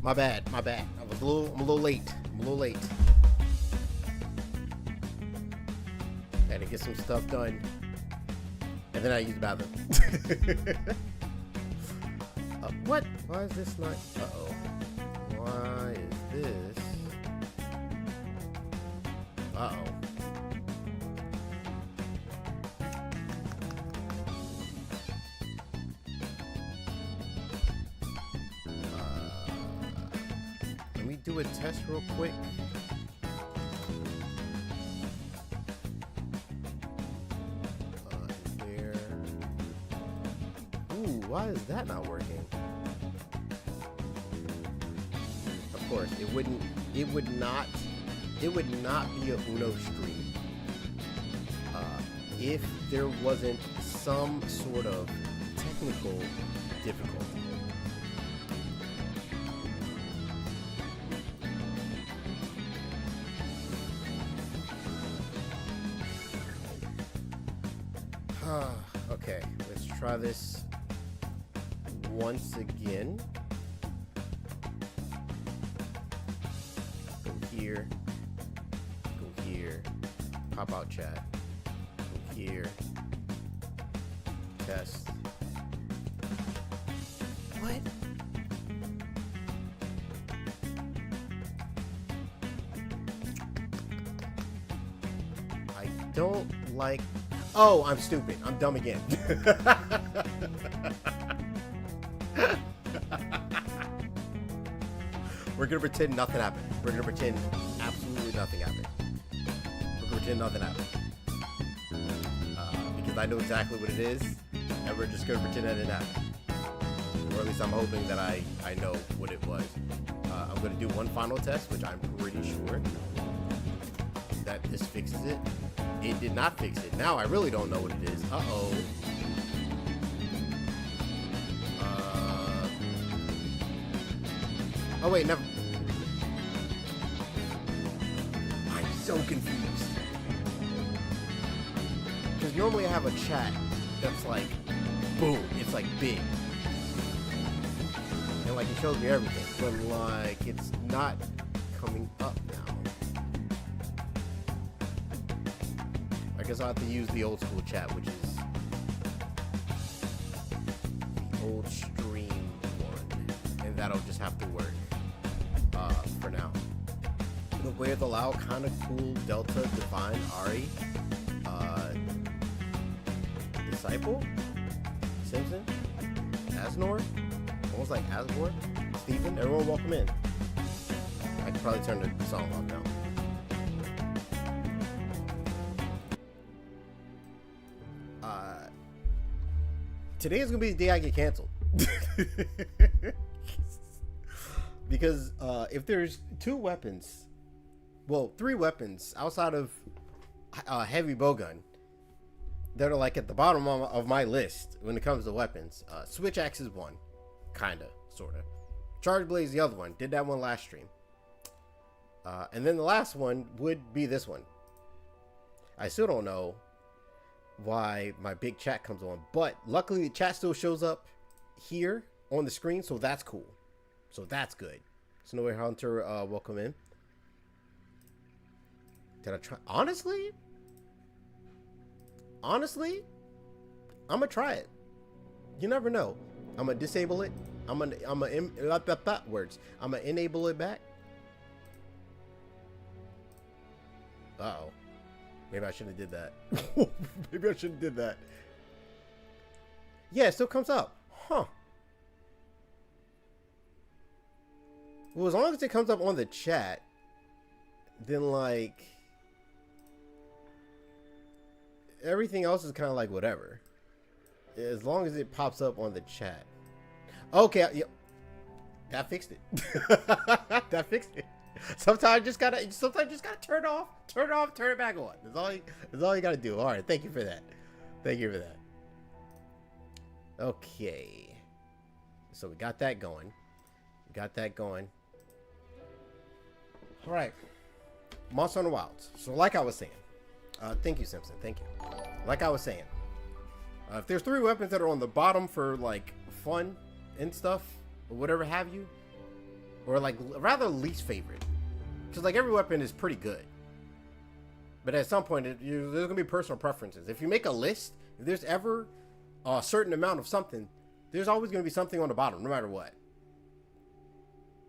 My bad. I'm a little late. Had to get some stuff done. And then I used the bathroom. What? Why is this not? Uh-oh. Why is this? Uh-oh. Let me do a test real quick. Why is that not working? Of course, it would not be a Uno stream if there wasn't some sort of technical difficulty. Okay, let's try this once again. Go here, pop out chat, go here, test. What? I don't like, oh, I'm stupid, I'm dumb again. We're gonna pretend nothing happened. We're gonna pretend absolutely nothing happened. We're gonna pretend nothing happened. Because I know exactly what it is, and we're just gonna pretend that it didn't happen. Or at least I'm hoping that I know what it was. I'm gonna do one final test, which I'm pretty sure that this fixes it. It did not fix it. Now I really don't know what it is. Uh-oh. Oh wait, never. I'm so confused. Because normally I have a chat that's like, boom, it's like big. And like it shows me everything. But like, it's not coming up now. I guess I'll have to use the old school chat, which is the old stream one. And that'll just have to work. For now. The Weird the Loud, kind of cool, Delta, Divine, Ari, Disciple, Simpson, Asnor, almost like Asgore, Steven, everyone welcome in. I could probably turn the song off now. Today is gonna be the day I get canceled. Because if there's two weapons, well, three weapons outside of heavy bowgun that are like at the bottom of my list when it comes to weapons, switch axe is one, kinda, sorta. Charge blade is the other one. Did that one last stream. And then the last one would be this one. I still don't know why my big chat comes on, but luckily the chat still shows up here on the screen, so that's cool. So that's good. So Snowy Hunter, welcome in. Did I try? Honestly, I'm gonna try it. You never know. I'm gonna disable it. I'm gonna enable it back. Uh-oh. Maybe I shouldn't have did that. Maybe I shouldn't have did that. Yeah, it still comes up. Huh. Well, as long as it comes up on the chat, then like everything else is kind of like whatever. As long as it pops up on the chat. Okay, yeah, that fixed it. That fixed it. Sometimes you just gotta turn it off, turn it back on. That's all you gotta do. All right, thank you for that. Thank you for that. Okay, so we got that going. All right, Monster Hunter Wilds. So like I was saying, thank you, Simpson. Thank you. Like I was saying, if there's three weapons that are on the bottom for like fun and stuff or whatever have you, or like rather least favorite, because like every weapon is pretty good. But at some point, there's gonna be personal preferences. If you make a list, if there's ever a certain amount of something, there's always gonna be something on the bottom, no matter what.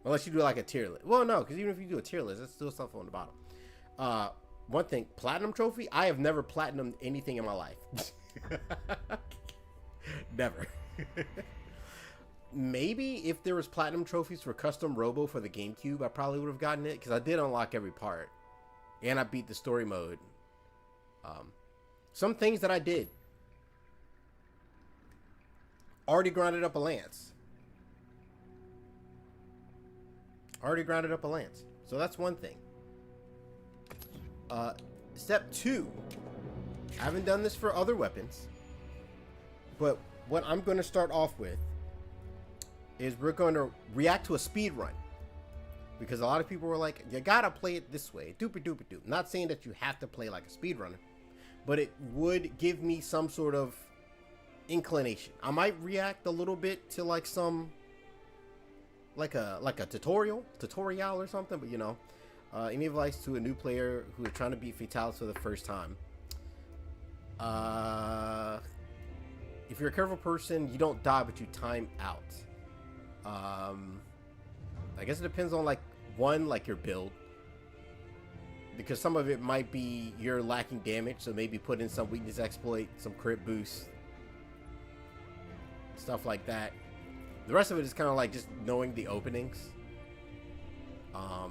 Unless you do like a tier list. Well, no, because even if you do a tier list, there's still stuff on the bottom. One thing, platinum trophy. I have never platinumed anything in my life. Never. Maybe if there was platinum trophies for custom Robo for the GameCube, I probably would have gotten it, because I did unlock every part, and I beat the story mode. Some things that I did. Already grinded up a lance. So that's one thing. Step 2. I haven't done this for other weapons, but what I'm going to start off with is we're going to react to a speed run, because a lot of people were like, you gotta play it this way, doopy doopy doop. Not saying that you have to play like a speedrunner, but it would give me some sort of inclination. I might react a little bit to like some like a tutorial or something, but you know, any advice to a new player who is trying to beat Fatalis for the first time? If you're a careful person, you don't die, but you time out. I guess it depends on like your build, because some of it might be you're lacking damage, so maybe put in some weakness exploit, some crit boost, stuff like that. The rest of it is kind of like just knowing the openings. I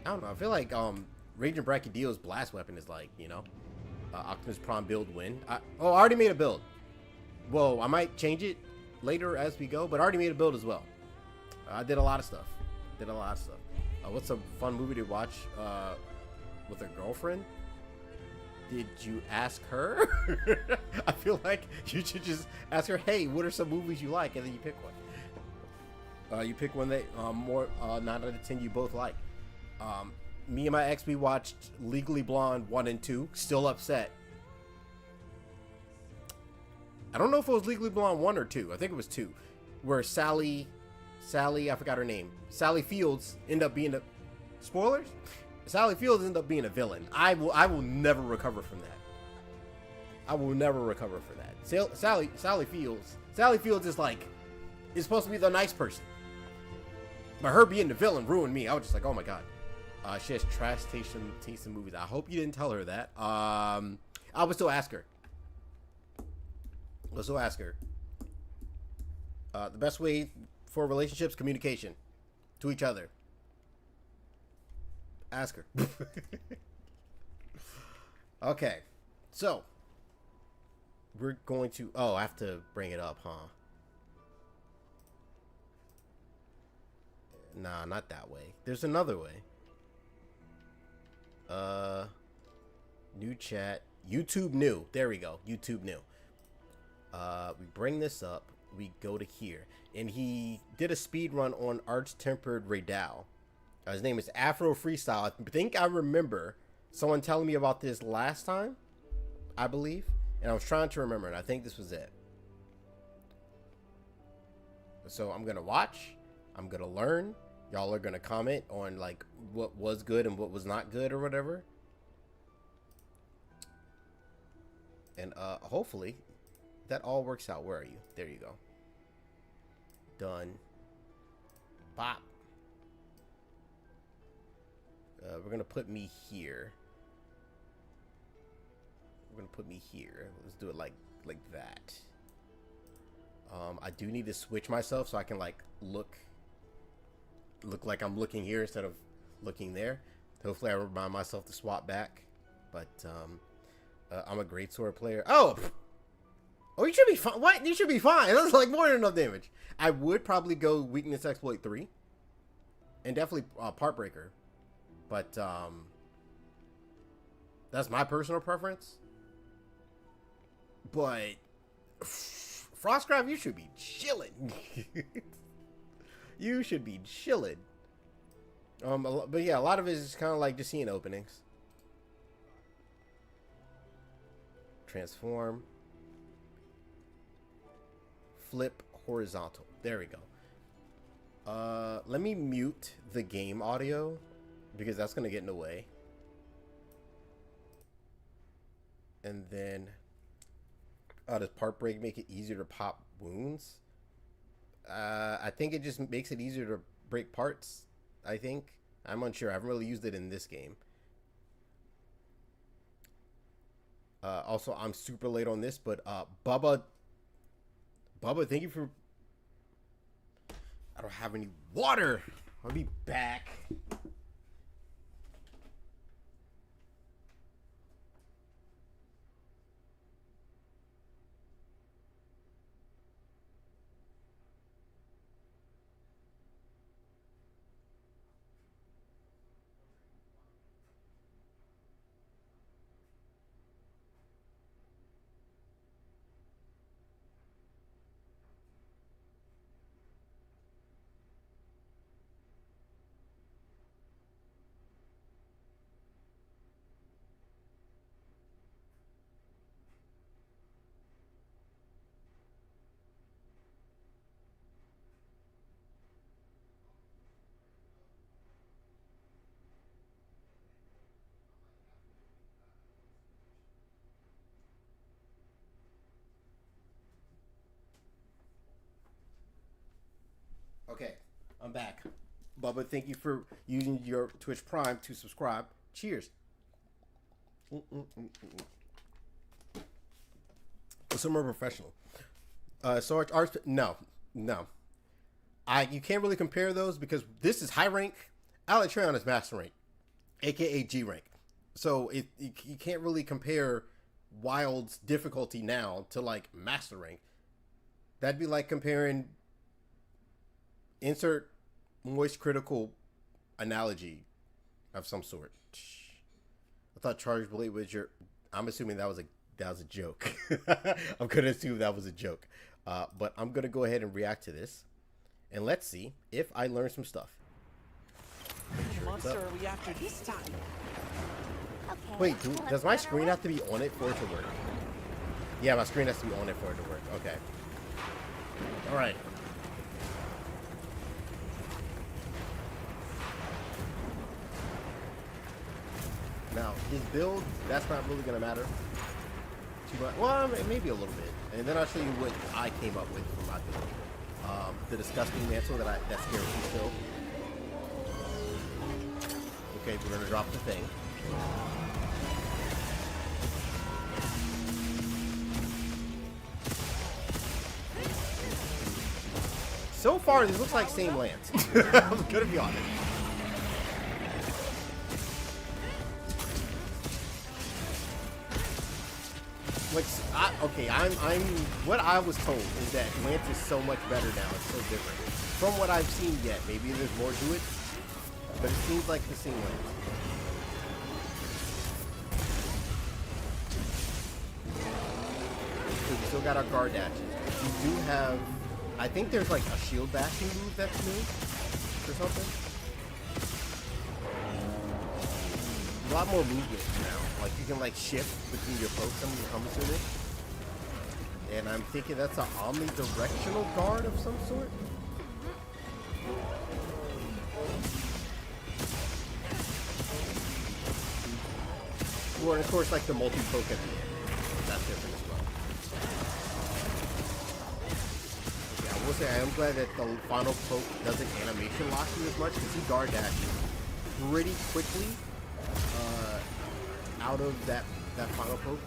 don't know. I feel like Raging Brachydio's blast weapon is like, you know, Optimus Prime build win. I already made a build. Well, I might change it later as we go, but I already made a build as well. I did a lot of stuff. What's a fun movie to watch with a girlfriend? Did you ask her? I feel like you should just ask her, hey, what are some movies you like? And then you pick one. You pick one that 9 out of 10 you both like. Me and my ex, we watched Legally Blonde 1 and 2. Still upset. I don't know if it was Legally Blonde 1 or 2. I think it was 2. Where Sally, I forgot her name. Sally Fields ended up being a... Spoilers? Sally Fields ended up being a villain. I will never recover from that. Sally Fields is like... is supposed to be the nice person. But her being the villain ruined me. I was just like, oh my god. She has trash taste in movies. I hope you didn't tell her that. I would still ask her. The best way for relationships, communication to each other. Ask her. Okay, so we're going to... Oh, I have to bring it up, huh? Nah, not that way. There's another way. New chat. YouTube new. There we go. YouTube new. We bring this up. We go to here. And he did a speed run on Arch-Tempered Rey Dau. His name is Afro Freestyle. I think I remember someone telling me about this last time, I believe. And I was trying to remember, and I think this was it. So I'm going to watch. I'm going to learn. Y'all are going to comment on like what was good and what was not good or whatever. And hopefully that all works out. Where are you? There you go. Done. Bop. We're going to put me here. Let's do it like that. I do need to switch myself so I can like look like I'm looking here instead of looking there. Hopefully I remind myself to swap back. But I'm a great sword player. Oh, you should be fine. What? You should be fine. That's like more than enough damage. I would probably go weakness exploit 3 and definitely part breaker. But that's my personal preference. But Frostcraft, you should be chilling. You should be chilling. But yeah, a lot of it is kind of like just seeing openings. Transform. Flip horizontal. There we go. Let me mute the game audio because that's gonna get in the way. And then, does part break make it easier to pop wounds? I think it just makes it easier to break parts. I think. I'm unsure. I haven't really used it in this game. Also, I'm super late on this, but Bubba, thank you for... I don't have any water. I'll be back. Okay, I'm back. Bubba, thank you for using your Twitch Prime to subscribe. Cheers. So more professional. So art, no. You can't really compare those because this is high rank. Alatreon is master rank, aka G rank. So you can't really compare Wild's difficulty now to like master rank. That'd be like comparing. Insert moist critical analogy of some sort. I thought Charge Blade was your... I'm assuming that was a joke. I'm going to assume that was a joke. But I'm going to go ahead and react to this. And let's see if I learn some stuff. Which monster are we after this time? Okay, wait, does my screen have to be on it for it to work? Yeah, my screen has to be on it for it to work. Okay. Alright. Now, his build, that's not really going to matter too much. Well, maybe a little bit. And then I'll show you what I came up with for my build. The disgusting mantle that scares me still. Okay, we're going to drop the thing. So far, this looks like same Lance. I'm going to be honest. Like, I'm what I was told is that Lance is so much better now. It's so different from what I've seen yet. Maybe there's more to it, but it seems like the same Lance. So we still got our guard dashes. We do have, I think there's like a shield bashing move that's new or something. A lot more movement now. Like you can like shift between your pokes, I'm assuming. And I'm thinking that's an omnidirectional guard of some sort. Or of course like the multi-poke at the end. That's different as well. Yeah, I will say I am glad that the final poke doesn't animation lock you as much because he guard dashes pretty quickly. Out of that final poke.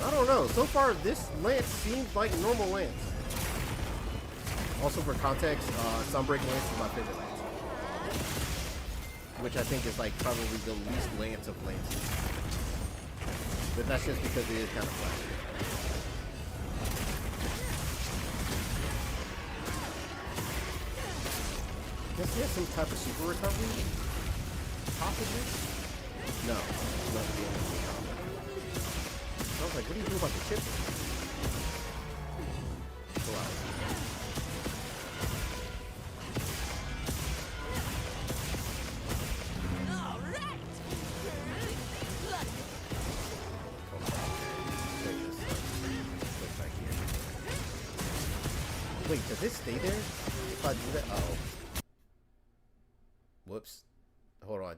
I don't know. So far, this Lance seems like normal Lance. Also, for context, Sunbreak Lance is my favorite Lance, which I think is like probably the least Lance of Lances. But that's just because it is kind of flashy. Does he have some type of super recovery? Possibly? No. Not the only combo. I was like, what do you do about the chip? Go out. Wait, does it stay there? If I do that, oh. Whoops. Hold on.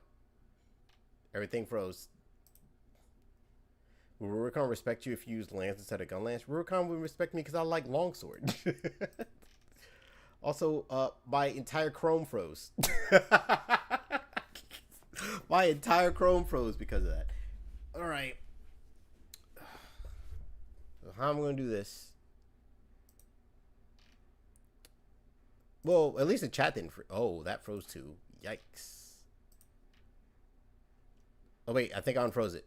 Everything froze. Will Rurikon respect you if you use lance instead of gun lance? Rurikon would respect me because I like longsword. Also, my entire Chrome froze. My entire Chrome froze because of that. Alright. So how am I going to do this? Well, at least the chat didn't freeze. Oh, that froze too. Yikes. Oh, wait. I think I unfroze it.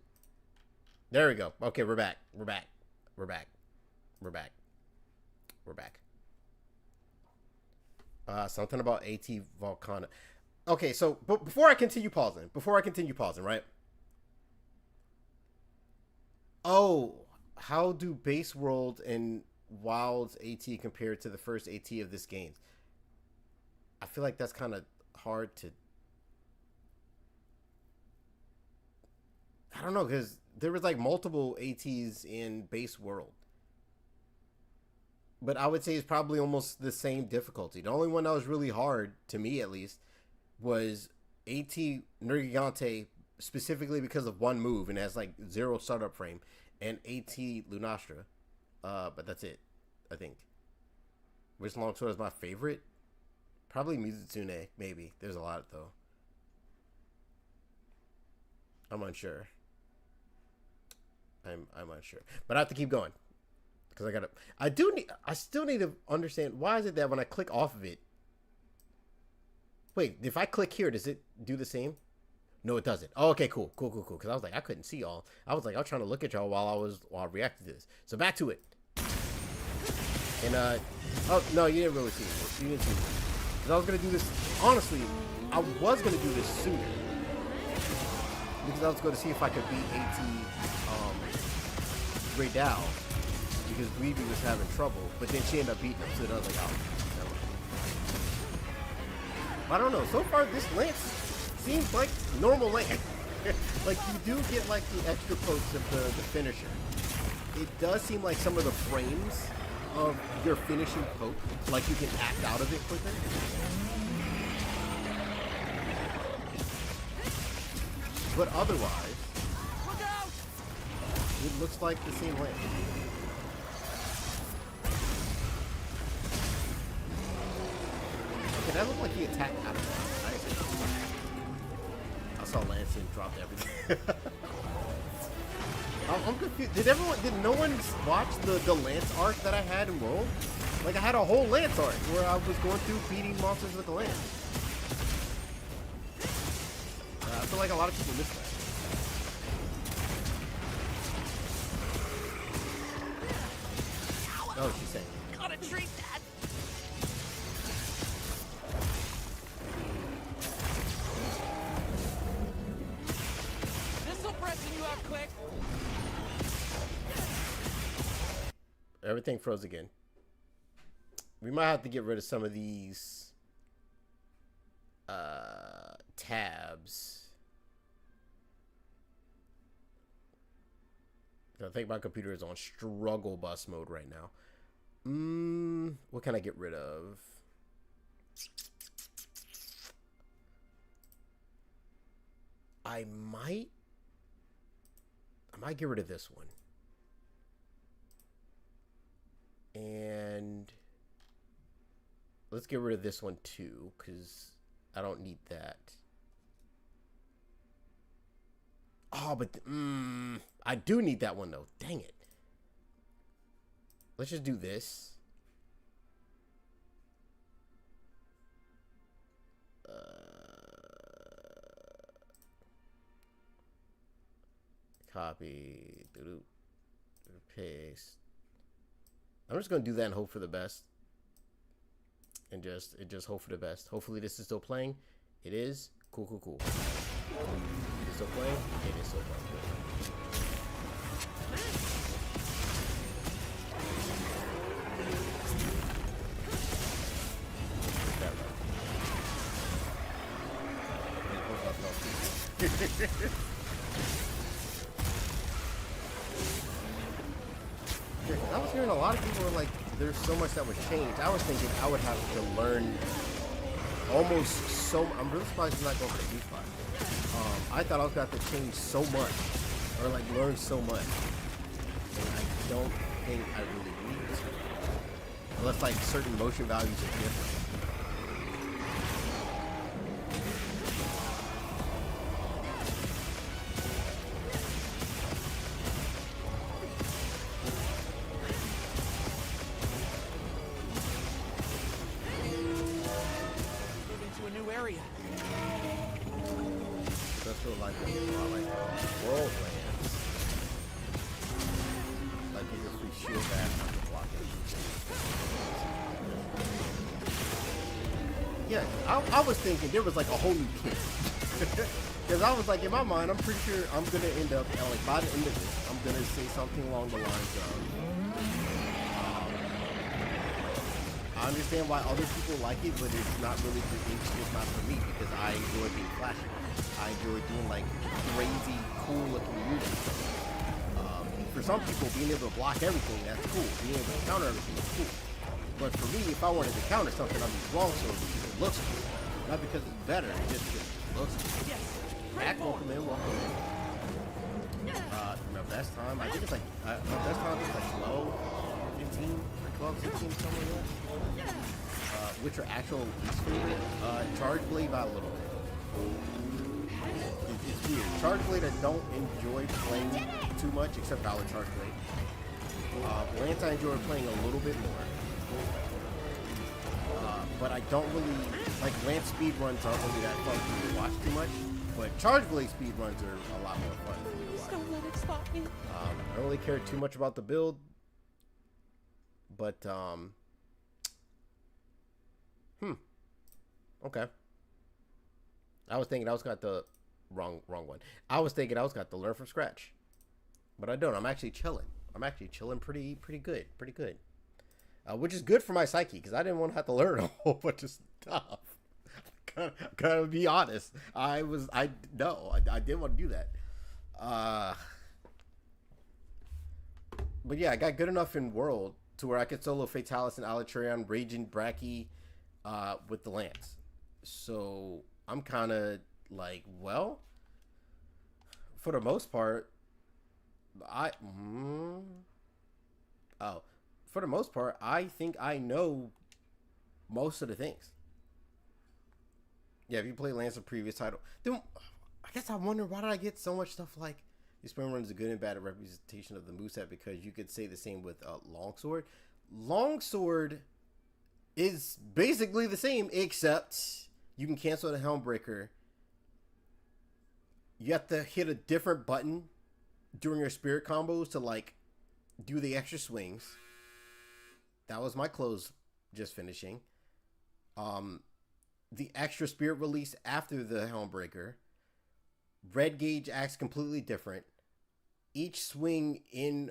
There we go. Okay, we're back. We're back. We're back. We're back. We're back. Something about AT Volcano. Okay, so but before I continue pausing, right? Oh, how do Base World and Wild's AT compare to the first AT of this game? I feel like that's kind of hard to... I don't know, because there was like multiple ATs in Base World. But I would say it's probably almost the same difficulty. The only one that was really hard, to me at least, was AT Nergigante, specifically because of one move and has like 0 startup frame, and AT Lunastra. But that's it, I think. Which longsword is my favorite? Probably Mizutsune, maybe. There's a lot though. I'm unsure. I'm unsure. But I have to keep going. Because I still need to understand, why is it that when I click off of it, wait, if I click here, does it do the same? No, it doesn't. Oh, okay, cool. Because I was like, I couldn't see y'all. I was trying to look at y'all while I reacted to this. So back to it. And oh no, you didn't really see me. You didn't see me. Because I was gonna do this. Honestly, I was gonna do this sooner. Because I was going to see if I could beat AT Rey Dau. Because Weeby was having trouble, but then she ended up beating him, so then I was like, oh, never mind. I don't know. So far, this lance seems like normal lance. Like, you do get, like, the extra pokes of the finisher. It does seem like some of the frames of your finishing poke, like, you can act out of it quicker. But otherwise, it looks like the same lance. Okay, that looked like he attacked out of it. I saw Lance and dropped everything. I'm confused. Did no one watch the Lance arc that I had in World? Like, I had a whole Lance arc where I was going through beating monsters with the Lance. I feel like a lot of people miss that. Oh, she's saying. Gotta treat that. This'll freshen you up quick. Everything froze again. We might have to get rid of some of these tabs. I think my computer is on struggle bus mode right now. What can I get rid of? I might get rid of this one. And let's get rid of this one too, because I don't need that. Oh, but I do need that one though. Dang it. Let's just do this. Copy. Paste. I'm just gonna do that and hope for the best. And just hope for the best. Hopefully this is still playing. It is. Cool. Is it still playing? It is still playing. I was hearing a lot of people were like, there's so much that would change. I was thinking I would have to learn almost so. I'm really surprised he's not going for the B spot. I thought I was going to have to change so much, or like learn so much. And I don't think I really need to, unless like certain motion values are different. Moving to a new area. That's what like world lands. Like you get free shield back after blocking. Yeah, I was thinking there was like a whole new kit. Because I was like, in my mind, I'm pretty sure I'm going to end up, like by the end of this, I'm going to say something along the lines of, I understand why other people like it, but it's not really, it's just not for me because I enjoy being flashy. I enjoy doing like crazy, cool looking moves. For some people, being able to block everything, that's cool. Being able to counter everything is cool. But for me, if I wanted to counter something, I'd use longsword because it looks cool. Not because it's better, just because it looks cool. Yes. Back, welcome in, welcome in. My best time, I think it's like, my best time is like 12, 15, or 12, 16, somewhere like that. Which are actual least favorite. Charge Blade by a little bit. It's weird. Charge Blade I don't enjoy playing too much, except Valor Charge Blade. Lance I enjoy playing a little bit more. But I don't really, like Lance speed runs aren't really that fun for me to watch too much. But Charge Blade speed runs are a lot more fun for me to watch. Don't let it stop me. I don't really care too much about the build. But, okay. I was thinking I was got the wrong one. I was thinking I was got to learn from scratch. But I don't. I'm actually chilling. I'm actually chilling pretty good. Pretty good. Which is good for my psyche, because I didn't want to have to learn a whole bunch of stuff. Gotta be honest. I didn't want to do that. But yeah, I got good enough in World to where I could solo Fatalis and Alatreon, Raging Bracky with the Lance. So I'm kind of like, well, for the most part, for the most part, I think I know most of the things. Yeah, if you play Lance a previous title, then I guess I wonder why did I get so much stuff like your spin run is a good and bad representation of the moveset, because you could say the same with Longsword. Longsword is basically the same, except you can cancel the Helmbreaker. You have to hit a different button during your spirit combos to like do the extra swings. That was my close just finishing. The extra spirit release after the Helmbreaker. Red Gauge acts completely different. Each swing in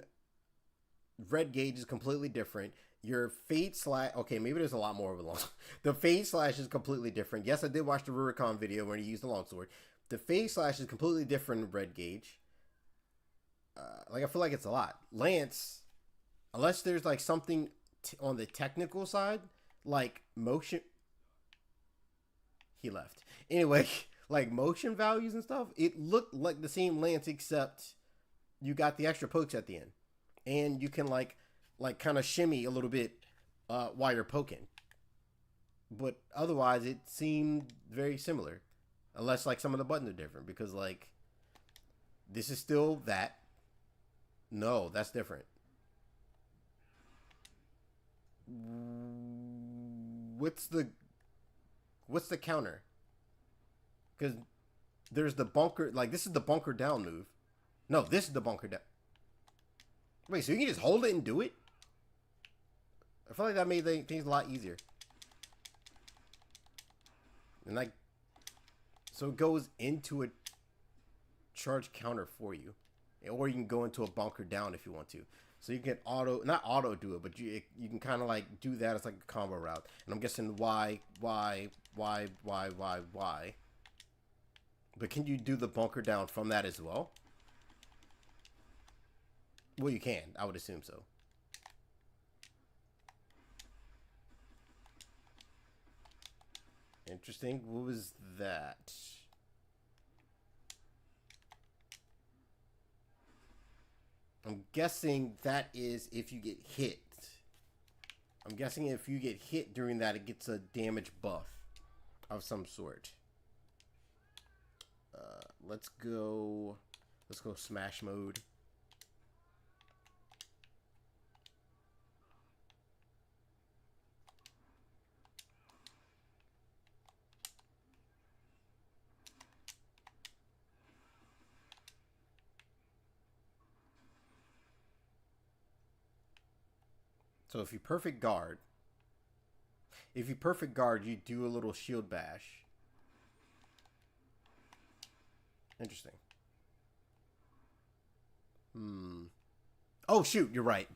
Red Gauge is completely different. Your Fade Slash... Okay, maybe there's a lot more of a long... The Fade Slash is completely different. Yes, I did watch the Rurikon video where he used the longsword. The Fade Slash is completely different in Red Gauge. I feel like it's a lot. Lance, unless there's like something on the technical side, like motion... He left. Anyway, like motion values and stuff, it looked like the same Lance, except you got the extra pokes at the end. And you can like kind of shimmy a little bit while you're poking. But otherwise, it seemed very similar. Unless like some of the buttons are different. Because like, this is still that. No, that's different. What's the counter? Because there's the bunker, like this is the bunker down move. No, this is the bunker down. Wait, so you can just hold it and do it? I feel like that made things a lot easier. And like, so it goes into a charge counter for you. Or you can go into a bunker down if you want to. So you can not auto do it, but you can kind of like do that as like a combo route. And I'm guessing why. But can you do the bunker down from that as well? Well, you can. I would assume so. Interesting. What was that? I'm guessing that is if you get hit. I'm guessing if you get hit during that, it gets a damage buff of some sort. Let's go smash mode. So if you perfect guard, you do a little shield bash. Interesting. Oh shoot, you're right.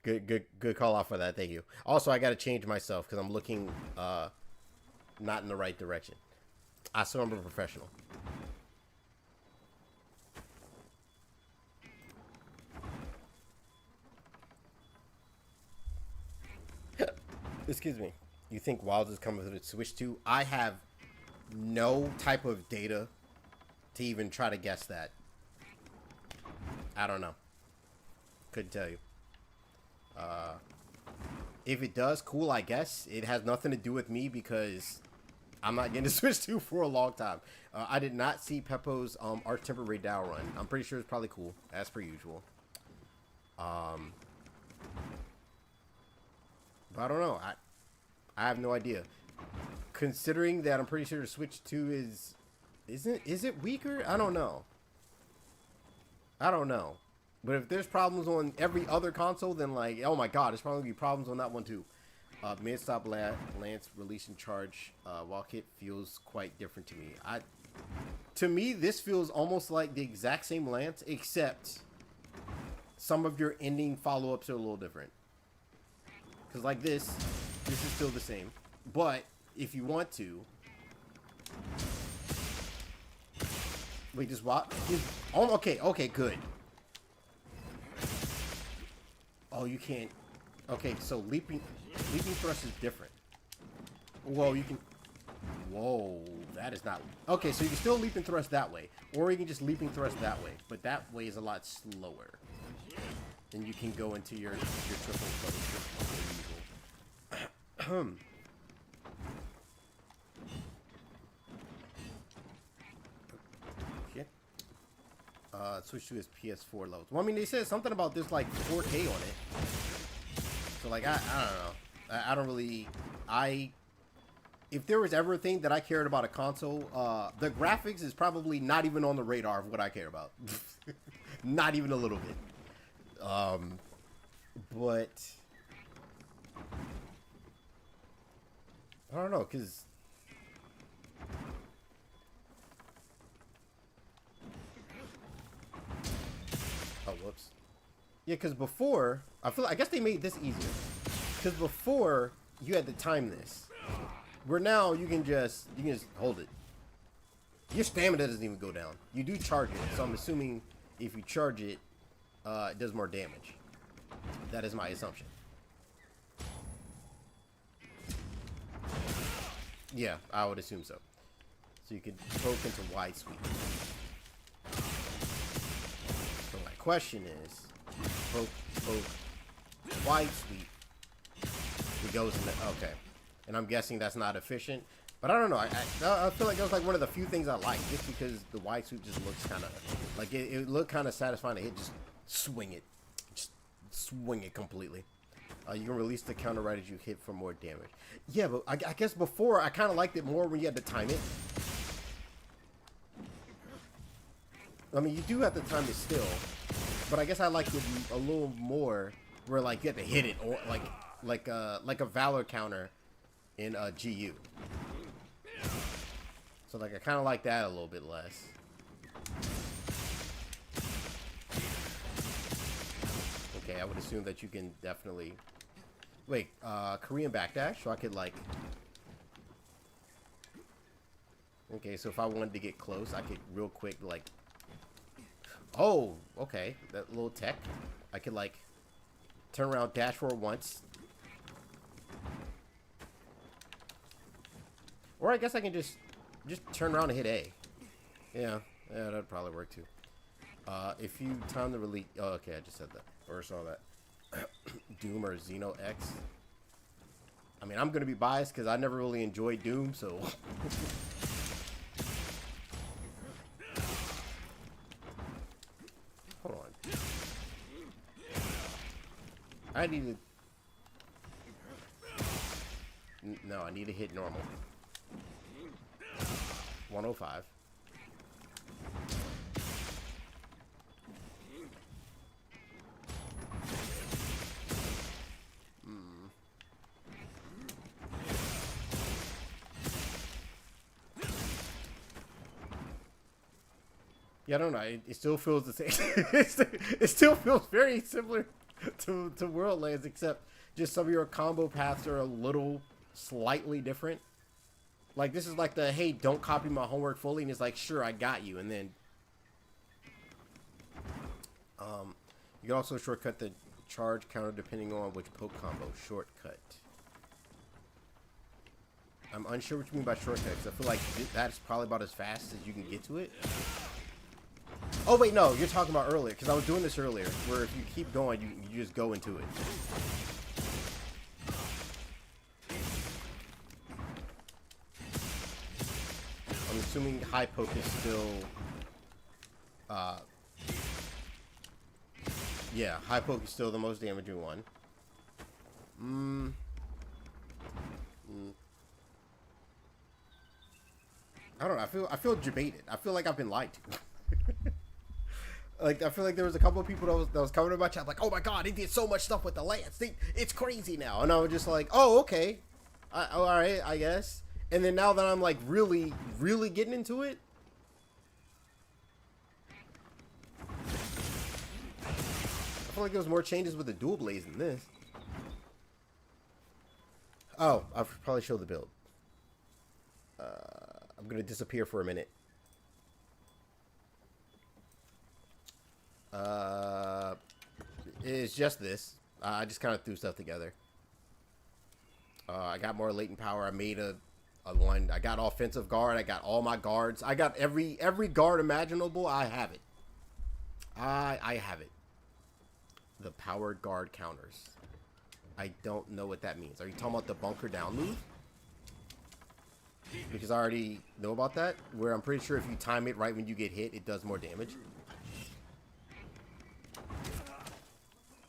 Good call out for that. Thank you. Also, I got to change myself because I'm looking not in the right direction. I swear I'm a professional. Excuse me. You think Wilds is coming to the Switch 2? I have no type of data to even try to guess that. I don't know. Couldn't tell you. If it does, cool, I guess. It has nothing to do with me because I'm not getting to Switch 2 for a long time. I did not see Peppo's Arch Temper Rey Dau run. I'm pretty sure it's probably cool, as per usual. But I don't know. I have no idea. Considering that I'm pretty sure Switch 2 is it weaker? I don't know. But if there's problems on every other console, then like, oh my god, there's probably gonna be problems on that one too. Mid-stop lance release and charge walk hit feels quite different to me. To me, this feels almost like the exact same lance, except some of your ending follow-ups are a little different. Because like this is still the same. But if you want to... Wait, just what? Oh, okay, good. Oh, you can't... Okay, so leaping thrust is different. Whoa, you can... Whoa, that is not... Okay, so you can still leap and thrust that way. Or you can just leap and thrust that way. But that way is a lot slower. Then you can go into your triple usual. Shit. Switch to his PS4 levels. Well, I mean, they said something about this like 4K on it. So like, I don't know. I don't really... If there was ever a thing that I cared about a console, the graphics is probably not even on the radar of what I care about. Not even a little bit. But I don't know, cause whoops. Yeah, cause before I guess they made this easier. Cause before you had to time this, where now you can just hold it. Your stamina doesn't even go down. You do charge it, so I'm assuming if you charge it, it does more damage. That is my assumption. Yeah, I would assume so. So you could poke into wide sweep. So my question is, poke, wide sweep. It goes in the, okay. And I'm guessing that's not efficient. But I don't know. I feel like that was like one of the few things I like, just because the wide sweep just looks kind of like it looked kind of satisfying to hit. Just swing it completely. You can release the counter right as you hit for more damage. Yeah, but I guess before I kind of liked it more when you had to time it. I mean, you do have to time it still, but I guess I liked it a little more where like you had to hit it, or like a Valor counter in GU. So like I kind of like that a little bit less. Okay, I would assume that you can definitely... Wait, Korean backdash, so I could like... Okay, so if I wanted to get close, I could real quick like... Oh, okay, that little tech. I could like turn around, dash forward once. Or I guess I can just turn around and hit A. Yeah, that'd probably work too. If you time the release... Oh, okay, I just said that. Or saw that. Doom or Xeno X. I mean, I'm going to be biased because I never really enjoyed Doom, so... Hold on. I need to... No, I need to hit normal. 105. Yeah, I don't know. It still feels the same. It still feels very similar to Worldlands, except just some of your combo paths are a little slightly different. Like, this is like the, hey, don't copy my homework fully, and it's like, sure, I got you. And then, you can also shortcut the charge counter depending on which poke combo. Shortcut. I'm unsure what you mean by shortcut, because I feel like that's probably about as fast as you can get to it. Oh, wait, no, you're talking about earlier, because I was doing this earlier, where if you keep going, you just go into it. I'm assuming high poke is still, yeah, high poke is still the most damaging one. I don't know, I feel debated. I feel like I've been lied to. Like, I feel like there was a couple of people that was coming to my chat like, oh my god, he did so much stuff with the lance. It's crazy now. And I was just like, oh, okay. Alright, I guess. And then now that I'm like really, really getting into it, I feel like there was more changes with the dual blades than this. Oh, I probably showed the build. I'm gonna disappear for a minute. It's just this. I just kind of threw stuff together. I got more latent power. I made a one. I got offensive guard. I got all my guards. I got every guard imaginable. I have it. I have it. The powered guard counters. I don't know what that means. Are you talking about the bunker down move? Because I already know about that. Where I'm pretty sure if you time it right when you get hit, it does more damage.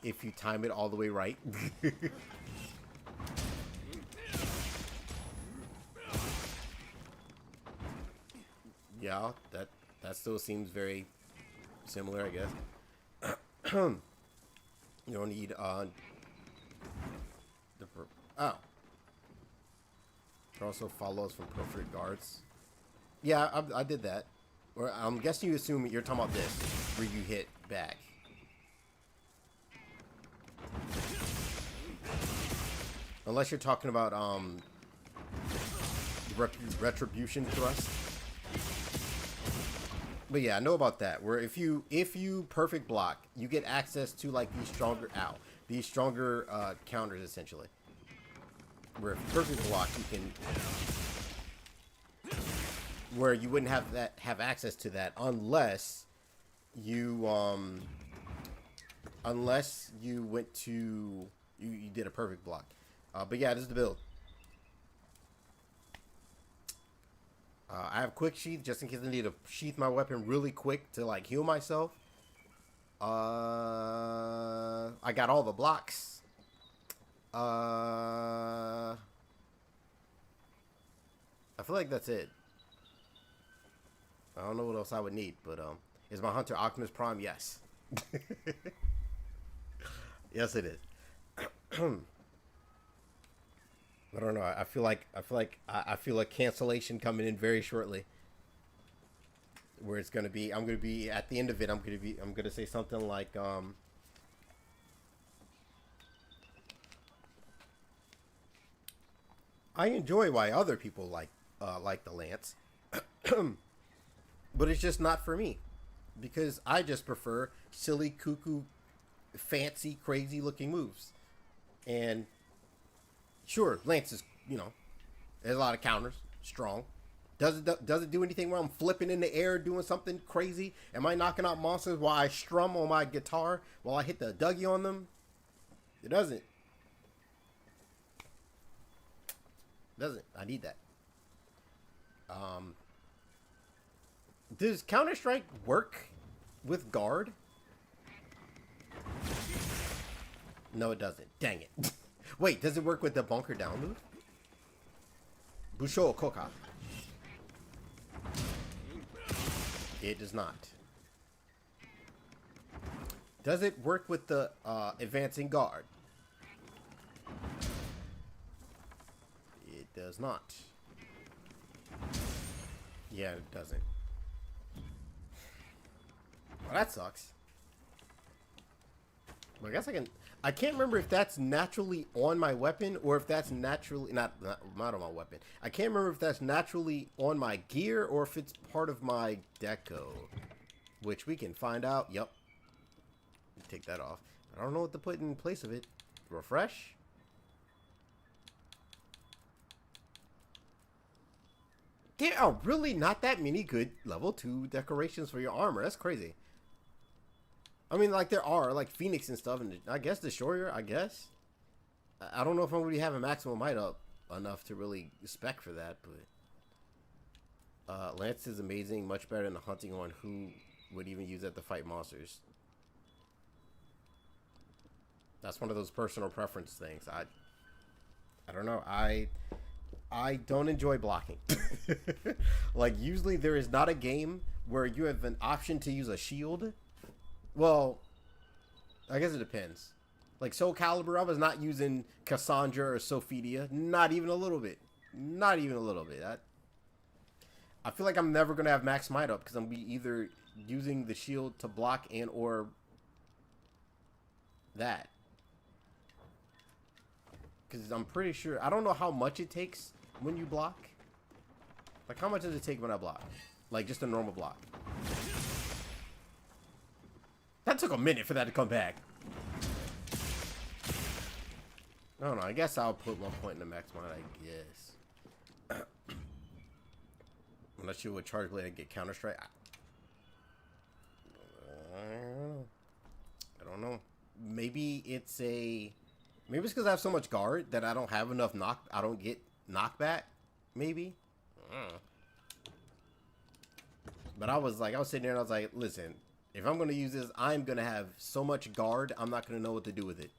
If you time it all the way right. Yeah, that still seems very similar, I guess. You don't need oh. It also follows from perforated guards. Yeah, I did that. Or I'm guessing you assume you're talking about this, where you hit back. Unless you're talking about retribution thrust. But yeah, I know about that. Where if you perfect block, you get access to like these stronger counters essentially. Where if you perfect block, you can, where you wouldn't have access to that unless you went to you did a perfect block. But yeah, this is the build. I have quick sheath just in case I need to sheath my weapon really quick to like heal myself. I got all the blocks. I feel like that's it. I don't know what else I would need, but is my Hunter Optimus Prime? Yes. Yes, it is. I don't know. I feel like cancellation coming in very shortly. Where it's gonna be, I'm gonna be at the end of it. I'm gonna say something like, I enjoy why other people like the Lance, but it's just not for me, because I just prefer silly, cuckoo, fancy, crazy looking moves, and. Sure, Lance is, there's a lot of counters. Strong. Does it do anything while I'm flipping in the air doing something crazy? Am I knocking out monsters while I strum on my guitar while I hit the Dougie on them? It doesn't. Doesn't. I need that. Does Counter-Strike work with guard? No, it doesn't. Dang it. Wait, does it work with the bunker down move? Busho Koka. It does not. Does it work with the advancing guard? It does not. Yeah, it doesn't. Well, that sucks. Well, I guess I can't remember if that's naturally on my weapon or if that's naturally not on my weapon. I can't remember if that's naturally on my gear or if it's part of my deco, which we can find out. Yep. Take that off. I don't know what to put in place of it. Refresh. There are really not that many good level 2 decorations for your armor. That's crazy. I mean, like, there are, like, Phoenix and stuff, and I guess Destroyer, I guess. I don't know if I'm going to be having maximum might up enough to really spec for that, but... Lance is amazing, much better than the hunting one. Who would even use that to fight monsters? That's one of those personal preference things. I don't know. I don't enjoy blocking. Like, usually there is not a game where you have an option to use a shield. Well, I guess it depends. Like Soul Calibur, I was not using Cassandra or Sophidia. Not even a little bit. Not even a little bit. I feel like I'm never going to have max might up because I'm be either using the shield to block and or that. Because I'm pretty sure, I don't know how much it takes when you block. Like, how much does it take when I block? Like, just a normal block. That took a minute for that to come back. I don't know. I guess I'll put 1 point in the max mod, I guess. Unless you would charge blade and get Counter-Strike. I don't know. Maybe it's because I have so much guard that I don't have enough I don't get knockback. Maybe. But I was sitting there and I was like, listen, if I'm going to use this, I'm going to have so much guard, I'm not going to know what to do with it.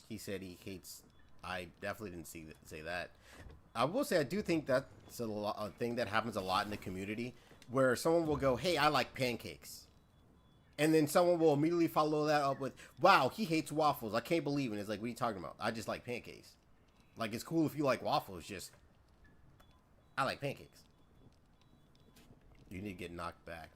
He said he hates... I definitely didn't say that. I will say I do think that's a thing that happens a lot in the community, where someone will go, hey, I like pancakes. And then someone will immediately follow that up with, wow, he hates waffles. I can't believe it. It's like, what are you talking about? I just like pancakes. Like, it's cool if you like waffles, just... I like pancakes. You need to get knocked back.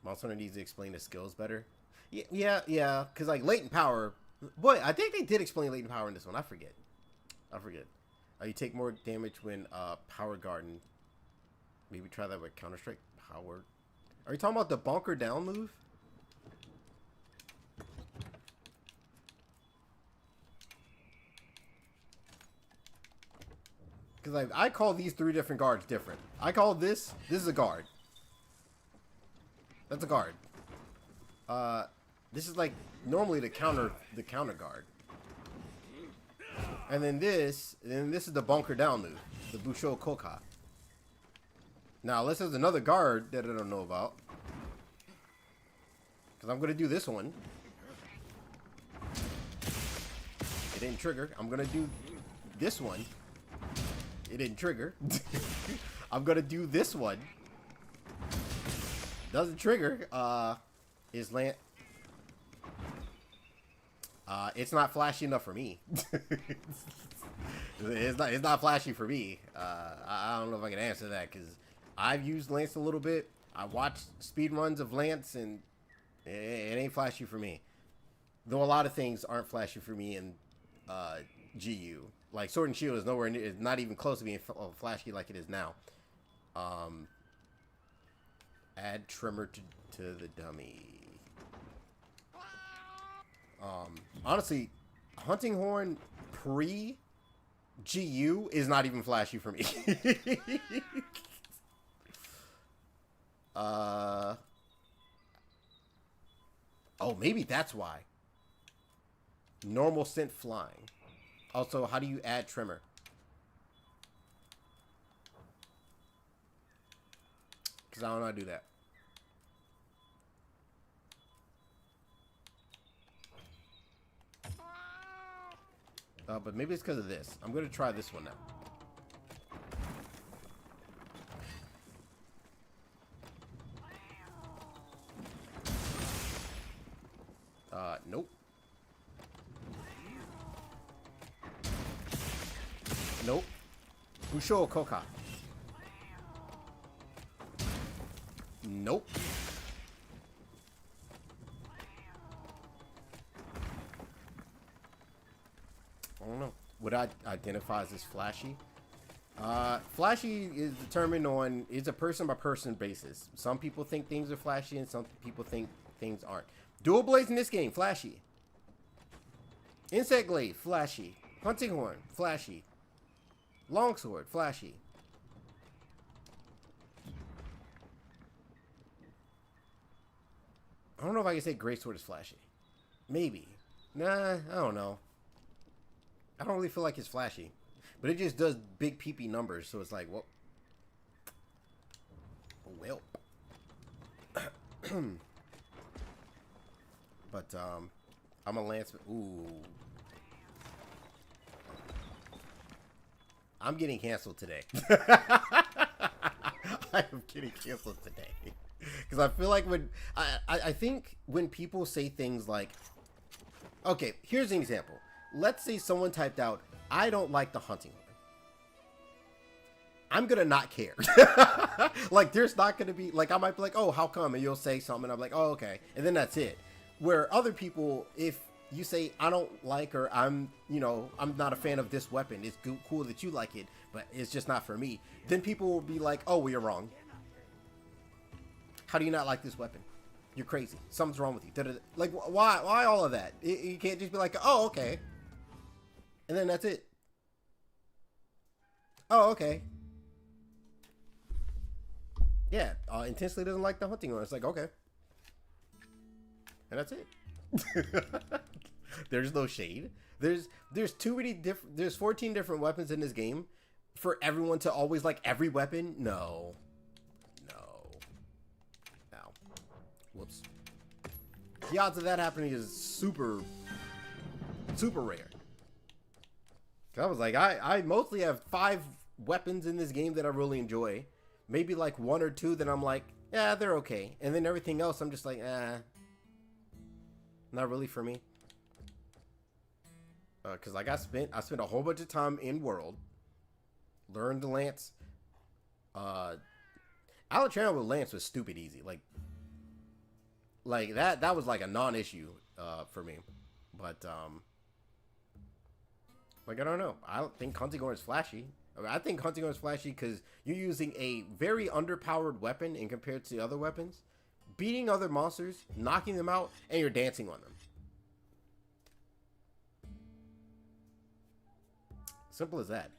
Monster Hunter needs to explain the skills better. Yeah. Because, like, latent power... Boy, I think they did explain latent power in this one. I forget. You take more damage when Power Garden. Maybe try that with Counter-Strike. Power... Are you talking about the bunker down move? Because I call these 3 different guards different. I call this is a guard. That's a guard. This is like normally the counter guard. And then this is the bunker down move, the Busho Koka. Now, unless there's another guard that I don't know about. Because I'm going to do this one. It didn't trigger. I'm going to do this one. It didn't trigger. I'm going to do this one. Doesn't trigger. Is land... it's not flashy enough for me. It's not flashy for me. I don't know if I can answer that because I've used Lance a little bit. I watched speed runs of Lance and it ain't flashy for me. Though a lot of things aren't flashy for me in GU. Like Sword and Shield is nowhere near, is not even close to being flashy like it is now. Add trimmer to the dummy. Honestly, Hunting Horn pre GU is not even flashy for me. Oh, maybe that's why. Normal scent flying. Also, how do you add trimmer? Because I don't know how to do that. But maybe it's because of this. I'm going to try this one now. Nope. Nope. Busho Koka. Nope. I don't know. Would I identify as this flashy? Flashy is determined on, it's a person by person basis. Some people think things are flashy and some people think things aren't. Dual blades in this game, flashy. Insect glaive, flashy. Hunting horn, flashy. Longsword, flashy. I don't know if I can say greatsword is flashy. Maybe. Nah, I don't know. I don't really feel like it's flashy. But it just does big peepee numbers, so it's like, well. Well. But, I'm a lanceman. Ooh. I'm getting canceled today. I am getting canceled today. Because I feel like when, I think when people say things like, okay, here's an example. Let's say someone typed out, I don't like the hunting horn. I'm going to not care. Like, there's not going to be, like, I might be like, oh, how come? And you'll say something, and I'm like, oh, okay. And then that's it. Where other people, if you say, I don't like, or I'm, you know, I'm not a fan of this weapon. It's cool that you like it, but it's just not for me. Then people will be like, oh, well, you're wrong. How do you not like this weapon? You're crazy. Something's wrong with you. Da-da-da. Like, why all of that? You can't just be like, oh, okay. And then that's it. Oh, okay. Yeah, intensely doesn't like the hunting horn. It's like, okay. And that's it. There's no shade. There's too many different. There's 14 different weapons in this game for everyone to always like every weapon. No. Whoops. The odds of that happening is super rare. I was like, I mostly have 5 weapons in this game that I really enjoy. Maybe like 1 or 2 that I'm like, yeah, they're okay. And then everything else, I'm just like, not really for me. Cause like I spent a whole bunch of time in world, learned the lance. Alatrana with lance was stupid easy. Like that was like a non-issue for me. But like I don't know. I don't think hunting horn is flashy. I think hunting horn is flashy because you're using a very underpowered weapon and compared to other weapons, beating other monsters, knocking them out, and you're dancing on them. Simple as that.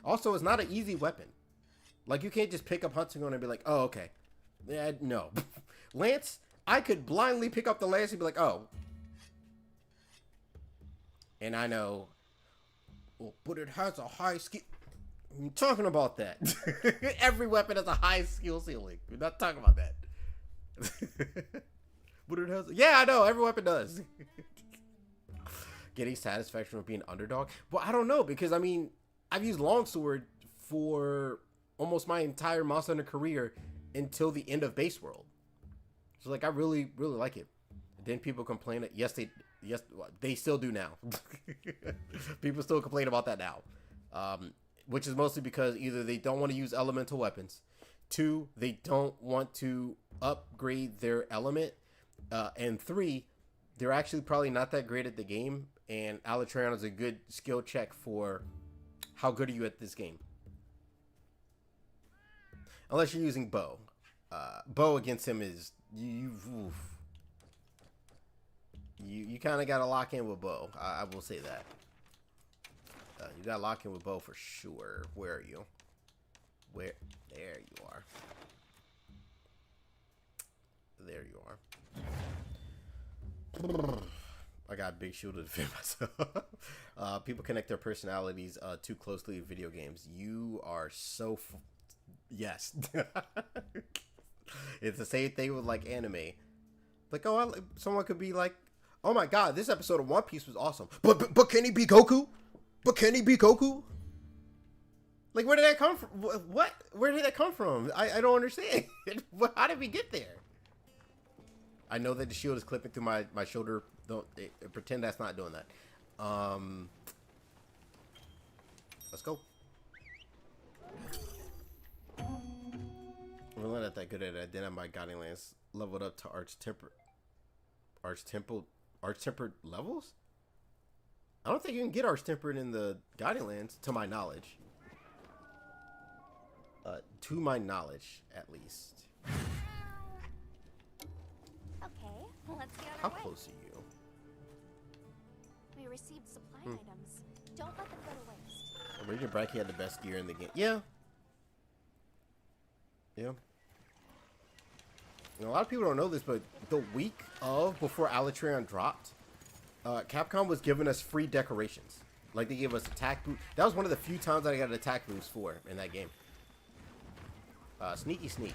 Also, it's not an easy weapon. Like, you can't just pick up hunting horn and be like, oh, okay. Yeah, no. Lance, I could blindly pick up the lance and be like, oh. And I know, well, but it has a high skill. I'm talking about that. Every weapon has a high skill ceiling. We're not talking about that. But it has, yeah, I know, every weapon does. Getting satisfaction from being an underdog. Well, I don't know, because I mean, I've used longsword for almost my entire Monster Hunter career until the end of base world. So like, I really like it. And then people complain that yes, they still do now. People still complain about that now. Which is mostly because either they don't want to use elemental weapons, 2, they don't want to upgrade their element, and 3, they're actually probably not that great at the game, and Alatrana is a good skill check for how good are you at this game. Unless you're using bow. Bow against him is You kind of got to lock in with Bo. I will say that. You got to lock in with Bo for sure. Where are you? Where? There you are. There you are. I got a big shield to defend myself. People connect their personalities too closely to video games. You are so... yes. It's the same thing with like anime. Like, oh, someone could be like, oh my god, this episode of One Piece was awesome. But can he be Goku? But can he be Goku? Like, where did that come from? What? Where did that come from? I don't understand. How did we get there? I know that the shield is clipping through my shoulder. Don't pretend that's not doing that. Let's go. We're not that good at it. Then I might Guiding Lance leveled up to Arch Tempered levels? I don't think you can get Arch Tempered in the Guiding Lands, to my knowledge. To my knowledge, at least. Okay, well, let's get on How our way. close are you? We received supply items. Don't let them go to waste. Raging Bracky had the best gear in the game. Yeah. Yeah. You know, a lot of people don't know this, but the week of before Alatreon dropped, Capcom was giving us free decorations. Like, they gave us attack boost. That was one of the few times I got an attack boost for in that game. Sneaky sneak.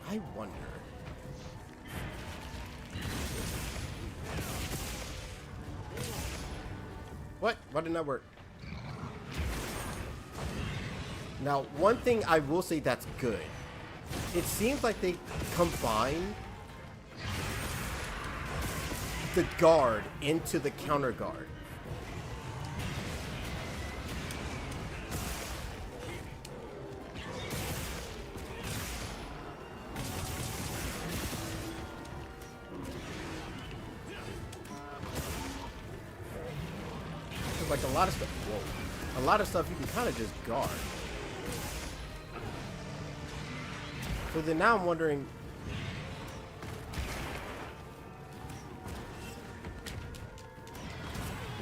I wonder. What? Why didn't that work? Now, one thing I will say that's good. It seems like they combine the guard into the counter guard. Like a lot of stuff, whoa, a lot of stuff you can kind of just guard. So then now I'm wondering,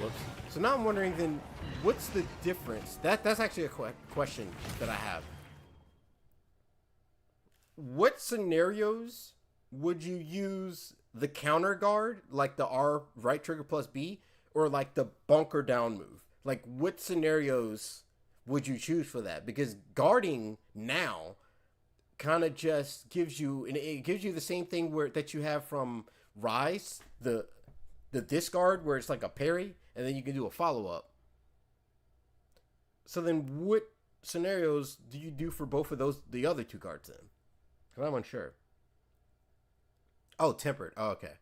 whoops. So now I'm wondering then, what's the difference? That's actually a question that I have. What scenarios would you use the counter guard, like the R right trigger plus B? Or like the bunker down move? Like, what scenarios would you choose for that? Because guarding now kind of just gives you, and it gives you the same thing that you have from Rise, the discard where it's like a parry, and then you can do a follow up. So then, what scenarios do you do for both of those, the other two cards then? Because I'm unsure. Oh, tempered. Oh, okay.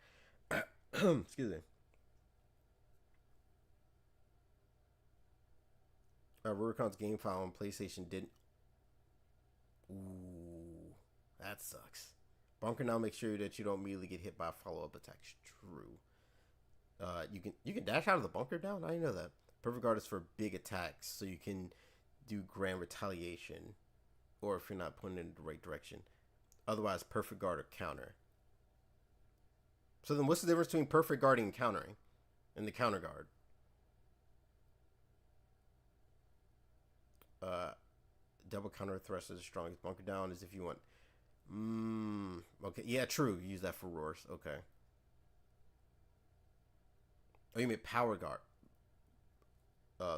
Excuse me. Rubicon's game file on PlayStation didn't. Ooh, that sucks. Bunker now makes sure that you don't immediately get hit by a follow-up attack. True. You can dash out of the bunker down. I didn't know that. Perfect guard is for big attacks, so you can do grand retaliation, or if you're not pointing in the right direction. Otherwise, perfect guard or counter. So then, what's the difference between perfect guarding and countering, and the counter guard? Double counter thrust is the strongest. Bunker down is if you want. Okay. Yeah, true. Use that for roars. Okay. Oh, you mean power guard.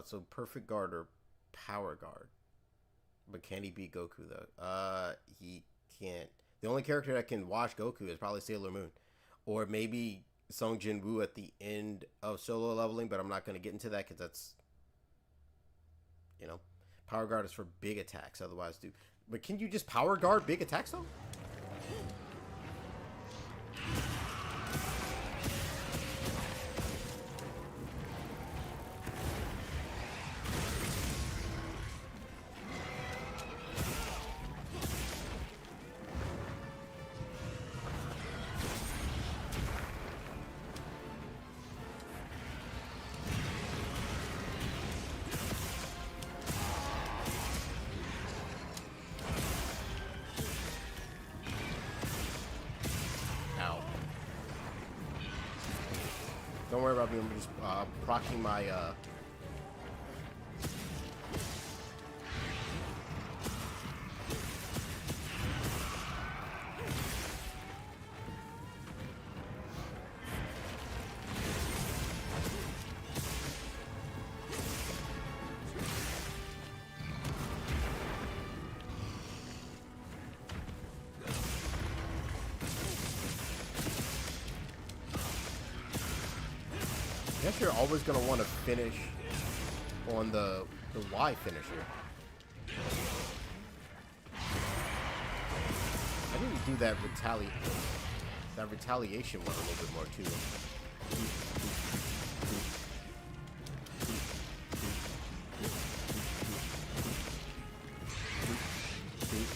So perfect guard or power guard. But can he beat Goku though? He can't. The only character that can wash Goku is probably Sailor Moon, or maybe Song Jin Woo at the end of solo leveling. But I'm not going to get into that because that's, you know. Power guard is for big attacks, otherwise do. But can you just power guard big attacks though? Don't worry about me. I'm just proccing my I guess you're always gonna want to finish on the Y finisher. I need to do that retaliation one a little bit more too.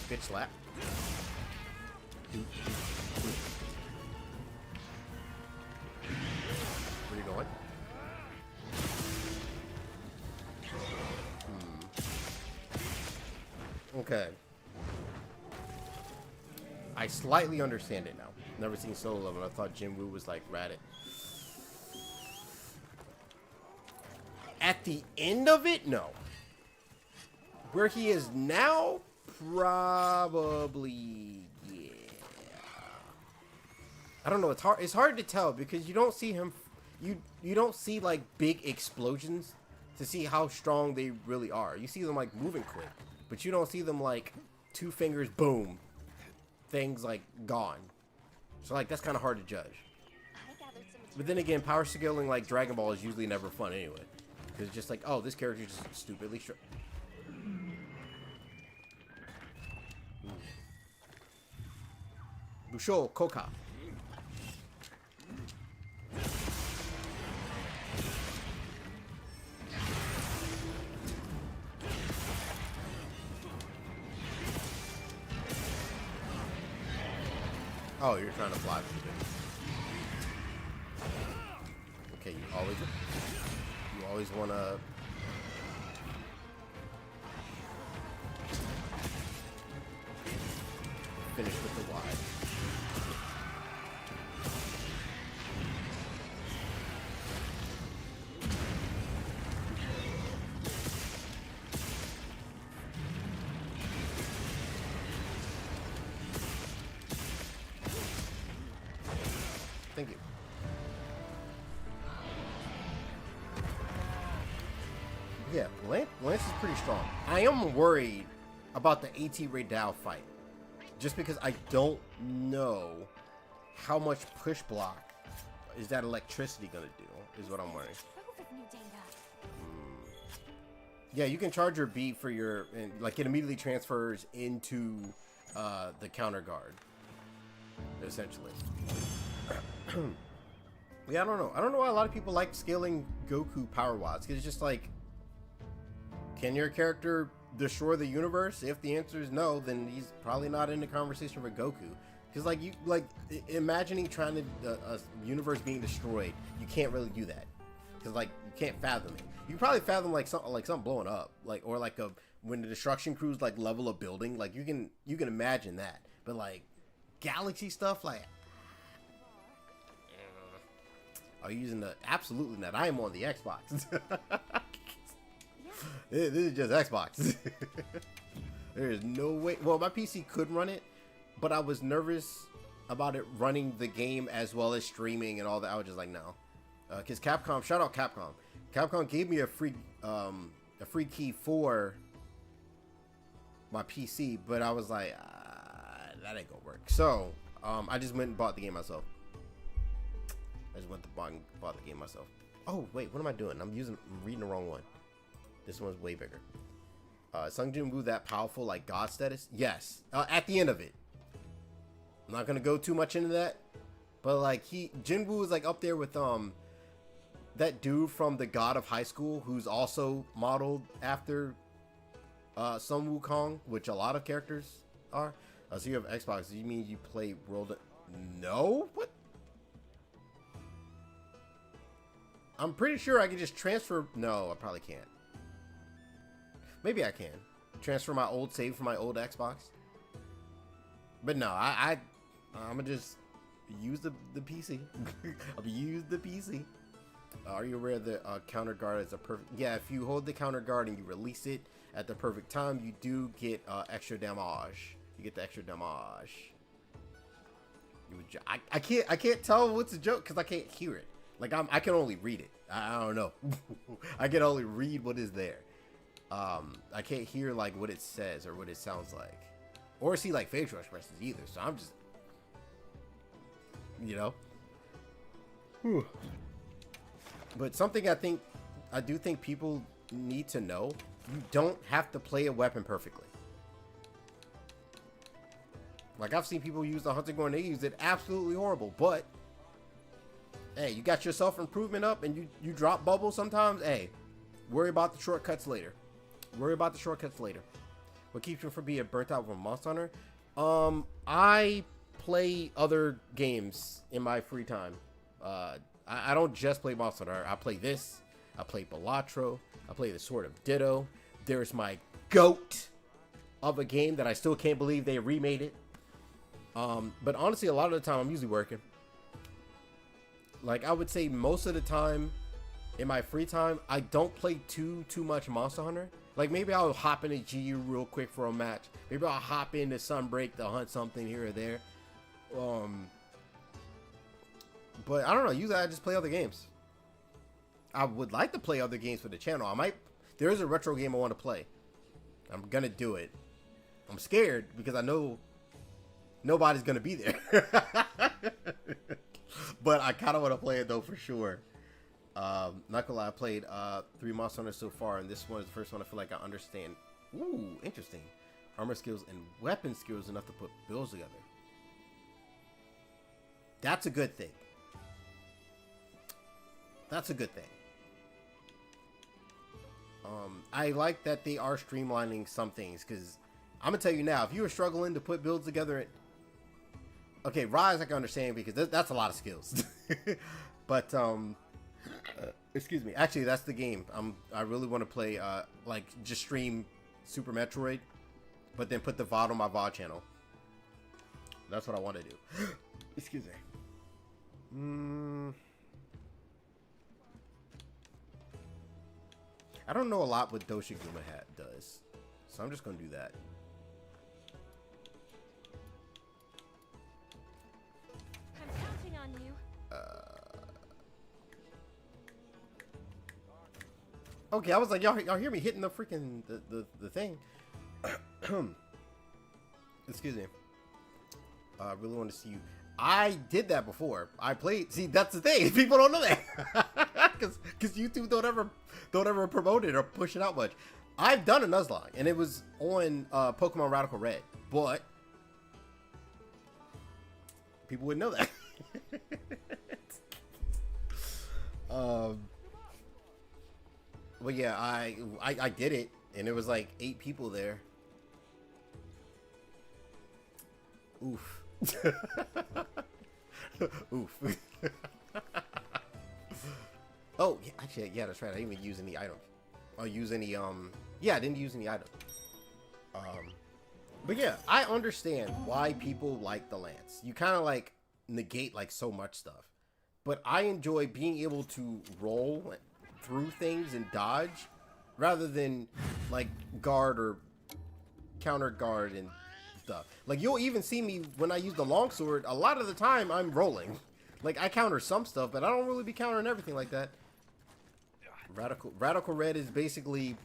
Bitch slap. Where you going? Okay. I slightly understand it now. Never seen Solo Level. I thought Jinwoo was like Raditz. At the end of it, no. Where he is now, probably, yeah. I don't know. It's hard to tell because you don't see him. You don't see like big explosions to see how strong they really are. You see them like moving quick, but you don't see them like 2 fingers, boom, things like gone. So like that's kind of hard to judge. But then again, power scaling like Dragon Ball is usually never fun anyway, because it's just like, oh, this character is just stupidly strong. Busho Koka. Oh, you're trying to block me. Okay, you always want to finish with the Y. Thank you. Yeah, Lance is pretty strong. I am worried about the AT Rey Dau fight, just because I don't know how much push block is that electricity gonna do, is what I'm worried. Yeah, you can charge your beat for your, and like it immediately transfers into the counter guard, essentially. Yeah, I don't know. I don't know why a lot of people like scaling Goku power watts. Because it's just like, can your character destroy the universe? If the answer is no, then he's probably not in the conversation for Goku. Because imagining trying to a universe being destroyed, you can't really do that. Because like you can't fathom it. You can probably fathom like something blowing up, or when the destruction crews like level a building. Like you can imagine that. But like galaxy stuff, like. Are you using the absolutely not? I am on the Xbox. This is just Xbox. There is no way. Well, my PC could run it, but I was nervous about it running the game as well as streaming and all that. I was just like, no, because Capcom. Shout out Capcom. Capcom gave me a free key for my PC, but I was like, that ain't gonna work. So I just went and bought the game myself. I just went to bought the game myself. Oh wait, what am I doing? I'm reading the wrong one. This one's way bigger. Sung Jin-woo that powerful like god status? Yes. At the end of it. I'm not gonna go too much into that, but like Jin-woo is like up there with that dude from the God of High School who's also modeled after Sun Wukong, which a lot of characters are. So you have Xbox. You mean you play World? No. What? I'm pretty sure I can just transfer. No, I probably can't. Maybe I can transfer my old save from my old Xbox. But no, I'm gonna just use the PC. I'll use the PC. Are you aware that counter guard is a perfect? Yeah, if you hold the counter guard and you release it at the perfect time, you do get extra damage. You get the extra damage. I can't tell what's a joke because I can't hear it. Like I can only read it. I don't know. I can only read what is there. I can't hear like what it says or what it sounds like, or see like facial expressions either. So I'm just, you know. Whew. But something I do think people need to know: you don't have to play a weapon perfectly. Like I've seen people use the hunting gun, they use it absolutely horrible. But hey, you got your self-improvement up, and you drop bubbles sometimes. Hey, worry about the shortcuts later. Worry about the shortcuts later. What keeps you from being burnt out with Monster Hunter? I play other games in my free time. I don't just play Monster Hunter. I play this. I play Balatro. I play the Sword of Ditto. There's my GOAT of a game that I still can't believe they remade it. But honestly, a lot of the time I'm usually working. Like I would say most of the time in my free time, I don't play too much Monster Hunter. Like maybe I'll hop into GU real quick for a match. Maybe I'll hop into Sunbreak to hunt something here or there. But I don't know. Usually I just play other games. I would like to play other games for the channel. There is a retro game I want to play. I'm gonna do it. I'm scared because I know nobody's gonna be there. But I kind of want to play it though for sure. Not gonna lie, I played 3 Monster Hunters so far, and this one is the first one I feel like I understand. Ooh, interesting. Armor skills and weapon skills enough to put builds together. That's a good thing. That's a good thing. I like that they are streamlining some things, because I'm gonna tell you now, if you were struggling to put builds together, okay, Rise I can understand because that's a lot of skills. But excuse me, actually that's the game I really want to play. Like just stream Super Metroid, but then put the VOD on my VOD channel. That's what I want to do. Excuse me. I don't know a lot what Doshaguma hat does, so I'm just gonna do that. I'm counting on you. Okay, I was like, y'all hear me hitting the freaking the thing. Excuse me. I really want to see you. I did that before. I played. See, that's the thing. People don't know that because YouTube don't ever promote it or push it out much. I've done a Nuzlocke, and it was on Pokemon Radical Red, but people wouldn't know that. But yeah, I did it, and it was like 8 people there. Oof. Oof. Oh, yeah, actually, yeah, that's right. I didn't even use any items. Or use any, yeah, I didn't use any items. But yeah, I understand why people like the Lance. You kind of like negate like so much stuff. But I enjoy being able to roll through things and dodge rather than like guard or counter guard and stuff. Like you'll even see me when I use the longsword, a lot of the time I'm rolling. Like I counter some stuff, but I don't really be countering everything like that. Radical Red is basically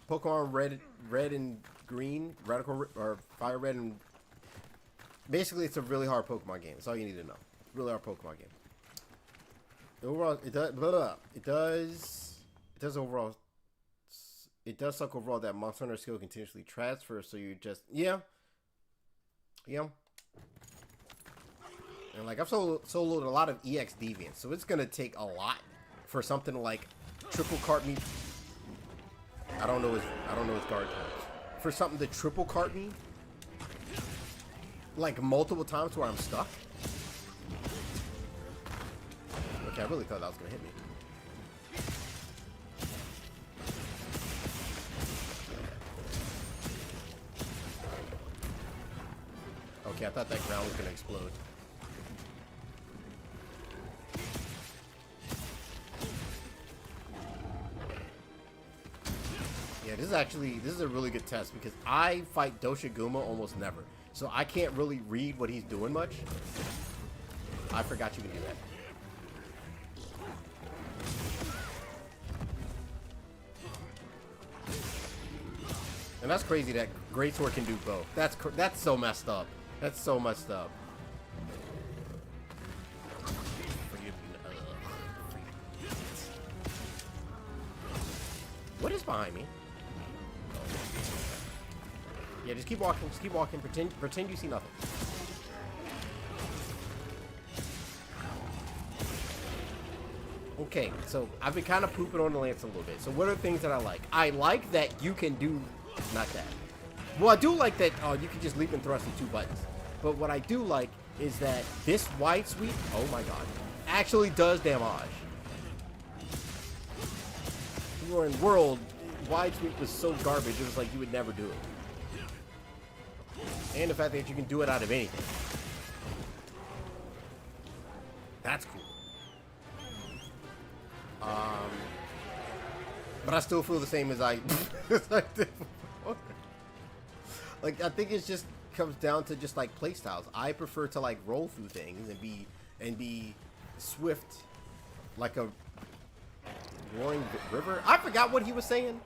Pokemon red and green, or Fire Red, and basically it's a really hard Pokemon game. That's all you need to know. Really hard Pokemon game. Overall, it does suck overall that Monster Hunter skill continuously transfers, so you just yeah. And like I've soloed a lot of EX Deviants, so it's gonna take a lot for something to like triple cart me. I don't know his guard types. For something to triple cart me like multiple times where I'm stuck. Okay, I really thought that was gonna hit me. Okay, I thought that ground was gonna explode. Yeah, this is a really good test because I fight Doshaguma almost never. So I can't really read what he's doing much. I forgot you can do that. And that's crazy that Greatsword can do both. That's so messed up. That's so messed up. What is behind me? Yeah, just keep walking. Just keep walking. Pretend you see nothing. Okay, so I've been kind of pooping on the lance a little bit. So what are the things that I like? I like that you can do... Not that. Well, I do like that you can just leap and thrust with 2 buttons. But what I do like is that this wide sweep, oh my god, actually does damage. You were in World, wide sweep was so garbage, it was like you would never do it. And the fact that you can do it out of anything. That's cool. But I still feel the same as I did before. Like, I think it just comes down to just like playstyles. I prefer to like roll through things and be swift like a roaring river. I forgot what he was saying,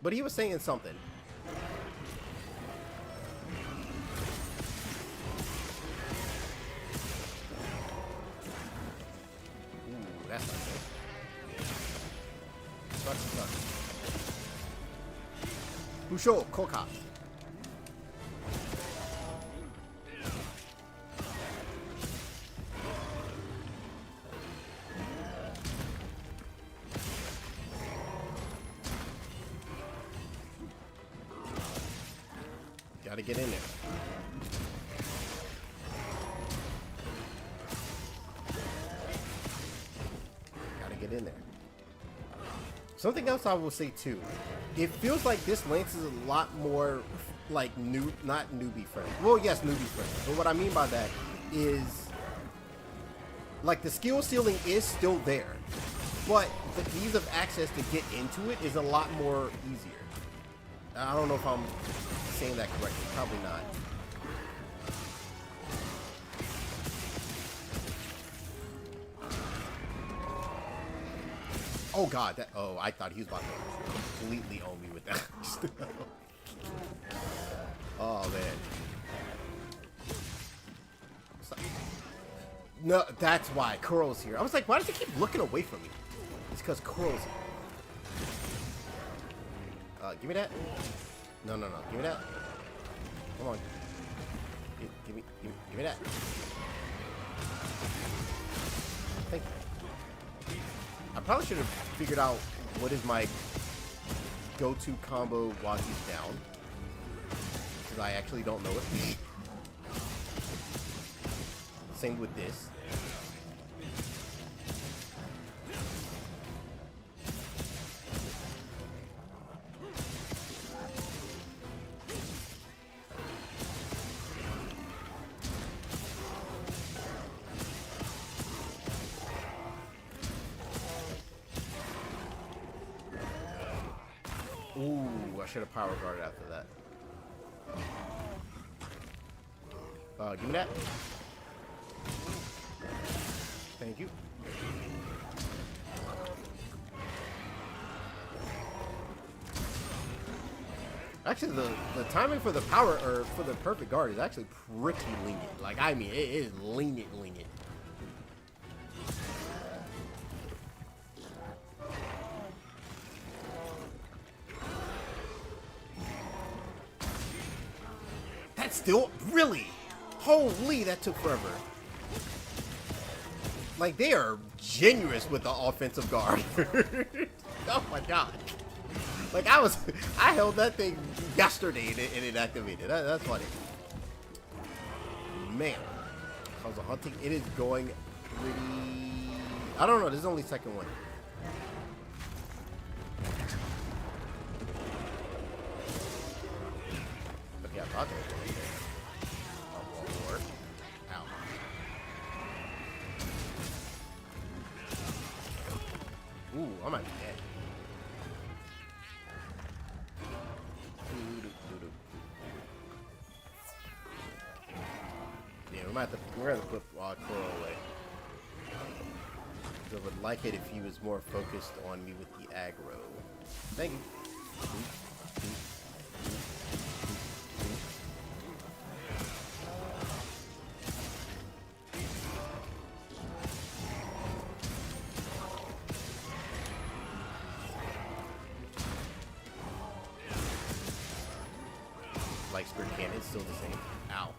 but he was saying something. Ooh, that's not good. Busho Koka. Gotta get in there. Gotta get in there. Something else I will say too, it feels like this lance is a lot more like not newbie friendly. Well, yes, newbie friendly. But what I mean by that is like the skill ceiling is still there, but the ease of access to get into it is a lot more easier. I don't know if I'm saying that correctly. Probably not. Oh god, that, oh, I thought he was about to completely own me with that. Oh man. No, that's why Kuro's here. I was like, why does he keep looking away from me? It's because Kuro's here. Give me that. No, no, no. Give me that. Come on. Give me that. Thank you. I probably should have figured out what is my go-to combo while he's down. Because I actually don't know it. Same with this. Ooh, I should have power guarded after that. Give me that. Thank you. Actually, the timing for the power, or for the perfect guard is actually pretty lenient. Like, I mean, it is lenient. That's still, really? Holy, that took forever. Like, they are generous with the offensive guard. Oh my god. Like, I held that thing yesterday and it activated. That's funny. Man. How's the hunting? It is going pretty... I don't know, this is only second one. Okay, I thought there was one there. Ow. Ooh, I might be dead. we're gonna put Kuro away. I would like it if he was more focused on me with the aggro. Thank you. Light Spirit Cannon is still the same. Ow.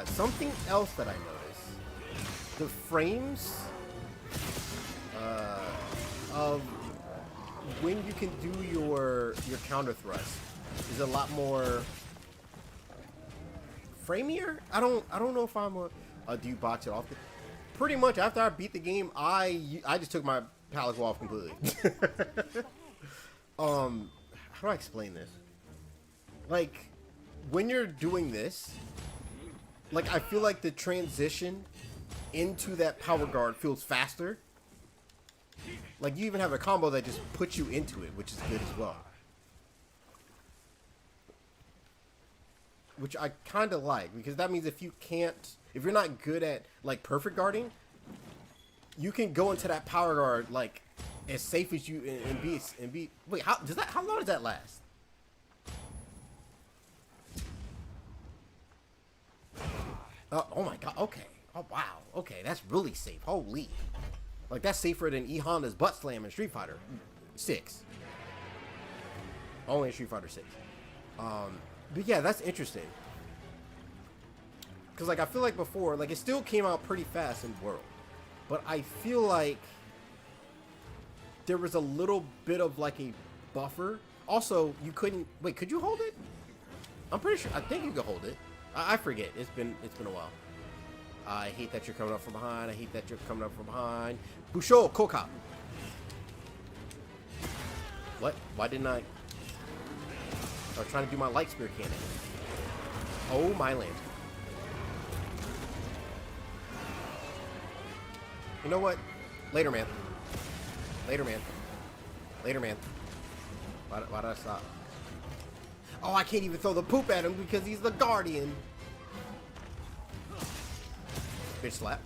Something else that I noticed. The frames of when you can do your counter thrust is a lot more framier. I don't know if I'm do you box it off? Pretty much after I beat the game, I just took my palico off completely. How do I explain this? Like when you're doing this, like I feel like the transition into that power guard feels faster. Like you even have a combo that just puts you into it, which is good as well. Which I kind of like, because that means if you're not good at like perfect guarding, you can go into that power guard like as safe as you and be. Wait, how long does that last? Oh my god, okay. Oh wow, okay, that's really safe. Holy. Like that's safer than E Honda's butt slam in Street Fighter 6. Only in Street Fighter 6. But yeah, that's interesting. Cause like I feel like before, like it still came out pretty fast in World. But I feel like there was a little bit of like a buffer. Also, you couldn't wait, could you hold it? I'm pretty sure I think you could hold it. I forget. It's been a while. I hate that you're coming up from behind. I hate that you're coming up from behind. Busho Koka. What? Why didn't I? I was trying to do my light spear cannon. Oh my land. You know what? Later, man. Later, man. Later, man. Why did I stop? Oh, I can't even throw the poop at him because he's the guardian. Bitch slap.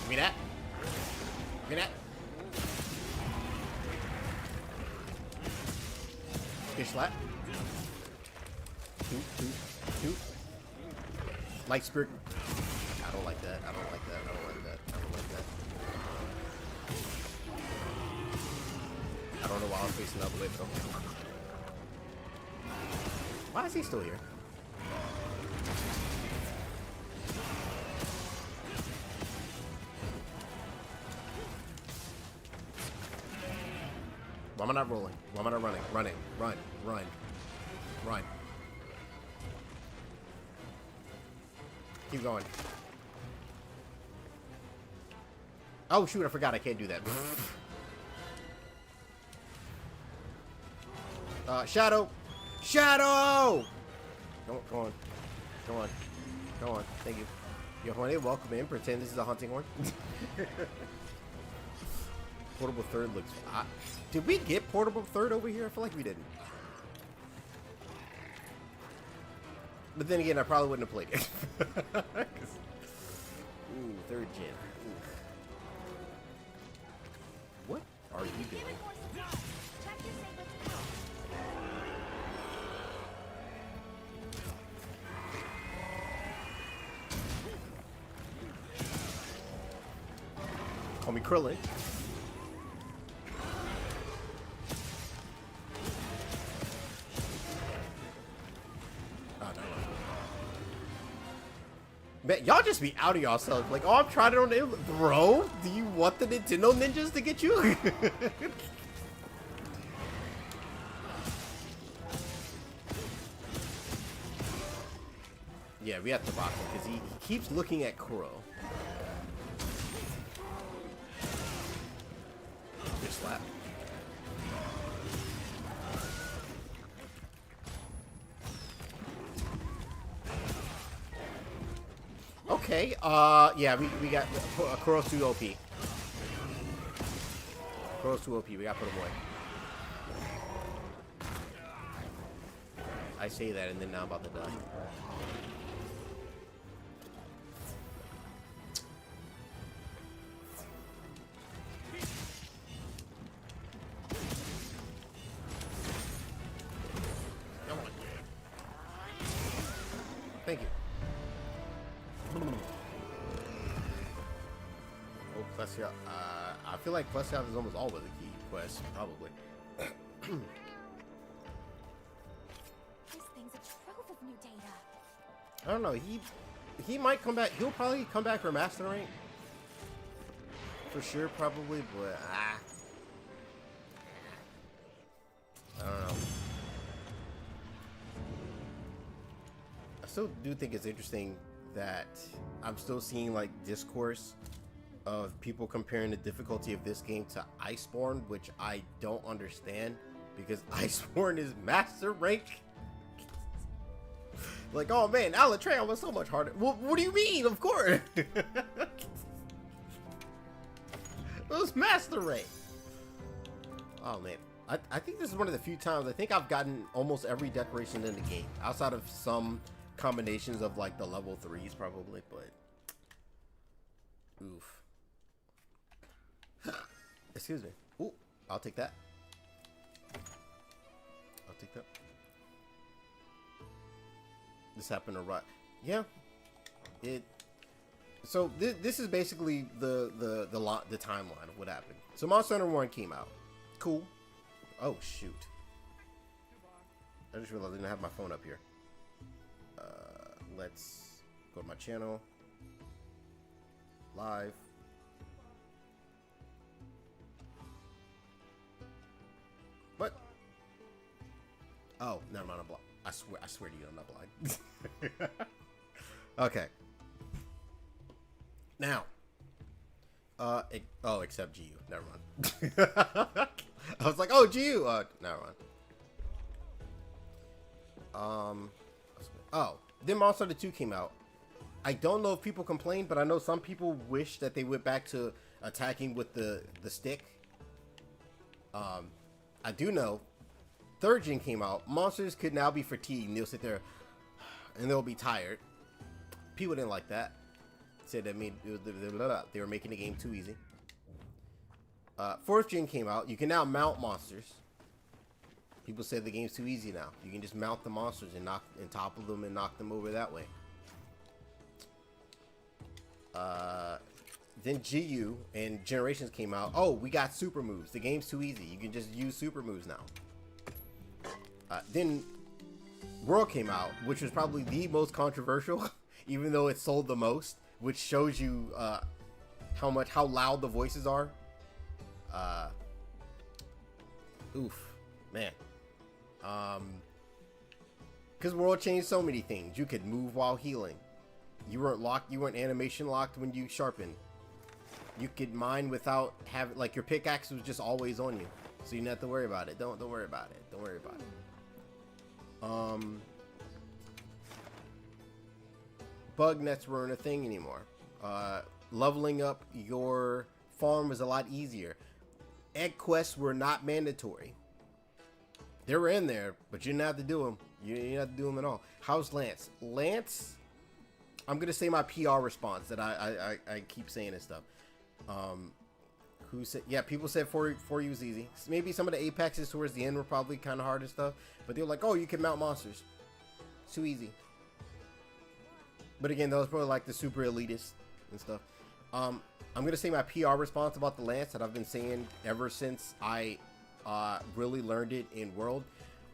Give me that. Give me that. Bitch slap. Two. Light spirit. I don't like that. I don't like that. I don't like that. I don't like that. I don't know why I was facing the other way from him. Why is he still here? Why am I not rolling? Why am I not running? Run. Keep going. Oh shoot, I forgot I can't do that. Shadow! Shadow! Go on. Thank you. You're horny, welcome in. Pretend this is a hunting horn. Portable third looks... did we get portable third over here? I feel like we didn't. But then again, I probably wouldn't have played it. Ooh, third gen. Ooh. What are you doing? Call me Krillin. Man, y'all just be out of yourselves. Like, oh, I'm trying it on the... Bro, do you want the Nintendo ninjas to get you? Yeah, we have to box him because he keeps looking at Kuro. Just slap. Okay, yeah, we got Kuro's too OP. Kuro's too OP, we gotta put him away. I say that and then now I'm about to die. Come on. Thank you. Oh, Plessia. I feel like Plessia is almost always a key quest, probably. This thing's a trove of new data. I don't know. He might come back. He'll probably come back for master rank for sure, probably. But I don't know. I still do think it's interesting that I'm still seeing like discourse of people comparing the difficulty of this game to Iceborne, which I don't understand because Iceborne is master rank. Like, oh man, Alatreon was so much harder. Well, what do you mean? Of course. It was master rank. Oh man. I think this is one of the few times I think I've gotten almost every decoration in the game. Outside of some combinations of like the level 3s probably, but oof. Excuse me. Ooh, I'll take that. I'll take that. This happened to right. Yeah. So this is basically the timeline of what happened. So Monster Hunter 1 came out. Cool. Oh shoot. I just realized I didn't have my phone up here. Let's go to my channel. Live. What? Oh, never mind. I'm blind. I swear to you, I'm not blind. Okay. Now. Oh, except GU. Never mind. I was like, oh, GU. Never mind. Oh, then Monster Hunter 2 came out. I don't know if people complained, but I know some people wish that they went back to attacking with the stick. I do know. 3rd gen came out. Monsters could now be fatigued. And they'll sit there and they'll be tired. People didn't like that. Said that they were making the game too easy. 4th gen came out. You can now mount monsters. People said the game's too easy now. You can just mount the monsters and topple them and knock them over that way. Then GU and Generations came out. Oh, we got super moves. The game's too easy. You can just use super moves now. Then World came out, which was probably the most controversial, even though it sold the most, which shows you how loud the voices are. Oof, man. Because World changed so many things. You could move while healing. You weren't locked. You weren't animation locked when you sharpened. You could mine without having, like, your pickaxe was just always on you, so you didn't have to worry about it. Don't worry about it. Don't worry about it. Bug nets weren't a thing anymore. Leveling up your farm was a lot easier. Egg quests were not mandatory. They were in there, but you didn't have to do them. You didn't have to do them at all. How's Lance? Lance, I'm gonna say my PR response that I keep saying and stuff. Who said? Yeah, people said for you was easy. Maybe some of the apexes towards the end were probably kind of hard and stuff, but they were like, oh, you can mount monsters. It's too easy. But again, that was probably like the super elitist and stuff. I'm gonna say my PR response about the Lance that I've been saying ever since I really learned it in World.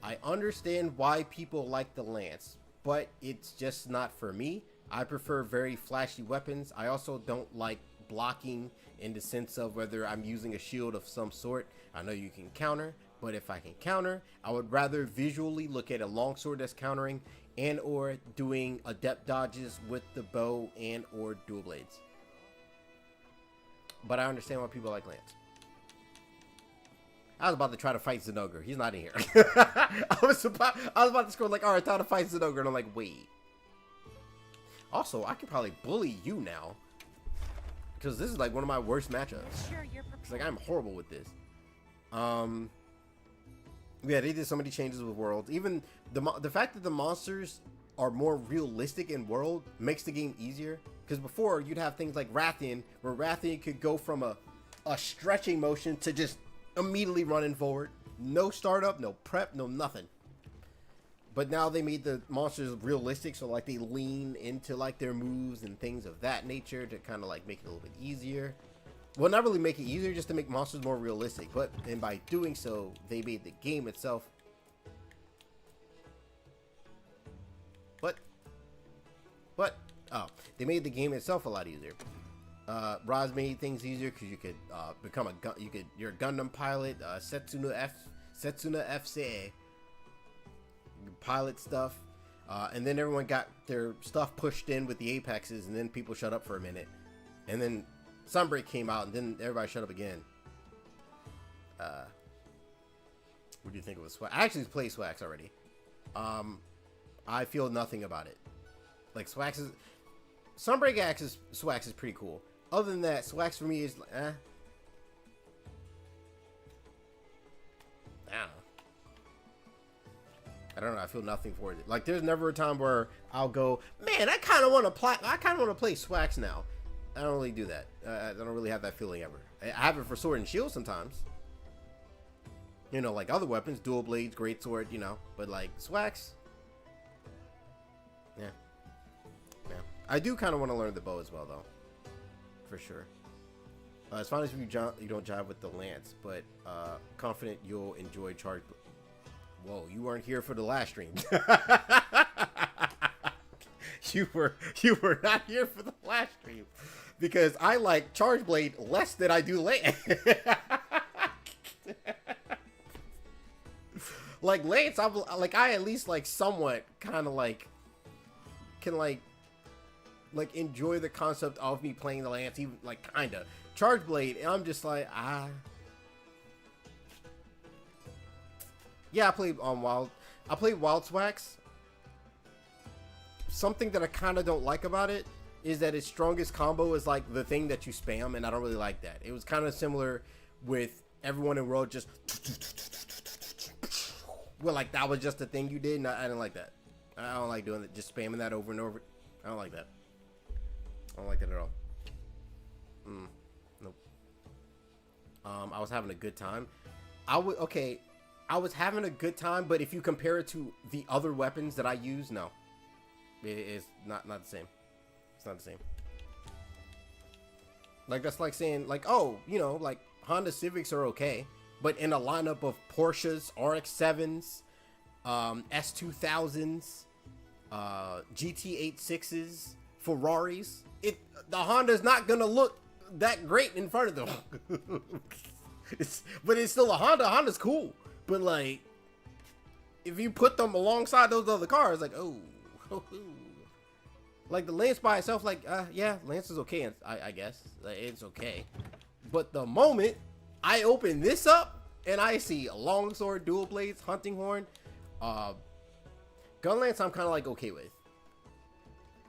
I understand why people like the Lance, but it's just not for me. I prefer very flashy weapons. I also don't like blocking in the sense of whether I'm using a shield of some sort. I know you can counter, but if I can counter, I would rather visually look at a longsword that's countering and or doing adept dodges with the bow and or dual blades. But I understand why people like Lance. I was about to try to fight Zenogre. He's not in here. I was about to scroll like, all right, time to fight Zenogre, and I'm like, wait. Also, I could probably bully you now, because this is like one of my worst matchups. It's like I'm horrible with this. Yeah, they did so many changes with worlds. Even the fact that the monsters are more realistic in world makes the game easier. Because before, you'd have things like Rathian, where Rathian could go from a stretching motion to just immediately running forward. No startup, no prep, no nothing. But now they made the monsters realistic, so like they lean into like their moves and things of that nature to kind of like make it a little bit easier. Well, not really make it easier, just to make monsters more realistic. And by doing so, they made the game itself. Oh, they made the game itself a lot easier. Roz made things easier because you could become you're a Gundam pilot, Setsuna FC. You can pilot stuff, and then everyone got their stuff pushed in with the apexes, and then people shut up for a minute, and then Sunbreak came out, and then everybody shut up again. What do you think of Swax? I actually played Swax already. I feel nothing about it. Like Sunbreak Swax is pretty cool. Other than that, Swax for me is I don't know. I feel nothing for it. Like, there's never a time where I'll go, man, I kind of want to play Swax now. I don't really do that. I don't really have that feeling ever. I have it for Sword and Shield sometimes. You know, like other weapons, dual blades, great sword, you know. But like Swax, yeah. I do kind of want to learn the bow as well, though, for sure. It's fine if you don't jive with the lance, but confident you'll enjoy charge. Whoa, you weren't here for the last stream. you were not here for the last stream, because I like charge blade less than I do lance. Like lance, I at least like somewhat kind of like can like enjoy the concept of me playing the lance, even like kinda. Charge blade, and I'm just like yeah, I played Wild Swax. Something that I kind of don't like about it is that its strongest combo is like the thing that you spam, and I don't really like that. It was kind of similar with everyone in World, just well, like that was just the thing you did, and I didn't like that. I don't like doing it, just spamming that over and over. I don't like that. I don't like that at all. Nope. I was having a good time. I was having a good time, but if you compare it to the other weapons that I use, no. It's not the same. It's not the same. Like, that's like saying, like, oh, you know, like, Honda Civics are okay, but in a lineup of Porsches, RX-7s, S2000s, GT86s, Ferraris, the Honda's not gonna look that great in front of them. But it's still a Honda. Honda's cool, but like, if you put them alongside those other cars, like, oh, like the Lance by itself, like, yeah, Lance is okay. I guess like, it's okay. But the moment I open this up and I see a longsword, dual blades, hunting horn, gun lance, I'm kind of like okay with.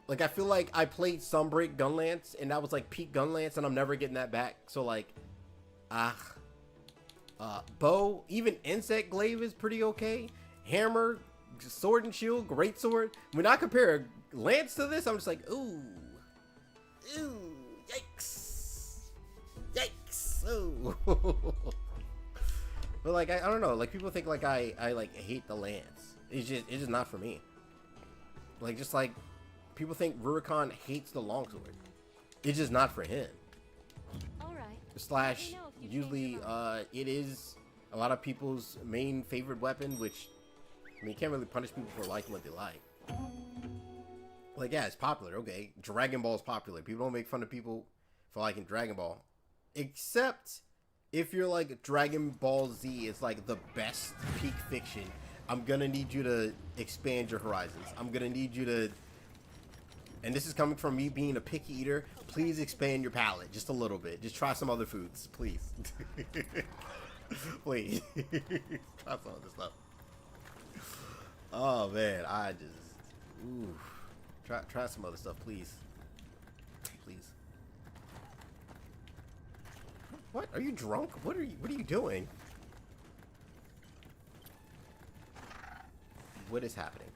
Like, I feel like I played Sunbreak gun lance, and that was like peak gun lance, and I'm never getting that back. So like, bow, even insect glaive is pretty okay. Hammer, sword and shield, great sword. When I compare lance to this, I'm just like, ooh, yikes, ooh. But like, I don't know. Like, people think like I like hate the lance. It's just not for me. Like, just like people think Rurikon hates the longsword. It's just not for him. All right. Slash, usually it is a lot of people's main favorite weapon, which, I mean, you can't really punish people for liking what they like. Like, yeah, it's popular, okay. Dragon Ball is popular. People don't make fun of people for liking Dragon Ball. Except if you're like, Dragon Ball Z is like the best peak fiction. I'm gonna need you to expand your horizons. I'm gonna need you to, and this is coming from me being a picky eater, please expand your palate just a little bit. Just try some other foods, please. Please. Try some other stuff. Oh man, I just, ooh. Try some other stuff, please. Please. What? Are you drunk? What are you doing? What is happening?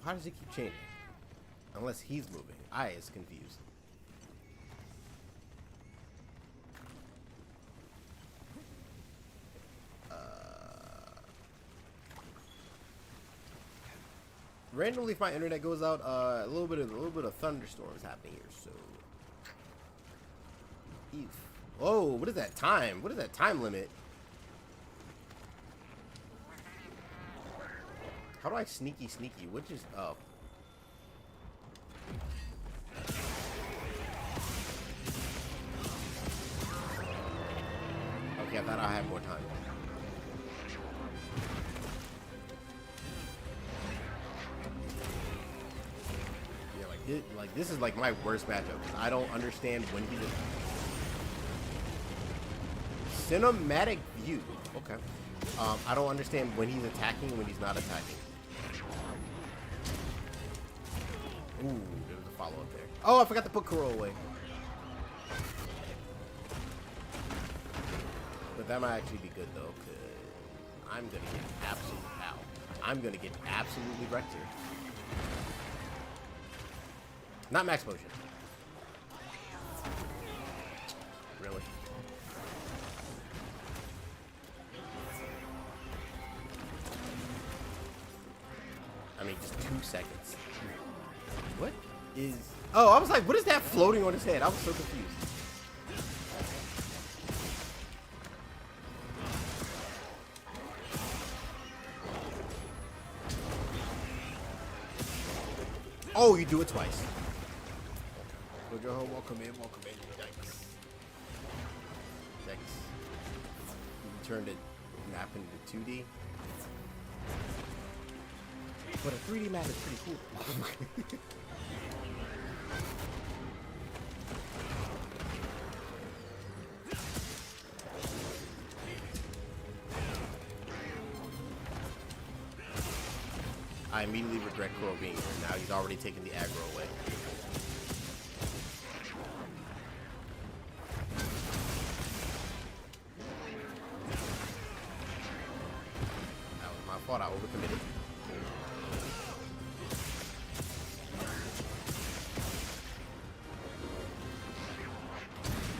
How does it keep changing? Unless he's moving. I is confused. Randomly, if my internet goes out, a little bit of thunderstorms happening here. So, whoa, what is that time? What is that time limit? How do I sneaky? Which is up? Okay, I thought I had more time. Like this is like my worst matchup. I don't understand when he's cinematic view. Okay. I don't understand when he's attacking and when he's not attacking. Ooh, there was a follow up there. Oh, I forgot to put Kuro away. But that might actually be good though, because I'm gonna get absolutely wrecked here. Not max potion. Really? I mean, just 2 seconds. What is... Oh, I was like, what is that floating on his head? I was so confused. Oh, you do it twice. Welcome in. Yikes. You turned it map into 2D. But a 3D map is pretty cool. I immediately regret Kuro being here. Now he's already taken the aggro away. I overcommitted.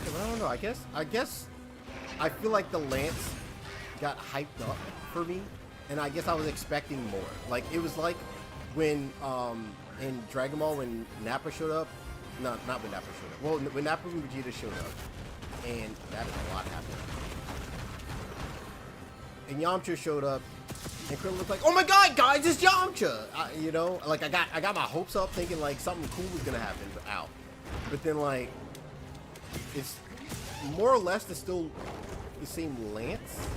Yeah, but I don't know. I guess I feel like the Lance got hyped up for me, and I guess I was expecting more. Like it was like when in Dragon Ball when Nappa showed up. No, not when Nappa showed up. Well, when Nappa and Vegeta showed up, and that is a lot happening. And Yamcha showed up. And Krillin was like, "Oh my God, guys, it's Yamcha!" You know, like I got my hopes up, thinking like something cool was gonna happen. But but then like, it's more or less still the same Lance.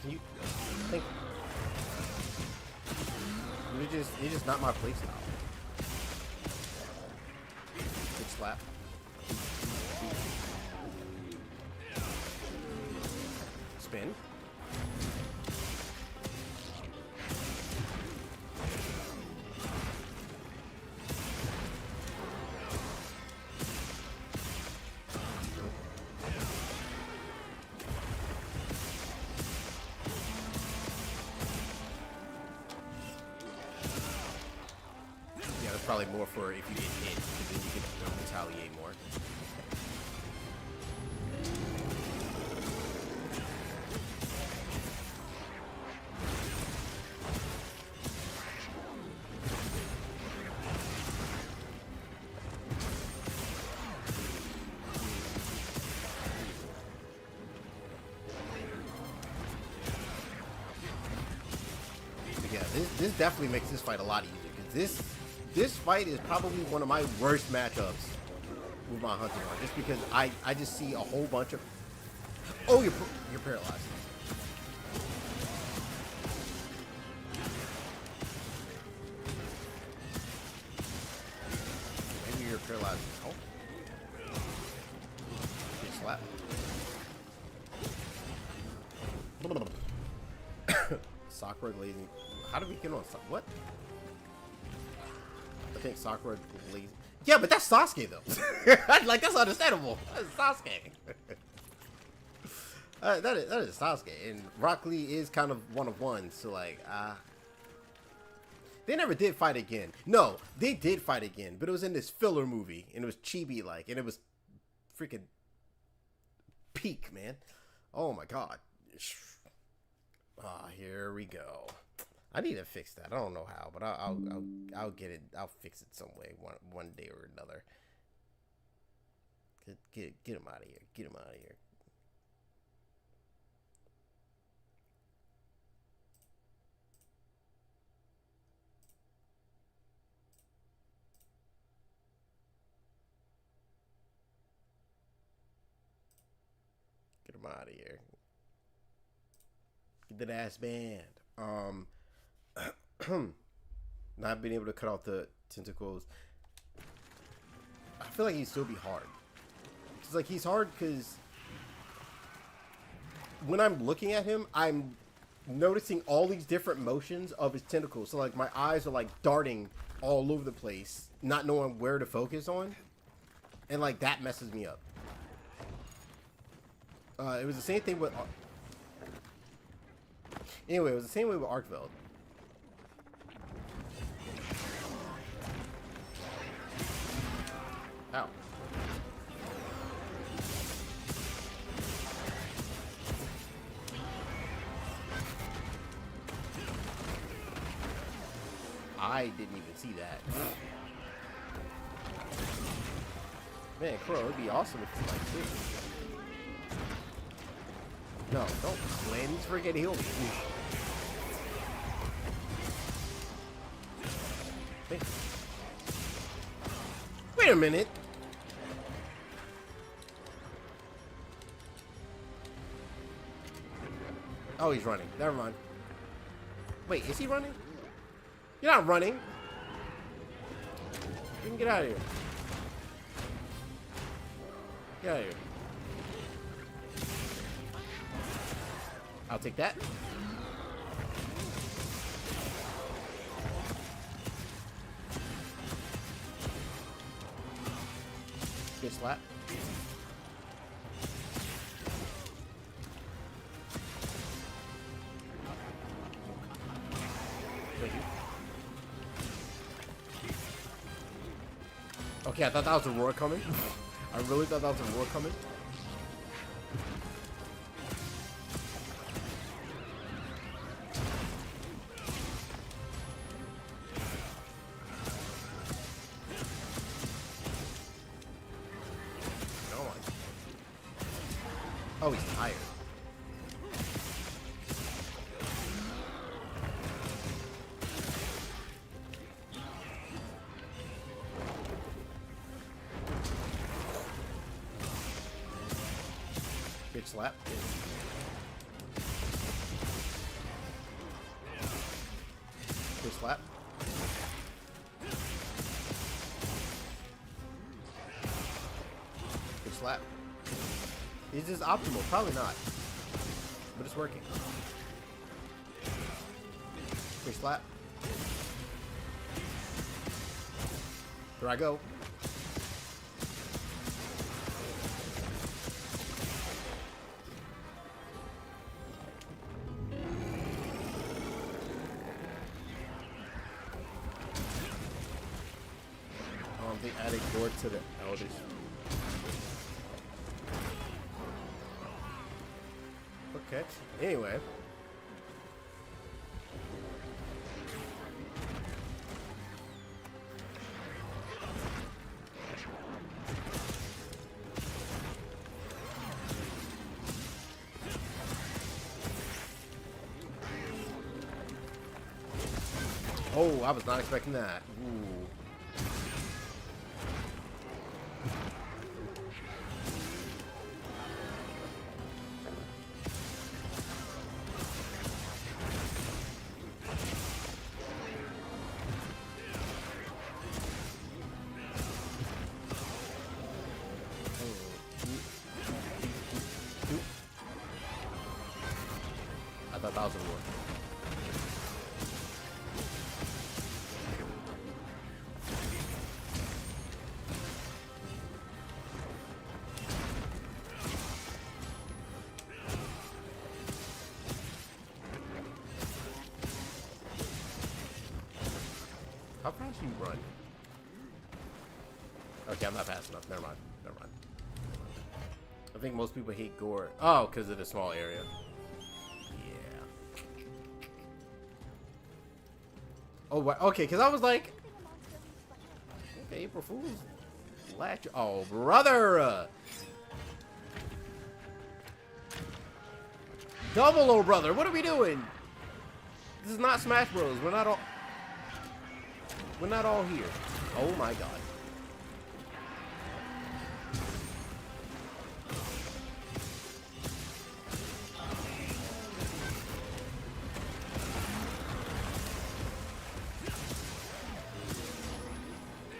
Can you think? It's just not my playstyle. Good slap. Spin. Yeah, that's probably more for if you get hit, because then you can retaliate more. This definitely makes this fight a lot easier, because this fight is probably one of my worst matchups with my hunting on, just because I just see a whole bunch of... Oh, you're paralyzed. Maybe you're paralyzed. Oh. Good slap. Sakura glazing. How did we get on? What? I think Sakura lazy. Yeah, but that's Sasuke though. Like that's understandable. That's Sasuke. That is Sasuke, and Rock Lee is kind of one of one. So like, they never did fight again. No, they did fight again, but it was in this filler movie, and it was chibi like, and it was freaking peak, man. Oh my god. Ah, here we go. I need to fix that. I don't know how, but I'll get it. I'll fix it some way one day or another. Get him out of here. Get him out of here. Get him out of here. Get that ass band. Not being able to cut out the tentacles. I feel like he'd still be hard. It's like he's hard because when I'm looking at him, I'm noticing all these different motions of his tentacles. So like my eyes are like darting all over the place, not knowing where to focus on, and like that messes me up. It was the same thing with. Anyway, it was the same way with Arkveld. Ow. I didn't even see that. Man, Crow, it'd be awesome if you like this. No, don't cleanse, freaking heal me. Wait a minute. Oh, he's running. Never mind. Wait, is he running? You're not running. You can get out of here. Get out of here. I'll take that. Good slap. Thank you. Okay, I thought that was a roar coming. I really thought that was a roar coming. Oh, he's tired. Big slap. Big slap. Big slap. Is this optimal? Probably not. But it's working. Big slap. Here I go. They added gore to the elders. Okay. Anyway. Oh, I was not expecting that. Ooh. I thought that was a war. you run. Okay, I'm not fast enough. Never mind. Never mind. I think most people hate gore. Oh, because of the small area. Yeah. Oh, okay, because I was like... Okay, April Fool's. Latch. Oh, brother! Double, oh, brother! What are we doing? This is not Smash Bros. We're not all... We're not all here. Oh, my God.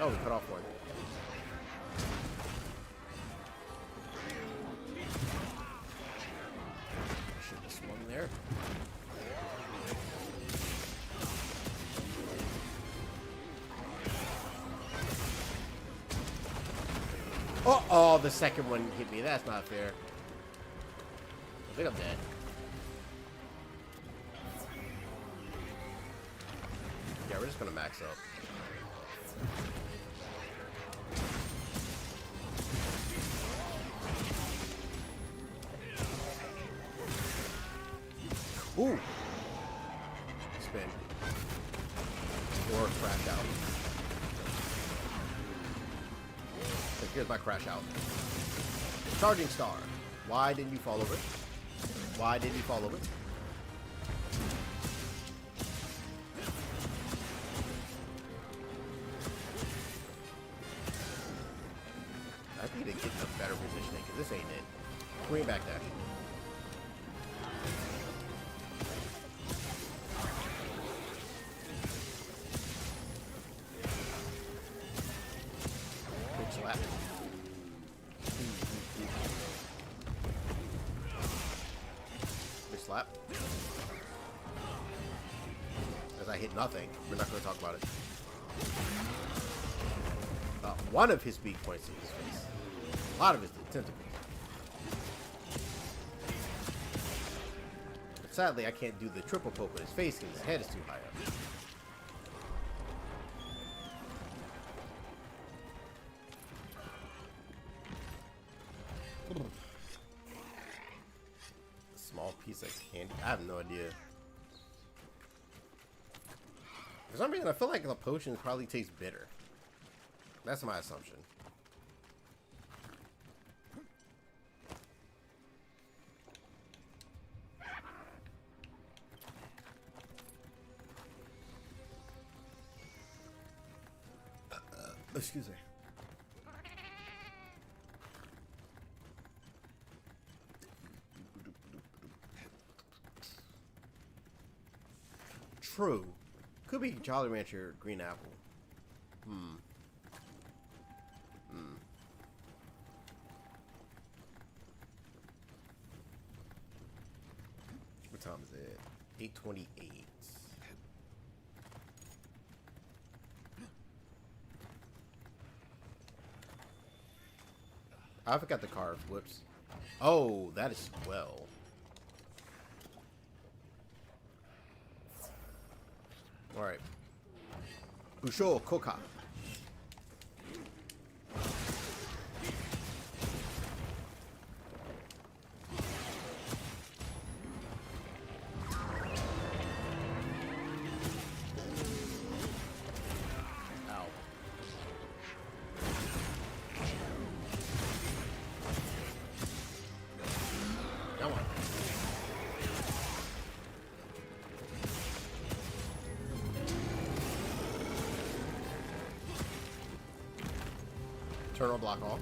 Oh, we cut off one. Should have swung there. Oh, the second one hit me. That's not fair. I think I'm dead. Yeah, we're just gonna max up. Ooh! Spin. Or crash out. So here's my crash out. Charging star. Why didn't you fall over? Why didn't you fall over? I need to get a better positioning because this ain't it. Green back dash. Slap. Big slap. As I hit nothing. We're not going to talk about it. One of his weak points in his face. A lot of his tentacles. But sadly, I can't do the triple poke with his face because his head is too high up. Small piece of candy. I have no idea. For some reason, I feel like the potions probably taste bitter. That's my assumption. Excuse me. True. Could be Jolly Rancher Green Apple. What time is it? 8:28. I forgot the car flips. Oh, that is well. Alright. Busho Koka. Ow. Come on. Turtle block off.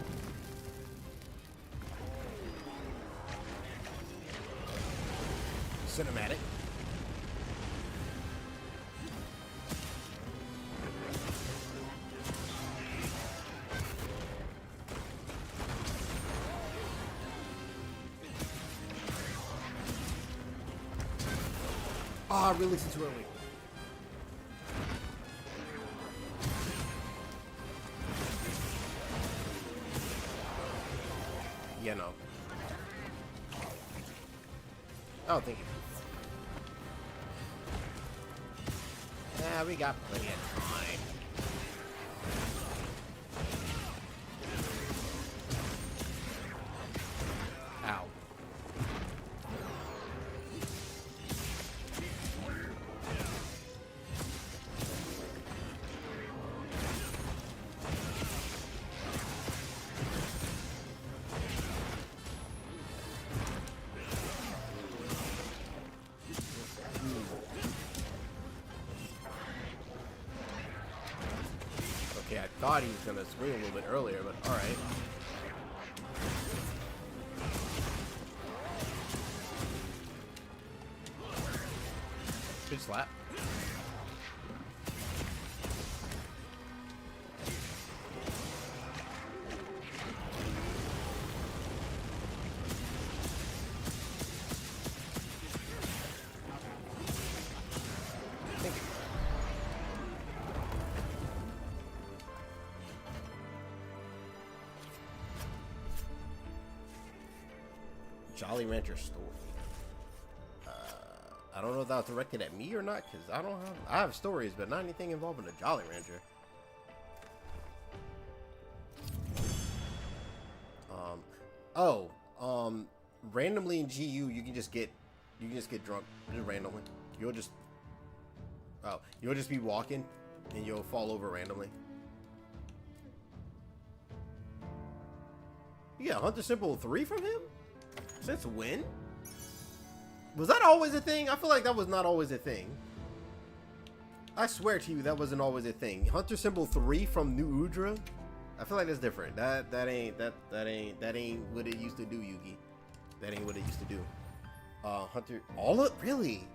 Cinematic. Ah, I released it too early. Yeah, no. Oh, thank you. Yeah, we got plenty of time. thought he was gonna swing a little bit earlier, but all right. Good slap. Jolly Rancher story. I don't know if that was directed at me or not, because I have stories, but not anything involving a Jolly Rancher. Randomly in GU you can just get drunk just randomly. You'll just be walking and you'll fall over randomly. You got Hunter Simple 3 from him? Since when? Was that always a thing? I feel like that was not always a thing. I swear to you, that wasn't always a thing. Hunter Symbol 3 from Nu Udra? I feel like that's different. That ain't what it used to do, Yugi. That ain't what it used to do. Hunter, really?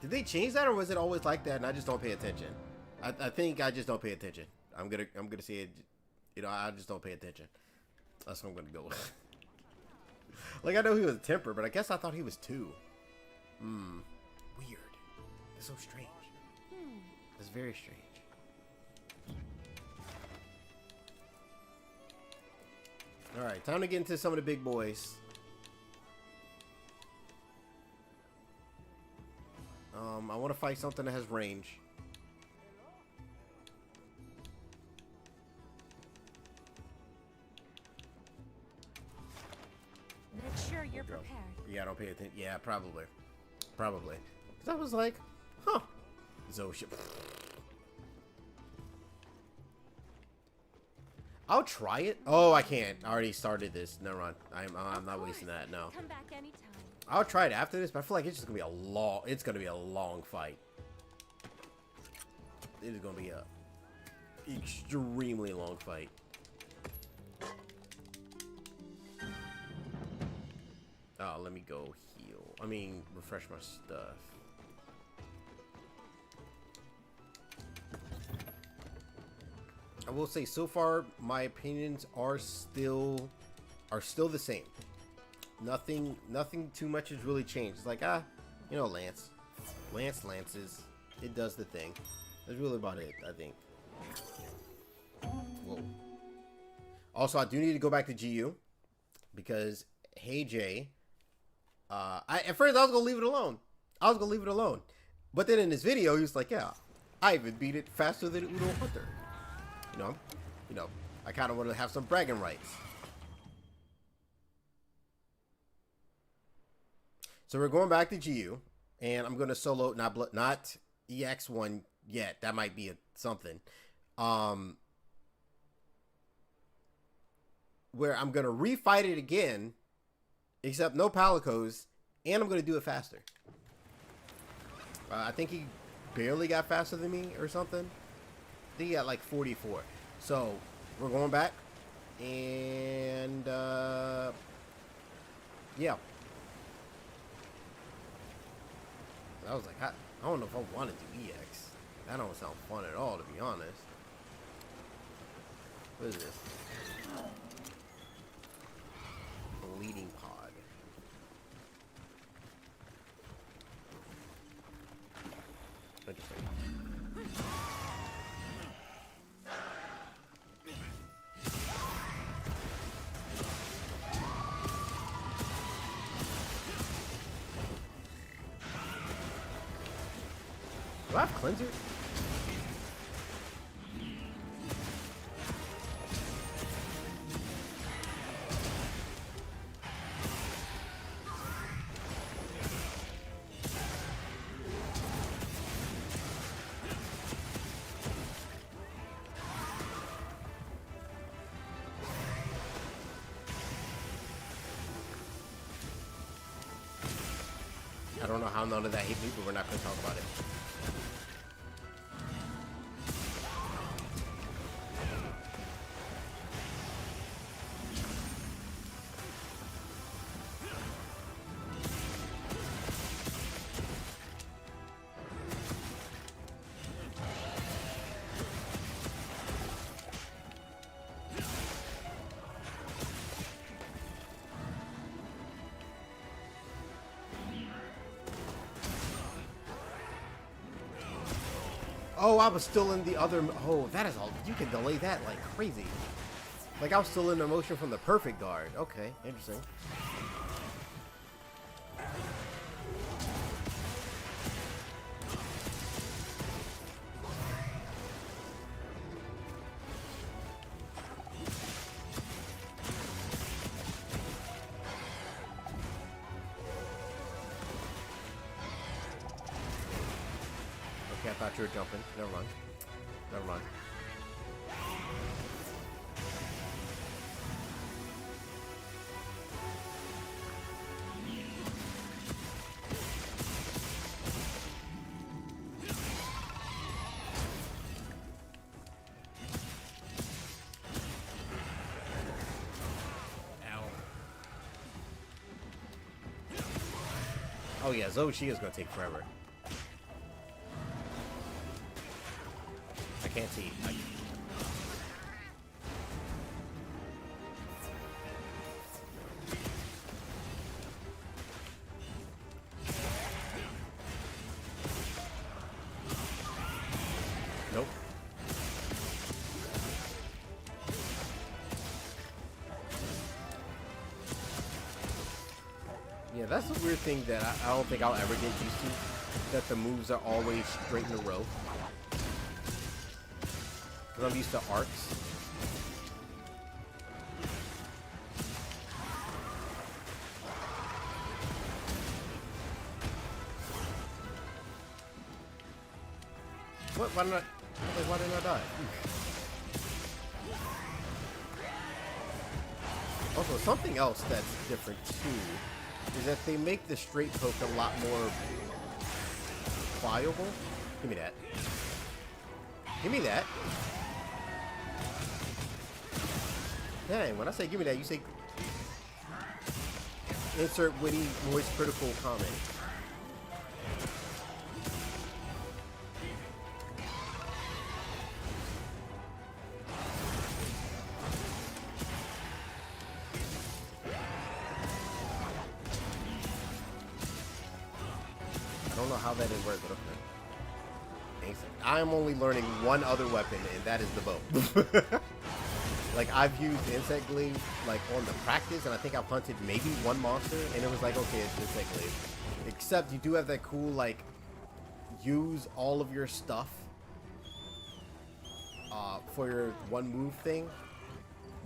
Did they change that, or was it always like that and I just don't pay attention? I think I just don't pay attention. I'm gonna say it. You know, I just don't pay attention. That's what I'm gonna go with. Like, I know he was a temper, but I guess I thought he was 2. Weird. It's so strange. It's very strange. Alright, time to get into some of the big boys. I want to fight something that has range. Make sure you're prepared. Yeah, I don't pay attention. Yeah, probably. Probably. Because I was like, huh. Zoh Shia. I'll try it. Oh, I can't. I already started this. Never mind. I'm not wasting that. No. Come back anytime. I'll try it after this, but I feel like it's just gonna be a long. It's gonna be a long fight. It is gonna be a extremely long fight. Oh, let me go heal. I mean, refresh my stuff. I will say, so far, my opinions are still the same. Nothing too much has really changed. It's like, you know, Lances. It does the thing. That's really about it, I think. Whoa. Also, I do need to go back to GU because Hey Jay. At first I was gonna leave it alone. But then in this video, he was like, "Yeah, I even beat it faster than Udo Hunter." You know, I kind of want to have some bragging rights. So we're going back to GU, and I'm gonna solo not EX1 yet. That might be something. Where I'm gonna refight it again, except no Palicos, and I'm gonna do it faster. I think he barely got faster than me or something. I think he got like 44. So we're going back, and yeah. I was like, I don't know if I want to do EX. That don't sound fun at all, to be honest. What is this? Bleeding pod. Interesting. Do I have cleanser? I don't know how none of that hit me, but we're not going to talk about it. Oh, I was still in the other. Oh, that is all. You can delay that like crazy. Like I was still in the motion from the perfect guard. Okay, interesting. Okay, I thought you were jumping. Never mind. Never mind. Oh yeah, Zoh Shia is gonna take forever. I can't see. Nope. Yeah, that's the weird thing that I don't think I'll ever get used to. That the moves are always straight in a row. Because I'm used to arcs. What? Why didn't I die? Also, something else that's different too is that they make the straight poke a lot more pliable. Give me that. Give me that. Dang, when I say give me that, you say insert witty voice critical comment. I don't know how that is worth, but okay. I'm only learning one other weapon, and that is the bow. Like, I've used Insect Glaive, like, on the practice, and I think I've hunted maybe one monster, and it was like, okay, it's Insect Glaive. Except you do have that cool, like, use all of your stuff for your one move thing.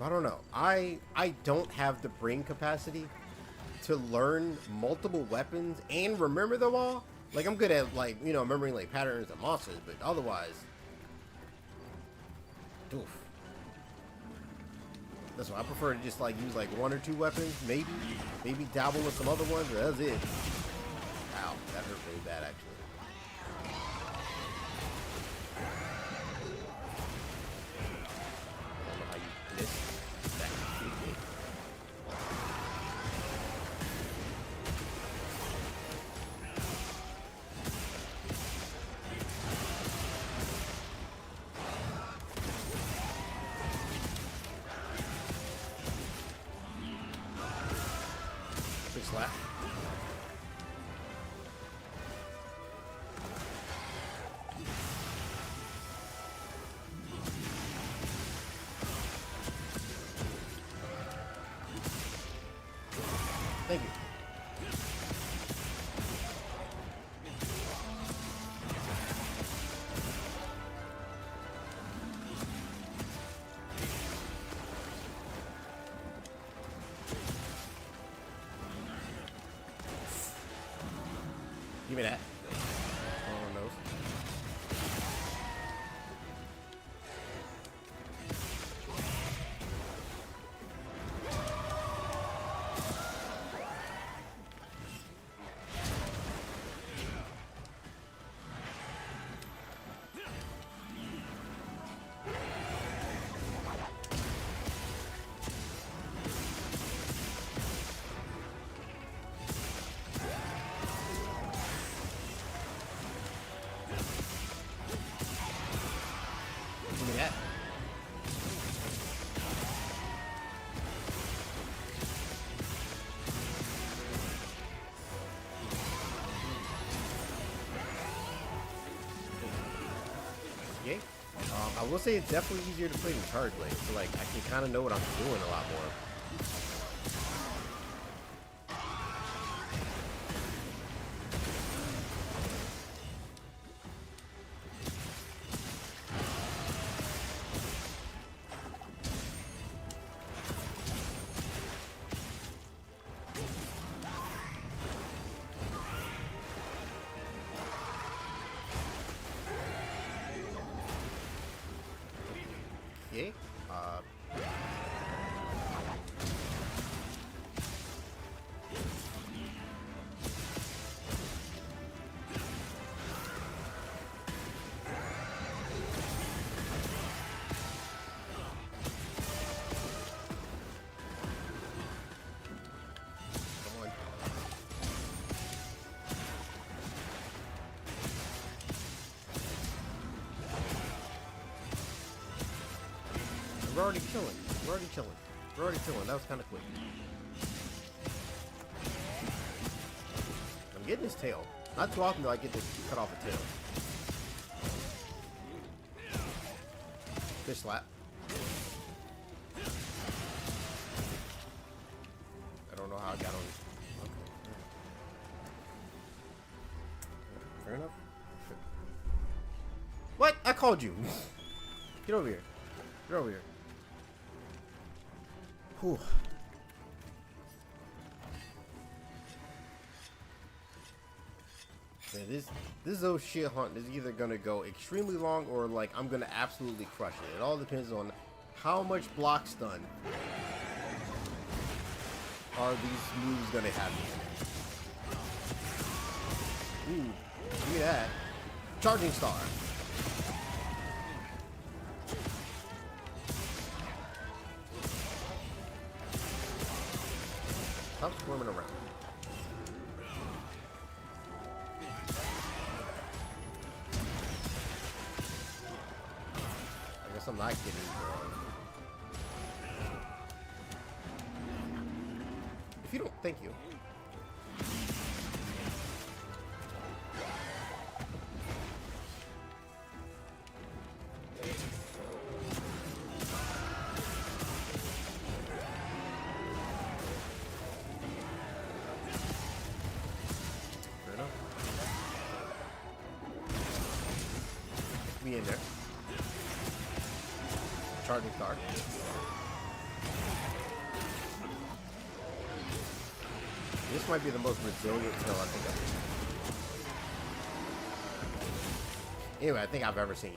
I don't know. I don't have the brain capacity to learn multiple weapons and remember them all. Like, I'm good at, like, you know, remembering, like, patterns of monsters, but otherwise, oof. That's why I prefer to just, like, use, like, one or two weapons, maybe dabble with some other ones, but that's it. Ow, that hurt really bad, actually. I don't know how you missed that completely. Slap. Thank you. Give me that. Oh, no. I will say it's definitely easier to play in charge lane, so like I can kind of know what I'm doing a lot more. Okay. Come on. We're already killing. We're already killing. We're already killing. That was kind of quick. I'm getting his tail. Not too often do I get to cut off a tail. Fish slap. I don't know how I got on. Okay. Fair enough. What? I called you. Get over here. Get over here. Whew. Man, this Zoh Shia hunt is either gonna go extremely long or like I'm gonna absolutely crush it. It all depends on how much block stun are these moves gonna have me. Ooh, look at that. Charging star. Stop swarming around. I guess I'm not kidding. If you don't, thank you. Me in there. Charging star. This might be the most resilient kill I think I've seen. Anyway, I think I've ever seen.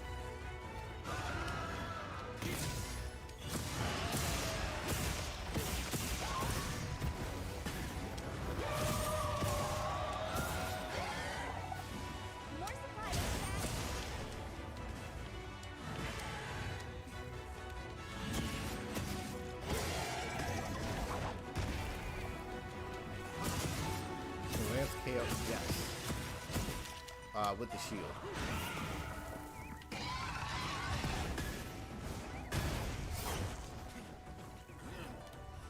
KO, yes. With the shield.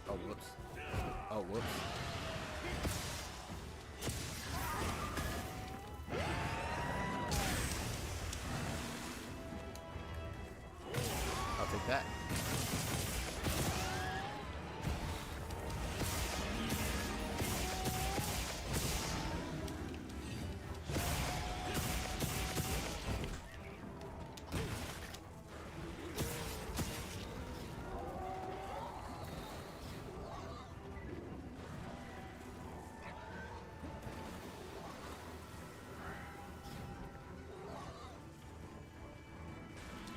Oh, whoops. Oh, whoops. I'll take that.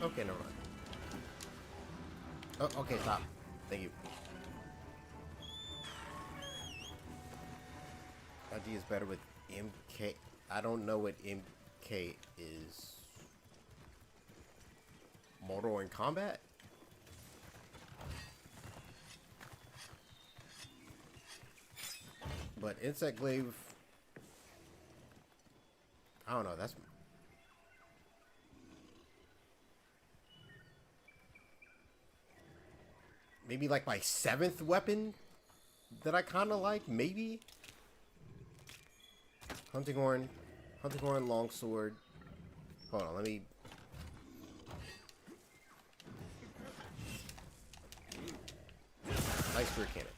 Okay, never mind. Oh, okay, stop. Thank you. IG is better with MK. I don't know what MK is. Mortal in combat? But Insect Glaive, I don't know, that's maybe like my 7th weapon that I kind of like, maybe? Hunting Horn, Longsword. Hold on, let me... Nice spear cannon.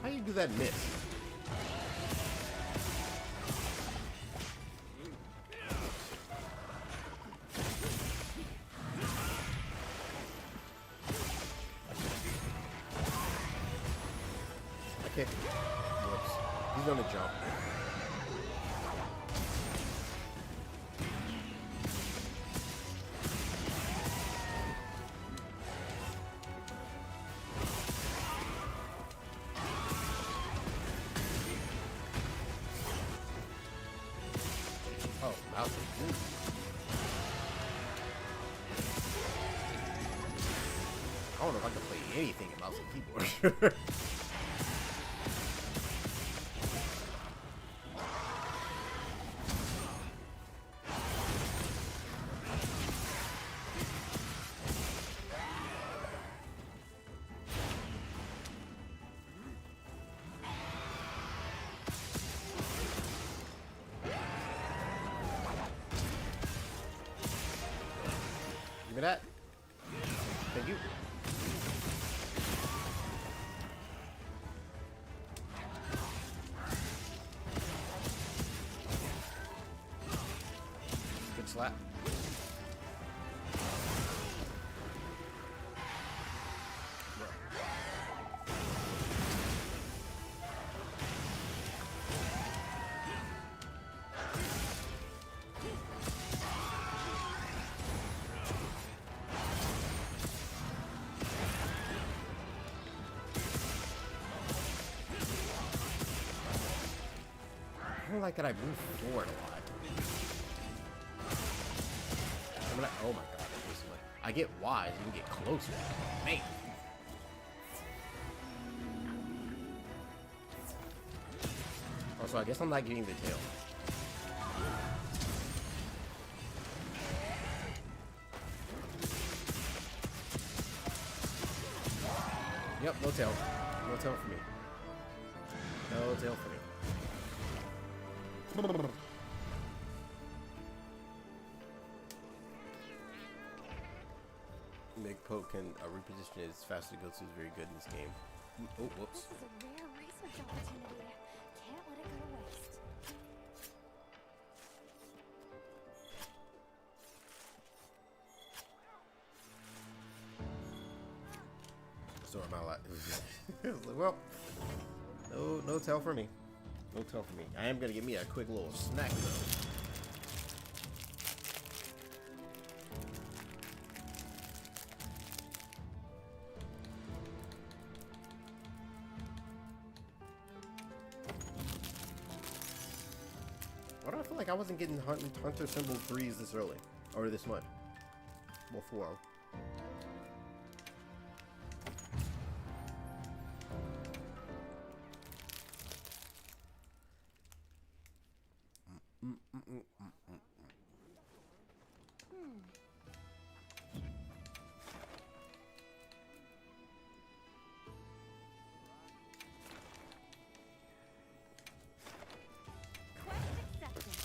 How do you do that miss? Okay. Whoops. He's gonna jump. Oh, mouse and keyboard. I don't know if I can play anything in mouse and keyboard. Give me that. Thank you. Good slap. I don't like that I move forward a lot. Oh my god, I get wise and get closer. Man. Also, I guess I'm not getting the tail. Yep, no tail. No tail for me. No tail for me. Big poke and reposition is faster to go to is very good in this game. Oh, whoops. This is a rare research opportunity. Can't let it go to waste. So am I like, well, no tail for me. No tail for me. I am gonna get me a quick little snack though. Why do I feel like I wasn't getting Hunter Symbol 3s this early? Or this much? Well, 4.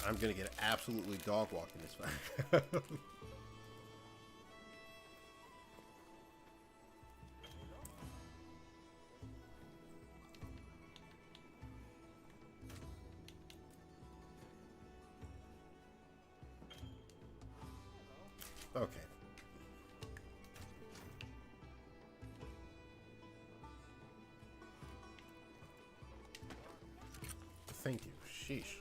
I'm gonna get absolutely dog walked in this fight. Okay. Thank you. Sheesh.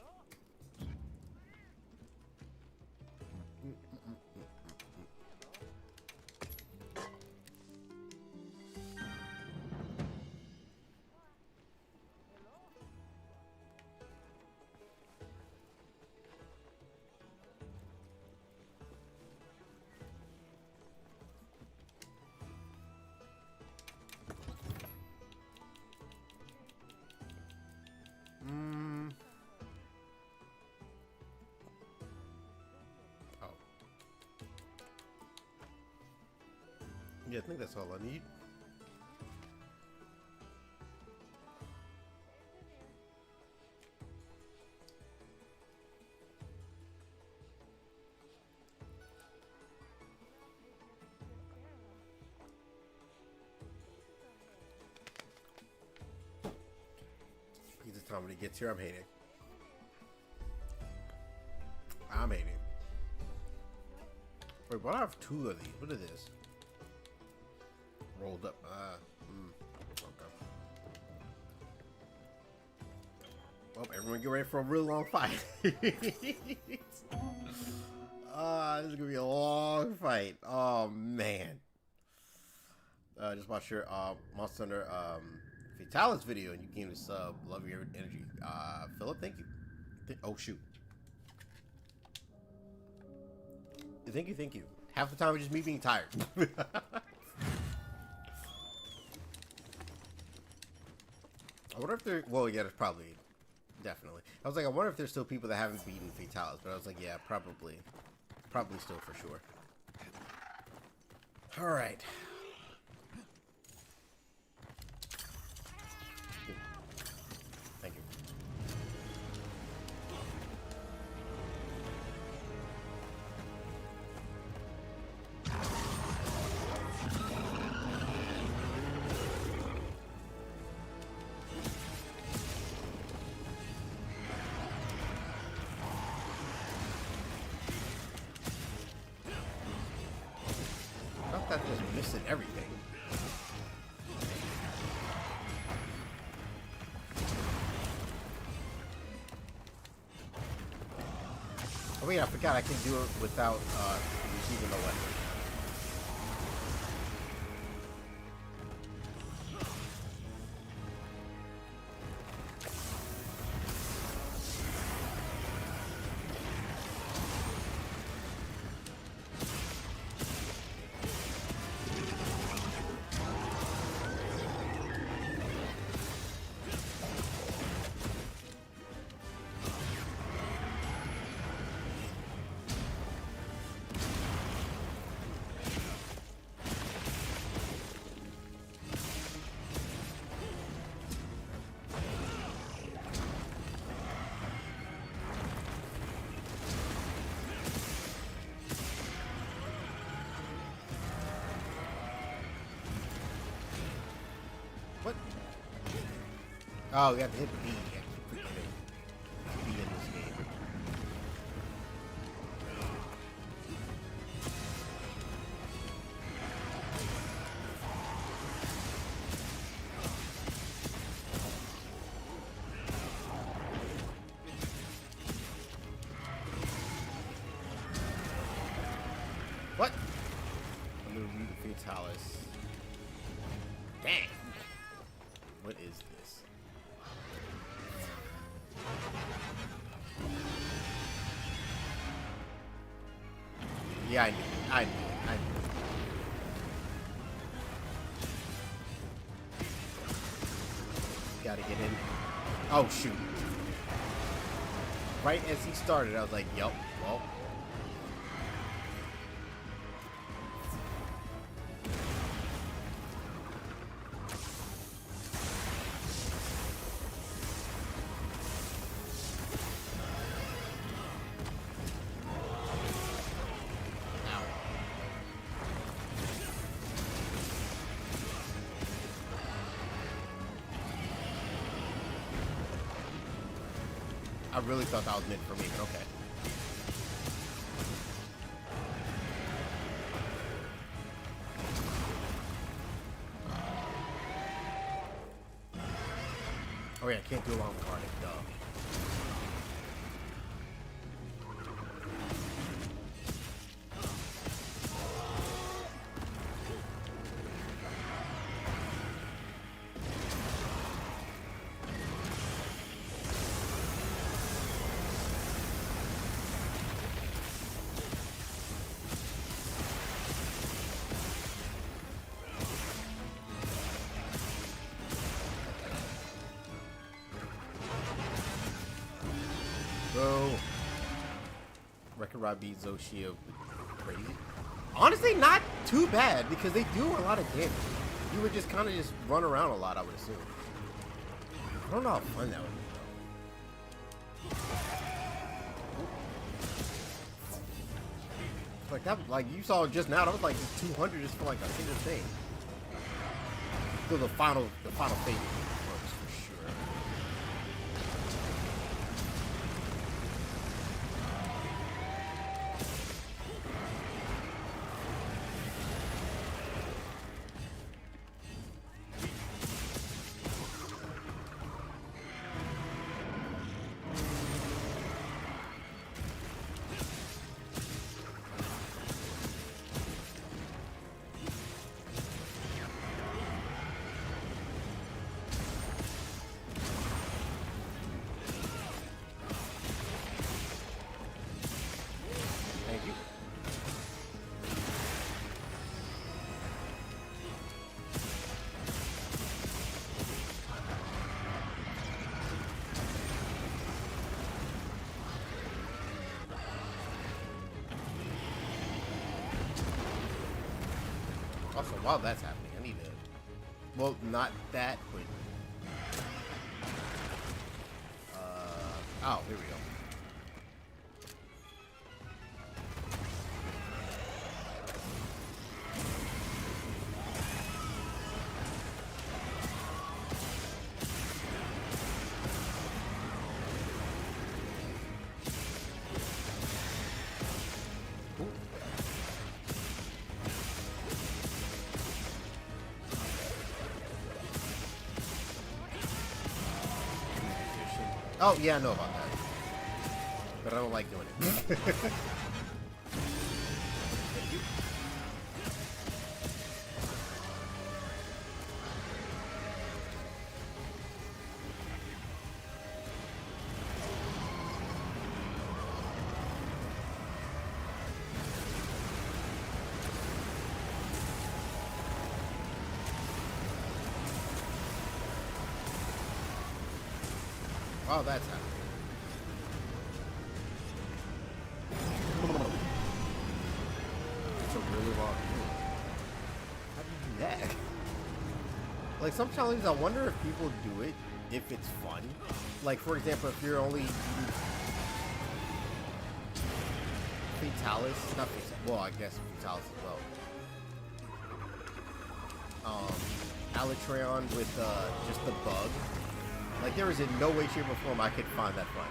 Yeah, I think that's all I need. Pizza time when he gets here, I'm hating. I'm hating. Wait, why do I have two of these? What is this? Rolled up. Okay. Well, everyone get ready for a real long fight. This is gonna be a long fight. Oh man. Just watch your Monster Hunter Fatalis video and you gain a sub. Love your energy. Philip, thank you. Oh shoot. Thank you. Half the time it's just me being tired. I wonder if there. Well, yeah, there's probably, definitely. I was like, I wonder if there's still people that haven't beaten Fatalis, but I was like, yeah, probably still for sure. All right. Thank you. Not that just missing everything. Oh wait, I forgot I can do it without receiving a weapon. What? Oh, we have to hit B. I keep forgetting. B in this game. What? I'm gonna read the Fatalis. Dang! What is this? Yeah, I knew. Gotta get in. Oh, shoot. Right as he started, I was like, yup, well. I really thought that was meant for me, but okay. Oh yeah, I can't do a long card, duh. Bro. Record Rod beat Zoh Shia crazy. Honestly, not too bad because they do a lot of damage. You would just kind of just run around a lot, I would assume. I don't know how fun that would be, though. Like that, like you saw just now, that was like 200 just for like a single thing. Till the final phase works for sure. Also, while that's happening, I need to... Well, not that, but... Oh, here we go. Oh, yeah, I know about that. But I don't like doing it. Oh, that's happening. It's a really long thing. How do you do that? Like, some challenges, I wonder if people do it if it's fun. Like, for example, if you're only Fatalis, not Fatalis, well, I guess Fatalis as well. Alatreon with just the bug. Like, there is in no way, shape, or form I could find that fun.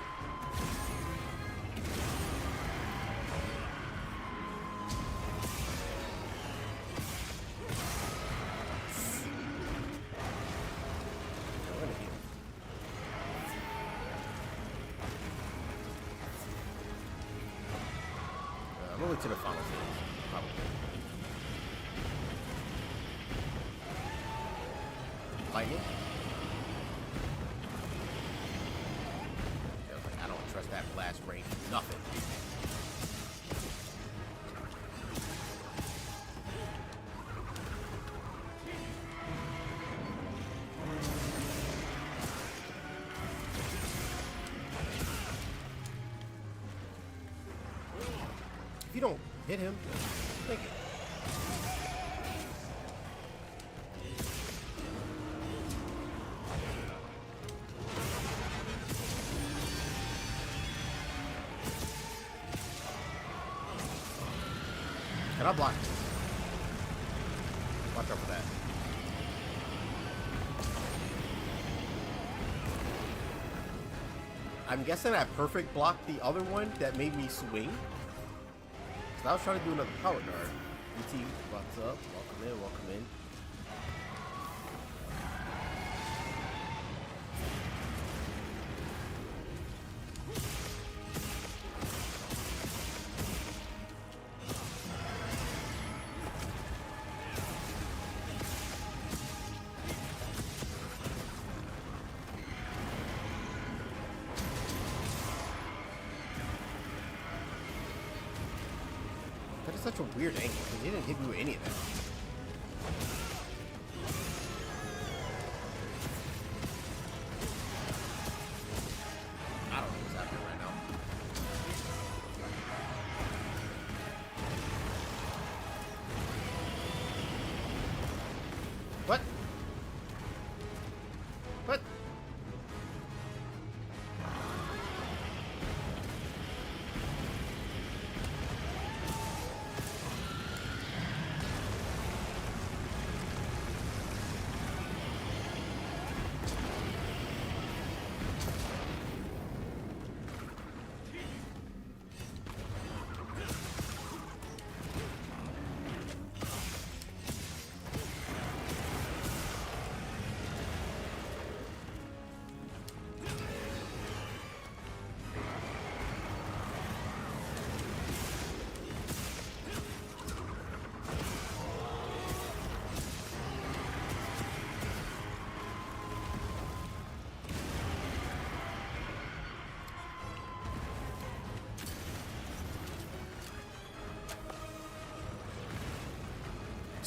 I'm only to the final phase, probably. Lightning? I don't trust that blast range. Nothing. If you don't hit him, take it. Can I block? Watch out for that. I'm guessing I perfect blocked the other one that made me swing. So I was trying to do another power guard. ET, what's up? Welcome in, welcome in. That is such a weird angle. He didn't hit me with any of that. I don't know what's happening right now.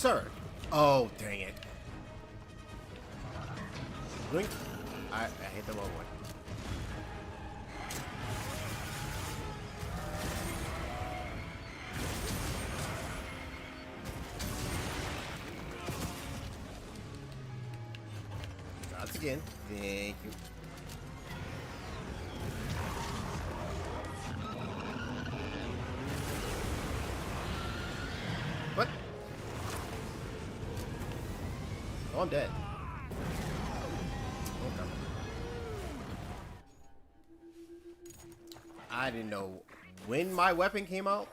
sir. Oh, dang it. Blink. I hit the wrong one. Once again. Thank you. What? Oh, I'm dead. Okay. I didn't know when my weapon came out,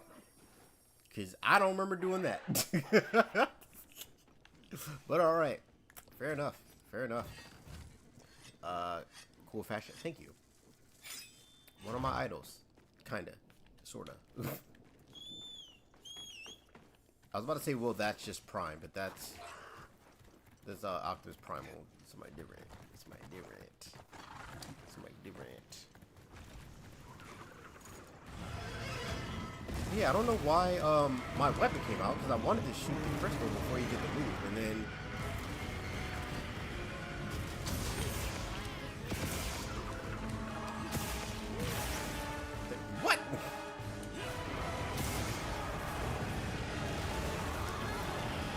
because I don't remember doing that. But alright. Fair enough. Fair enough. Cool fashion. Thank you. One of my idols. Kinda. Sorta. I was about to say, well, that's just Prime, but that's Optimus Primal. Somebody different. Somebody different. Somebody different. Yeah, I don't know why my weapon came out, because I wanted to shoot the crystal before you get the move, and then what?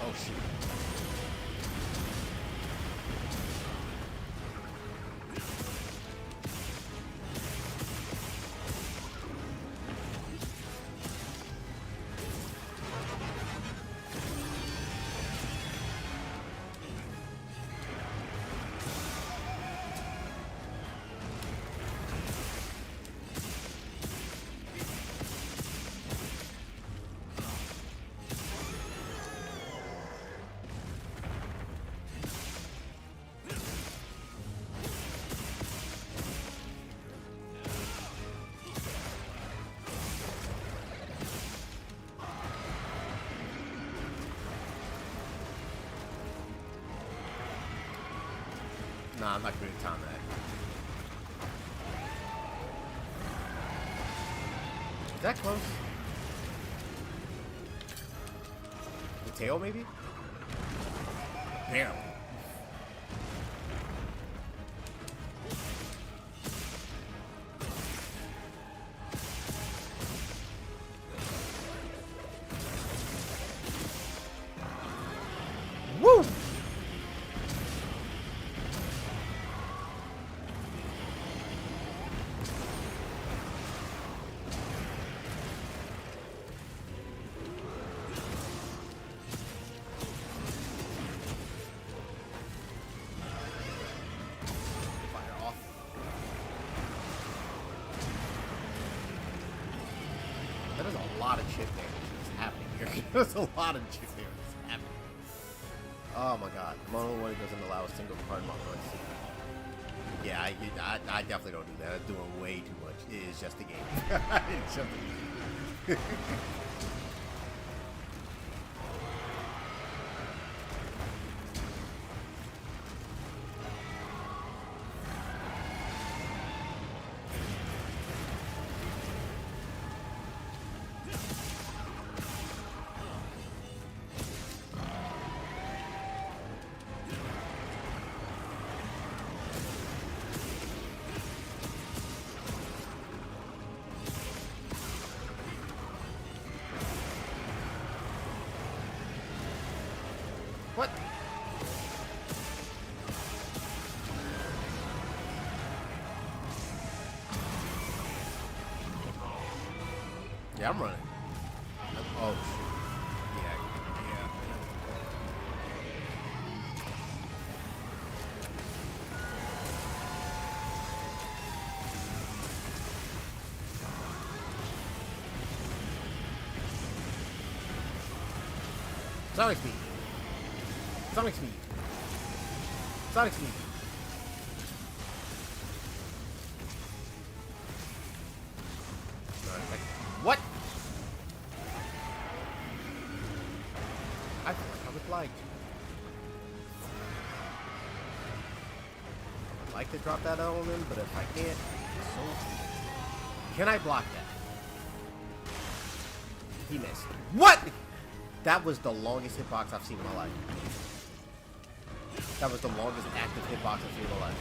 Oh shoot. Nah, I'm not going to time that. Is that close? The tail, maybe? Barely. Woo! There's a lot of chip damage that's happening here. There's a lot of chip damage that's happening. Oh my god. I'm the only one who doesn't allow a single card mod runs. Yeah, I definitely don't do that. I'm doing way too much. It is just a game. It's just a game. What? Yeah, I'm running. Oh, shoot. Yeah. Sonic speed. Sonic speed. Sonic speed. What? I feel like I would like. I'd like to drop that element, but if I can't, so can I block that? He missed. What? That was the longest hitbox I've seen in my life. That was the longest active hitbox I've seen in my life.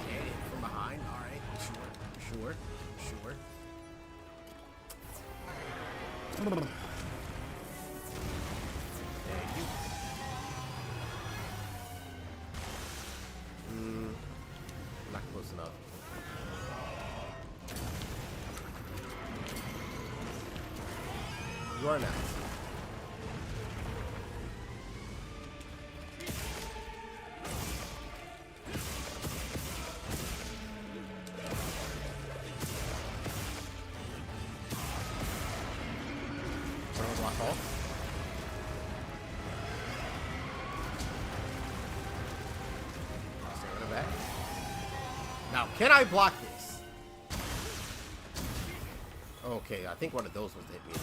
Okay, from behind. All right, sure. Not close enough. You are now. Block off. Stay in the back. Now, can I block this? Okay, I think one of those was hit me.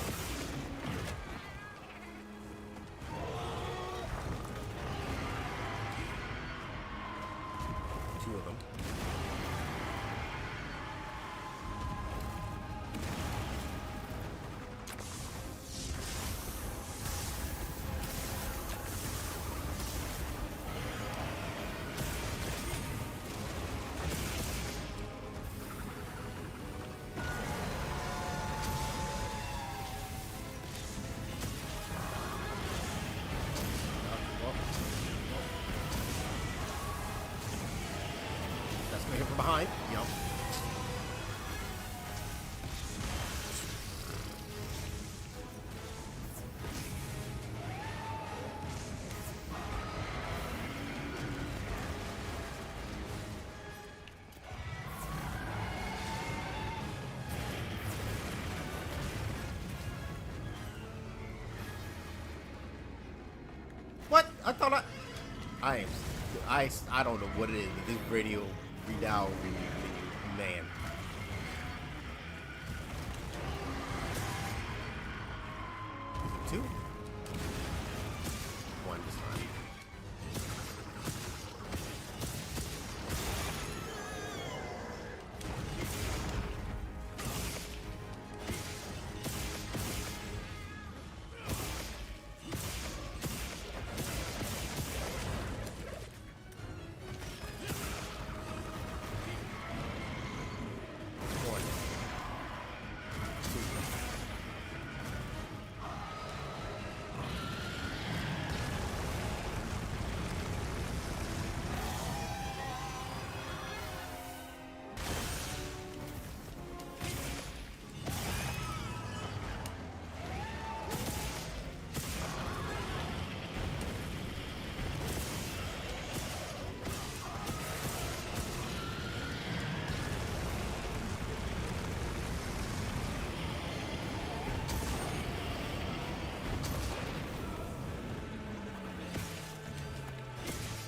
Two of them. Hit from behind. Yep. What? I thought I don't know what it is, but this radio Rey Dau man. Is it 2? 1 this time.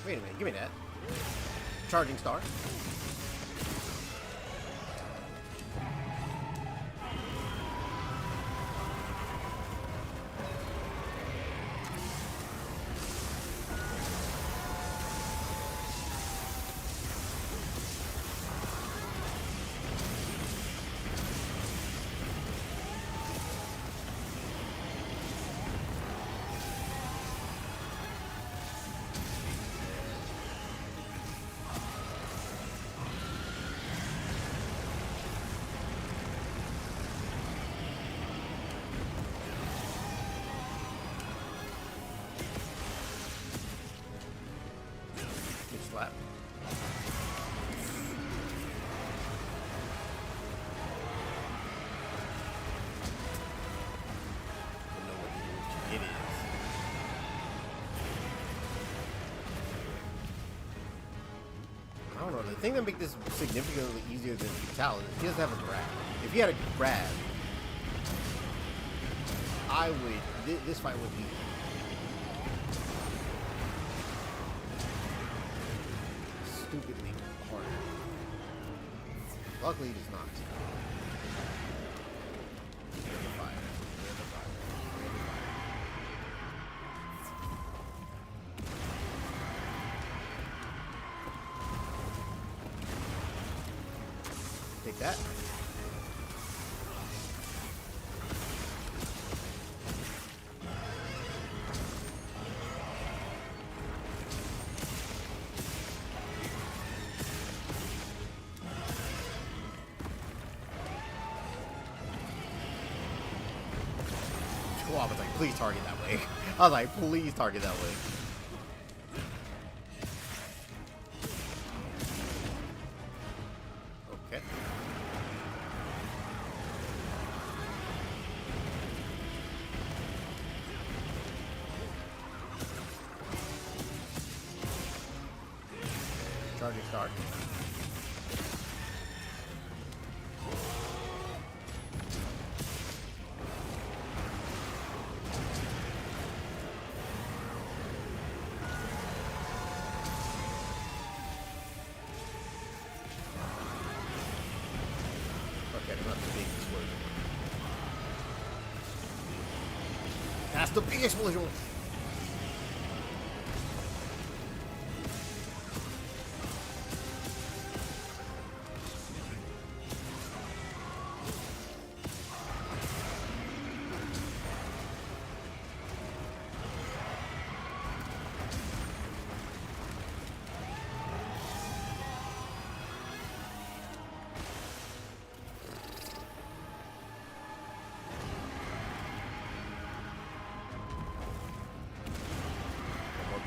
Wait a minute, give me that. Charging star. Slap. Don't know what it is. I don't know. The thing that makes this significantly easier than Fatality is he doesn't have a grab. If he had a grab, I would. This fight would be. Stupidly hard. Luckily, he does not. that. I was like, please target that way. I was like, please target that way. Okay. Charging start. That's the big explosion.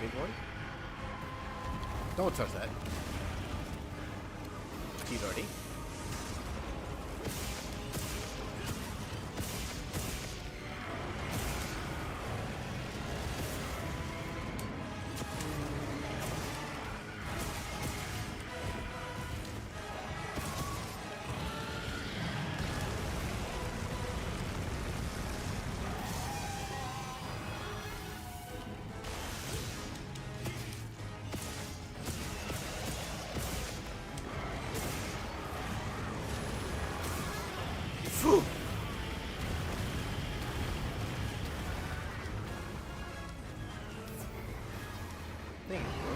Big one. Don't touch that. He's already. Phew. Thank you, bro.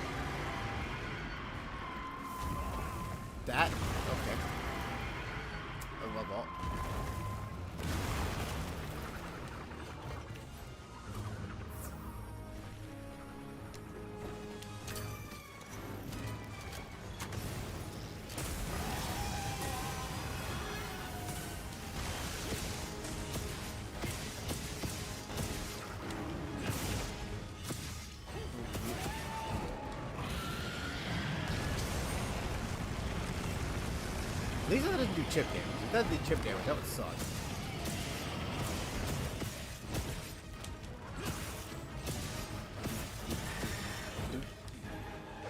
That? Okay. I love all. At least that doesn't do chip damage. If that did chip damage, that would suck.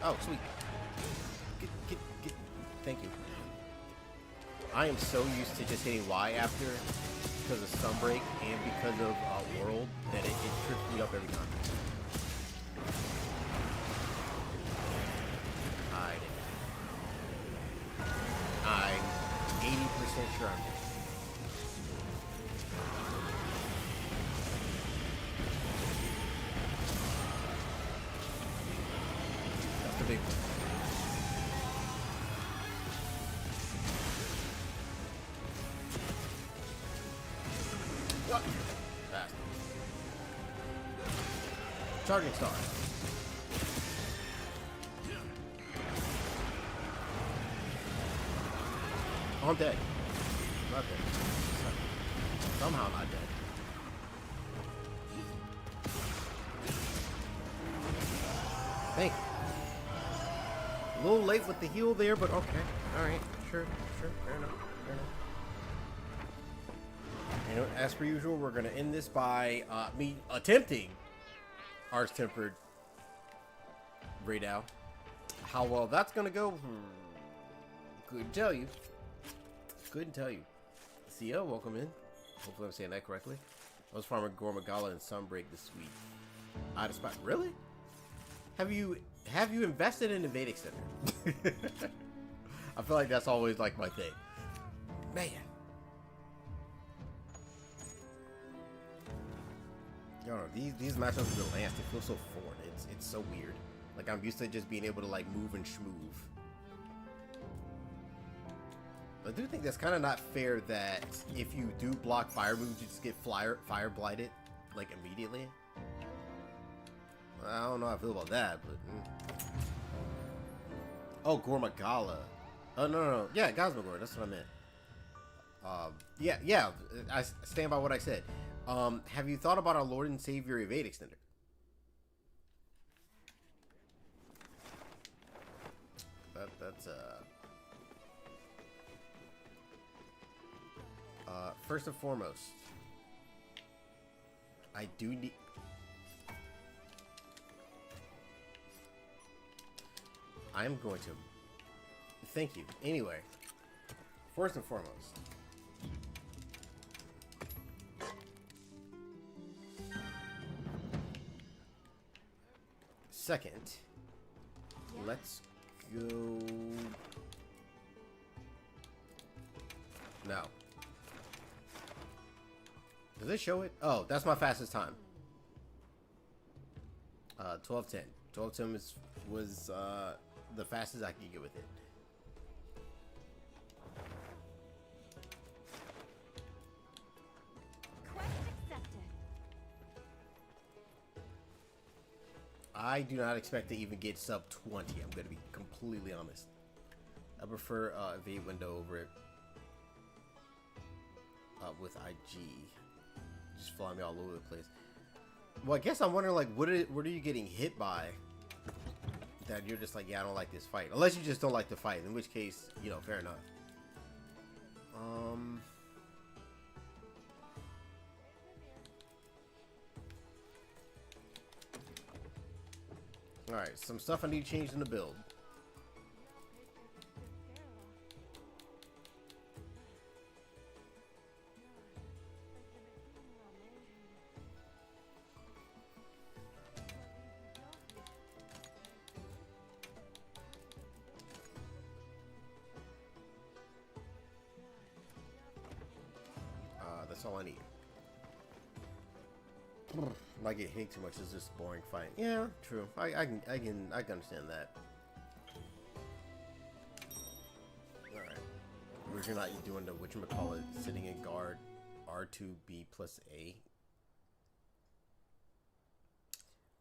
Oh, sweet. Get. Thank you. I am so used to just hitting Y after because of Sunbreak and because of World that it trips me up every time. I'm 80% sure I'm dead. That's the big one. What? Fast. Charging star. I'm dead. Not dead. Somehow not dead. Thank you. A little late with the heal there, but okay. Alright. Sure. Fair enough. And as per usual, we're going to end this by me attempting Arch-Tempered Rey Dau. How well that's going to go, couldn't tell you. Couldn't tell you. Sia, welcome in. Hopefully I'm saying that correctly. I was farming Gormagala and Sunbreak this week. Out of spot. Really? Have you invested in the Vedic Center? I feel like that's always like my thing. Man. I don't know, these matchups with the Lance, they feel so foreign. It's so weird. Like I'm used to just being able to like move and schmoove. I do think that's kind of not fair that if you do block fire moves, you just get fire blighted, like, immediately. I don't know how I feel about that, but... Oh, Gormagala. Oh, no. Yeah, Gosmagor, that's what I meant. Yeah, I stand by what I said. Have you thought about our Lord and Savior Evade Extender? That's first and foremost, I do need... I'm going to... Thank you. Anyway, first and foremost, second, let's go... No. Does it show it? Oh, that's my fastest time. 12:10. 12:10 was the fastest I could get with it. Quest accepted. I do not expect to even get sub 20. I'm going to be completely honest. I prefer evade window over it with IG. Just fly me all over the place. Well, I guess I'm wondering, like, what are you getting hit by that you're just like, yeah, I don't like this fight. Unless you just don't like the fight, in which case, you know, fair enough. Alright, some stuff I need changed in the build. That's all I need. Might get hit too much. It's just boring fight. Yeah, true. I can understand that. All right. We're not doing the whatchamacallit sitting in guard R2B plus A.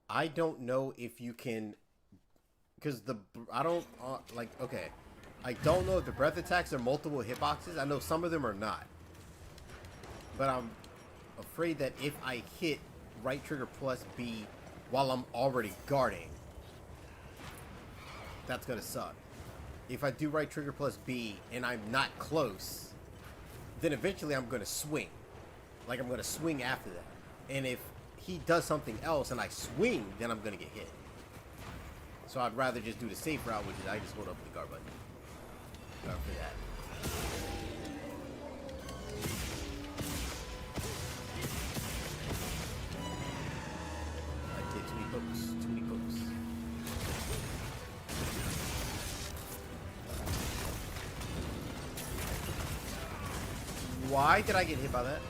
I don't know if you can, because I don't like. Okay, I don't know if the breath attacks are multiple hitboxes. I know some of them are not. But I'm afraid that if I hit right trigger plus B while I'm already guarding, that's gonna suck. If I do right trigger plus B and I'm not close, then eventually I'm gonna swing. Like, I'm gonna swing after that. And if he does something else and I swing, then I'm gonna get hit. So I'd rather just do the safe route, which is I just hold up the guard button. Guard for that. Too many books. Why did I get hit by that?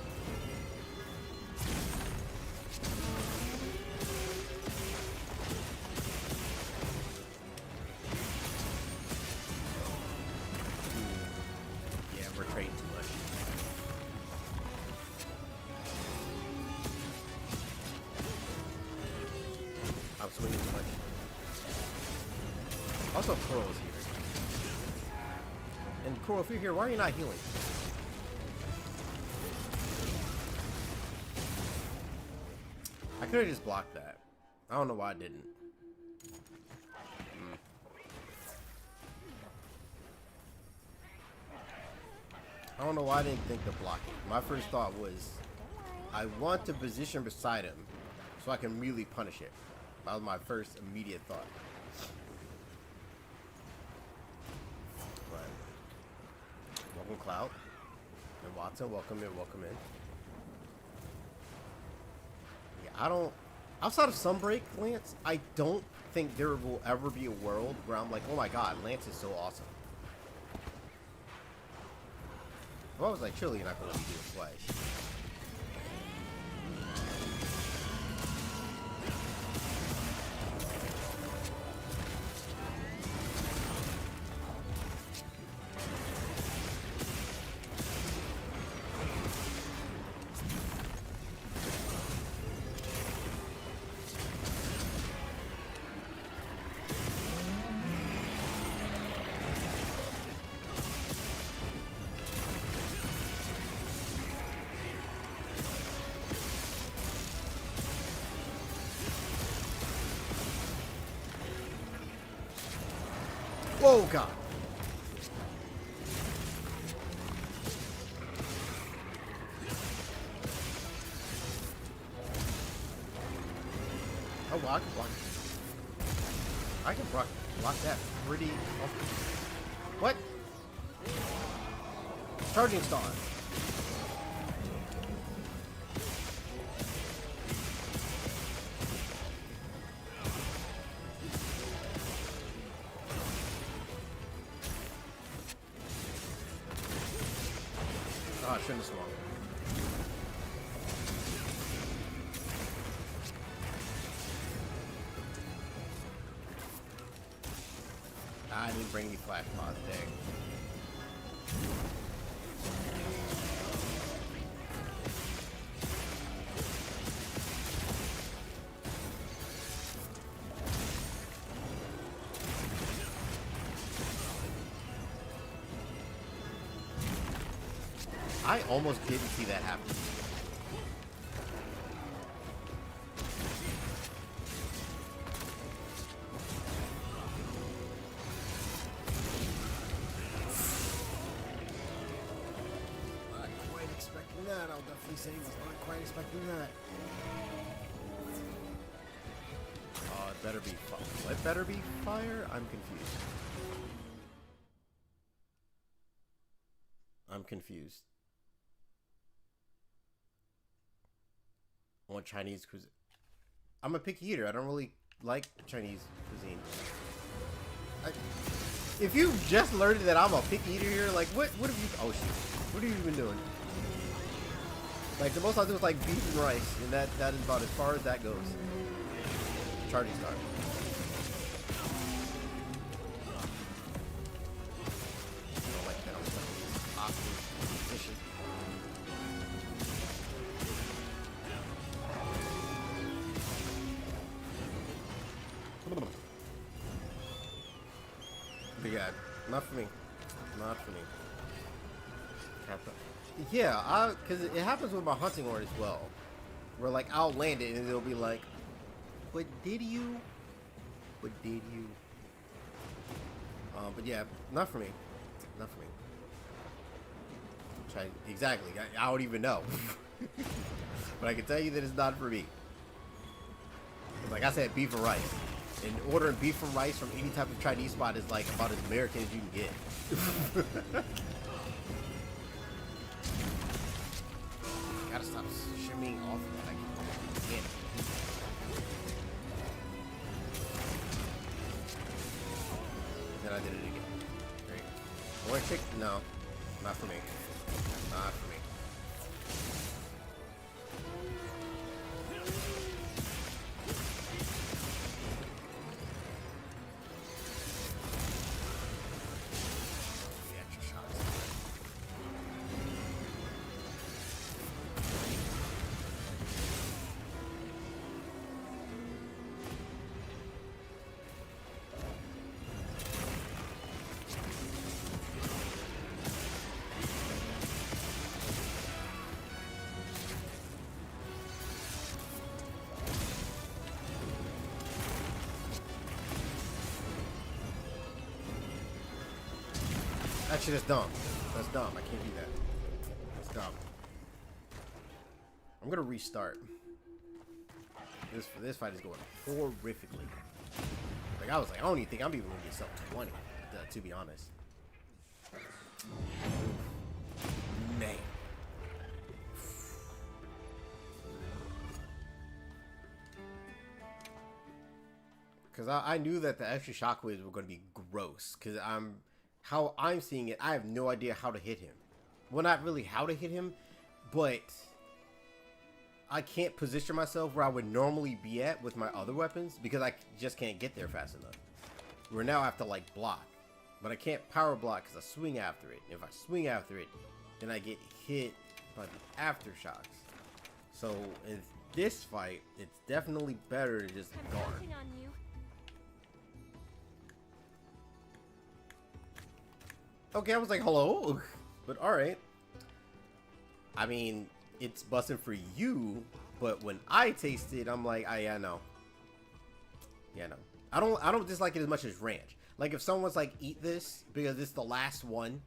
Yeah, we're trading too much. I'm swinging too much. Also, Coral's here. And Coral, if you're here, why are you not healing? I could have just blocked that. I don't know why I didn't. I don't know why I didn't think to block it. My first thought was, I want to position beside him so I can really punish it. That was my first immediate thought. But welcome Cloud and Watson, welcome in, welcome in. Yeah, I don't, outside of Sunbreak, Lance, I don't think there will ever be a world where I'm like, oh my god, Lance is so awesome. If I was like, surely you're not going to let me do it twice. Whoa, God. Oh, well, I can block. I can block that pretty often. What? Charging star. Oh, I shouldn't have swung. I didn't bring any flash pods, dang. I almost didn't see that happen. Not quite expecting that. I'll definitely say was not quite expecting that. Oh, it better be fire. It better be fire? I'm confused. I'm confused. I want Chinese cuisine. I'm a picky eater. I don't really like Chinese cuisine. If you just learned that I'm a picky eater here, like what have you? Oh shoot! What have you been doing? Like the most I do is like beef and rice, and that is about as far as that goes. Charging star. I don't like that. Awkward position. But yeah, not for me. Not for me. Yeah, because it happens with my hunting horn as well. Where like I'll land it and it'll be like, "What did you? What did you?" But yeah, not for me. Not for me. Exactly. I don't even know. But I can tell you that it's not for me. Like I said, beef and rice. And ordering beef and rice from any type of Chinese spot is like about as American as you can get. Gotta stop shimmying off of that. I can't. Then I did it again. Great. One kick? No. Not for me. Not for me. Actually, that's dumb. That's dumb. I can't do that. That's dumb. I'm gonna restart. This fight is going horrifically. Like I was like, I don't even think I'm even gonna get sub 20. To be honest. Man. Because I knew that the extra shockwaves were going to be gross. Because how I'm seeing it, I have no idea how to hit him. Well, not really how to hit him, but I can't position myself where I would normally be at with my other weapons because I just can't get there fast enough. Where now I have to like block, but I can't power block because I swing after it. If I swing after it, then I get hit by the aftershocks. So in this fight, it's definitely better to just guard. Okay, I was like, hello? But alright. I mean, it's busting for you, but when I taste it, I'm like, yeah, no. Yeah, no. I don't dislike it as much as ranch. Like if someone's like, eat this because it's the last one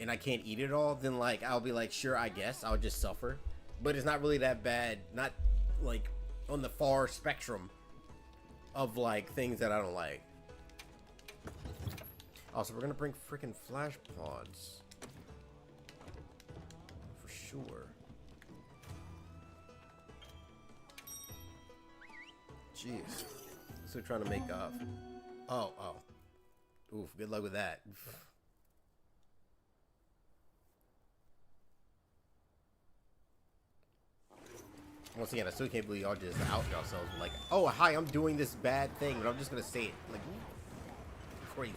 and I can't eat it all, then like I'll be like, sure, I guess I'll just suffer. But it's not really that bad. Not like on the far spectrum of like things that I don't like. Also, we're gonna bring freaking flash pods for sure. Jeez, still trying to make off. Oh. Oof, good luck with that. Once again, I still can't believe y'all just out yourselves. Like, oh, hi, I'm doing this bad thing, but I'm just gonna say it. Like, crazy.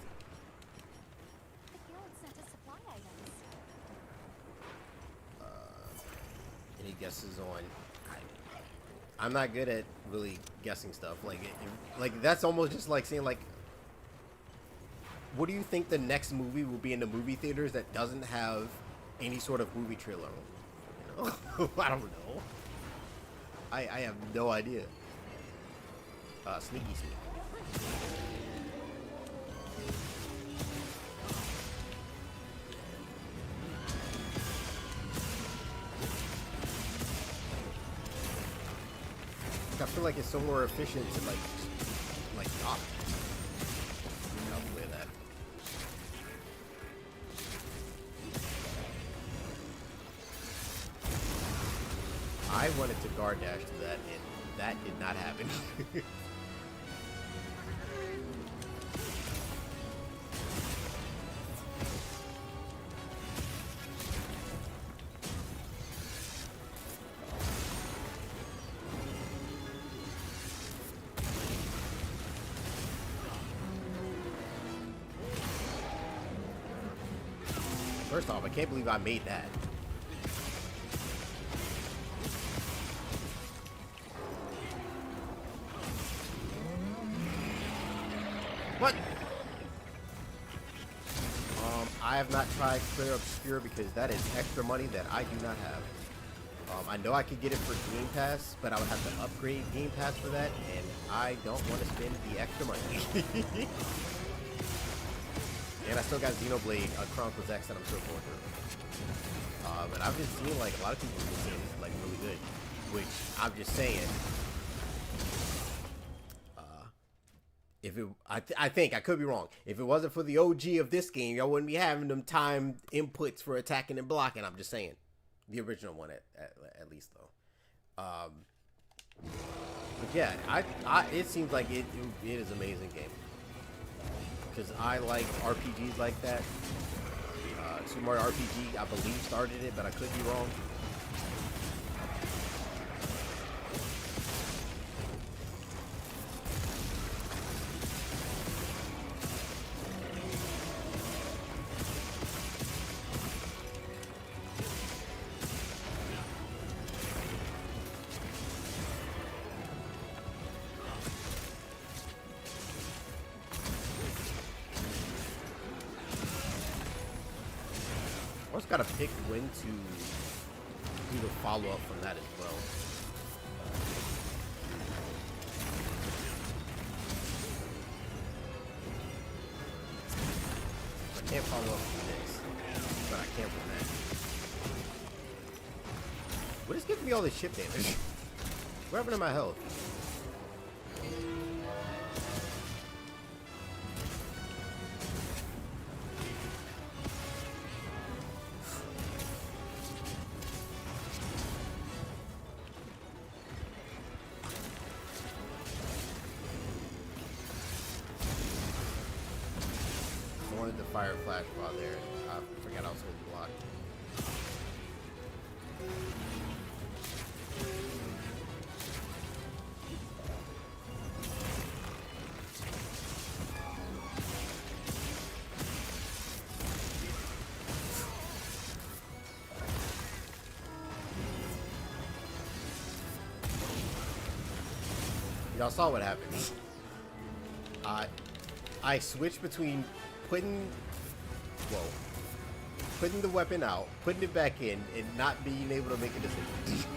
The guild sent us supply items. Any guesses on? I'm not good at really guessing stuff. Like that's almost just like saying like, what do you think the next movie will be in the movie theaters that doesn't have any sort of movie trailer? You know, I don't know. I have no idea. Sneaky sneak. I feel like it's so more efficient to like not calculate that. I wanted to guard dash to that, and that did not happen. First off, I can't believe I made that. What? I have not tried Clear Obscure because that is extra money that I do not have. I know I could get it for Game Pass, but I would have to upgrade Game Pass for that, and I don't want to spend the extra money. And I still got Xenoblade Chronicles X that I'm still going through. But I've been seeing like a lot of people have been saying it's like really good, which I'm just saying. If it, I think I could be wrong. If it wasn't for the OG of this game, y'all wouldn't be having them timed inputs for attacking and blocking. I'm just saying, the original one at least though. But yeah, it seems like it is an amazing game. Because I like RPGs like that. Super Mario RPG, I believe, started it, but I could be wrong. I just gotta pick when to do the follow-up from that as well. I can't follow up from this, but I can from that. What is giving me all this ship damage? What happened to my health? Fire flash while there. I forgot I was holding block. Y'all saw what happened. I switched between putting the weapon out, putting it back in, and not being able to make a decision.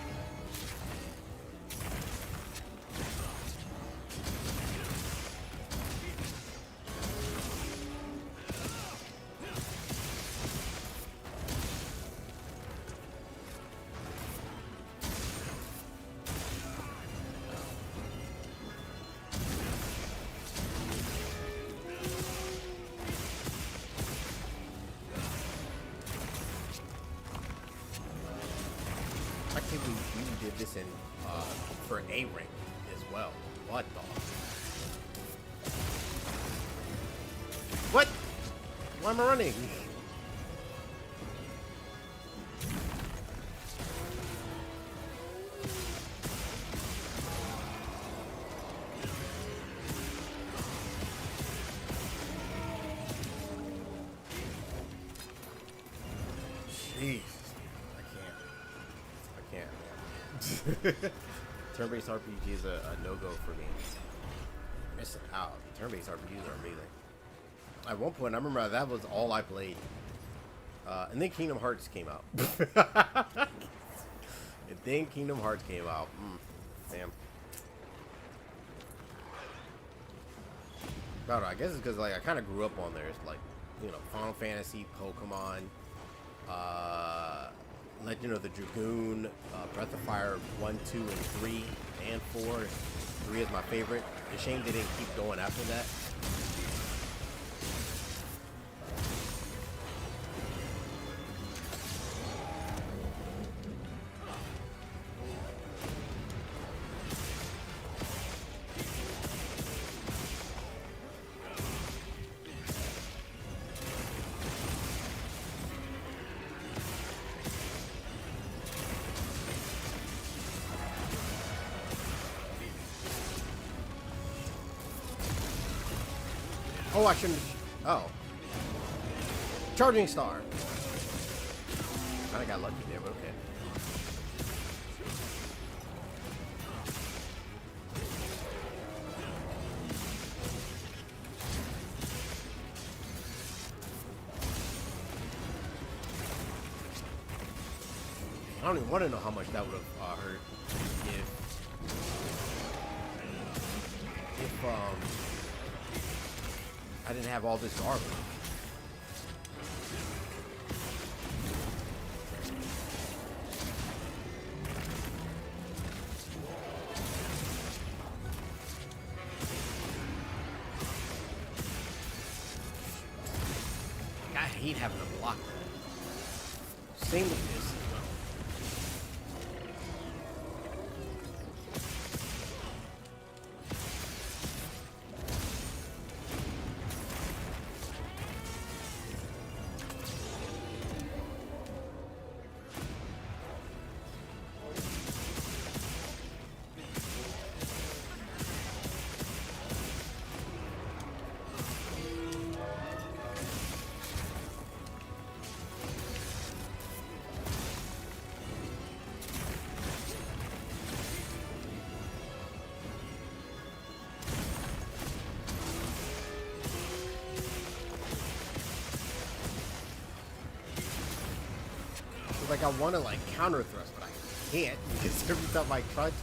believe you did this in for A rank as well. What the? What? Why am I running? Jeez. I can't. Turn-based RPG is a no-go for me. Missing out. Turn-based RPGs are amazing. At one point, I remember that was all I played. And then Kingdom Hearts came out. Damn. I don't know. I guess it's because like I kind of grew up on there. It's like, you know, Final Fantasy, Pokemon, Legend of the Dragoon, Breath of Fire 1, 2, and 3, and 4. 3 is my favorite. It's a shame they didn't keep going after that. Oh, I shouldn't. Oh. Charging Star. Kinda got lucky there, but okay. I don't even want to know how much that would have hurt if I didn't have all this garbage. I hate having to block that. Same with this. Like I want to like counter thrust, but I can't because every time I try to,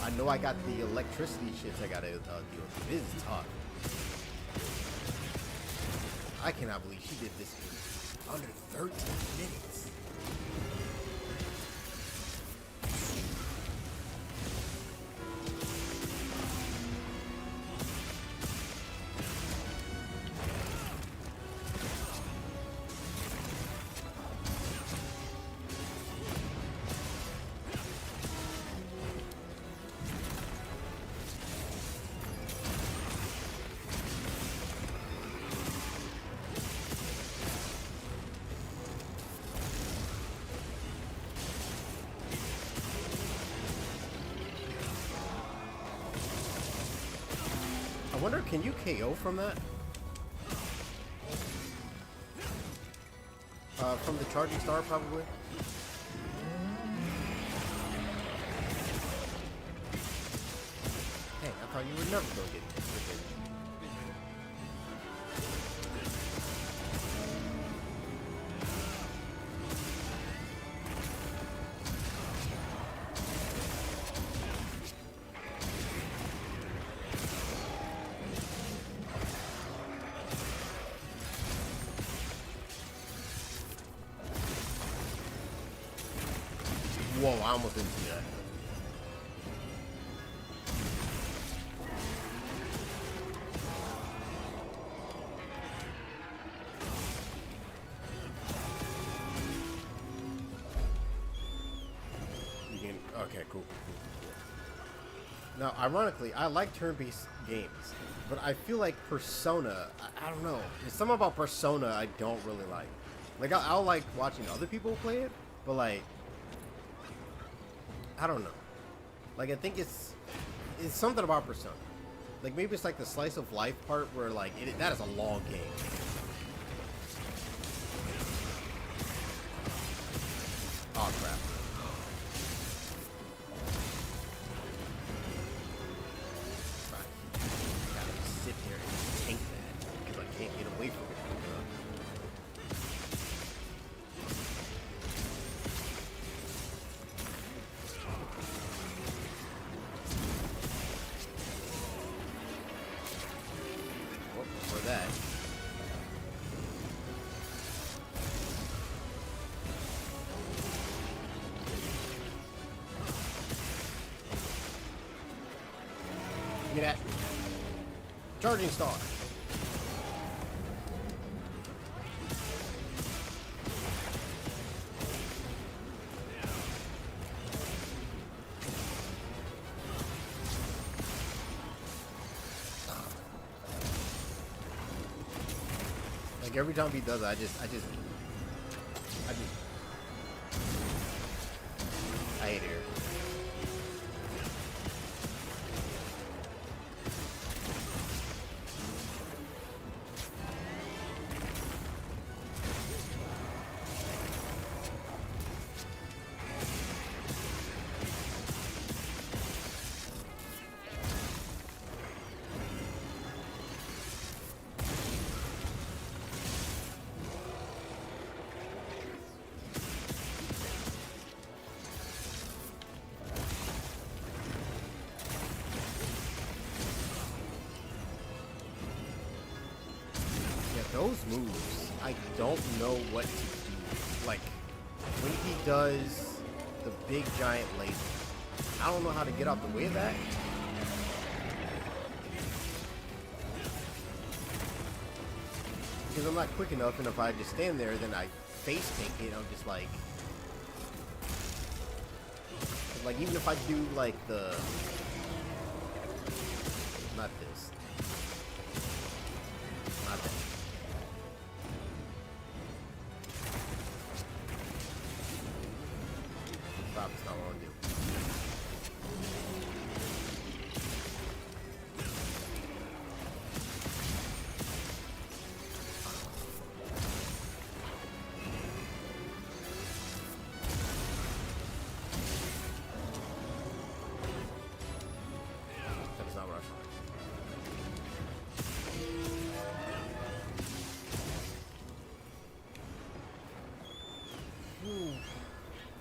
I know I got the electricity shits I gotta deal with. This is tough. I cannot believe she did this in under 13 minutes. I wonder, can you KO from that? From the Charging Star, probably? Hey, I thought you were never going to get it. Whoa, I almost didn't see that. You can Okay, cool. Now, ironically, I like turn-based games, but I feel like Persona, I don't know. There's something about Persona I don't really like. Like, I'll like watching other people play it, but like, I don't know. Like, I think it's something about Persona. Like, maybe it's like the slice of life part where like, that is a long game. Oh, crap. Sit there and tank that because I can't get away from it. Oh, for that. Give me that. Charging star. Like every time he does it, I hate it. Those moves, I don't know what to do. Like, when he does the big giant laser, I don't know how to get out the way of that. Because I'm not quick enough, and if I just stand there, then I face tank it, I'm just like... Like, even if I do, like, the... Not this. Not that. That's not what I want to do. That's not what I thought.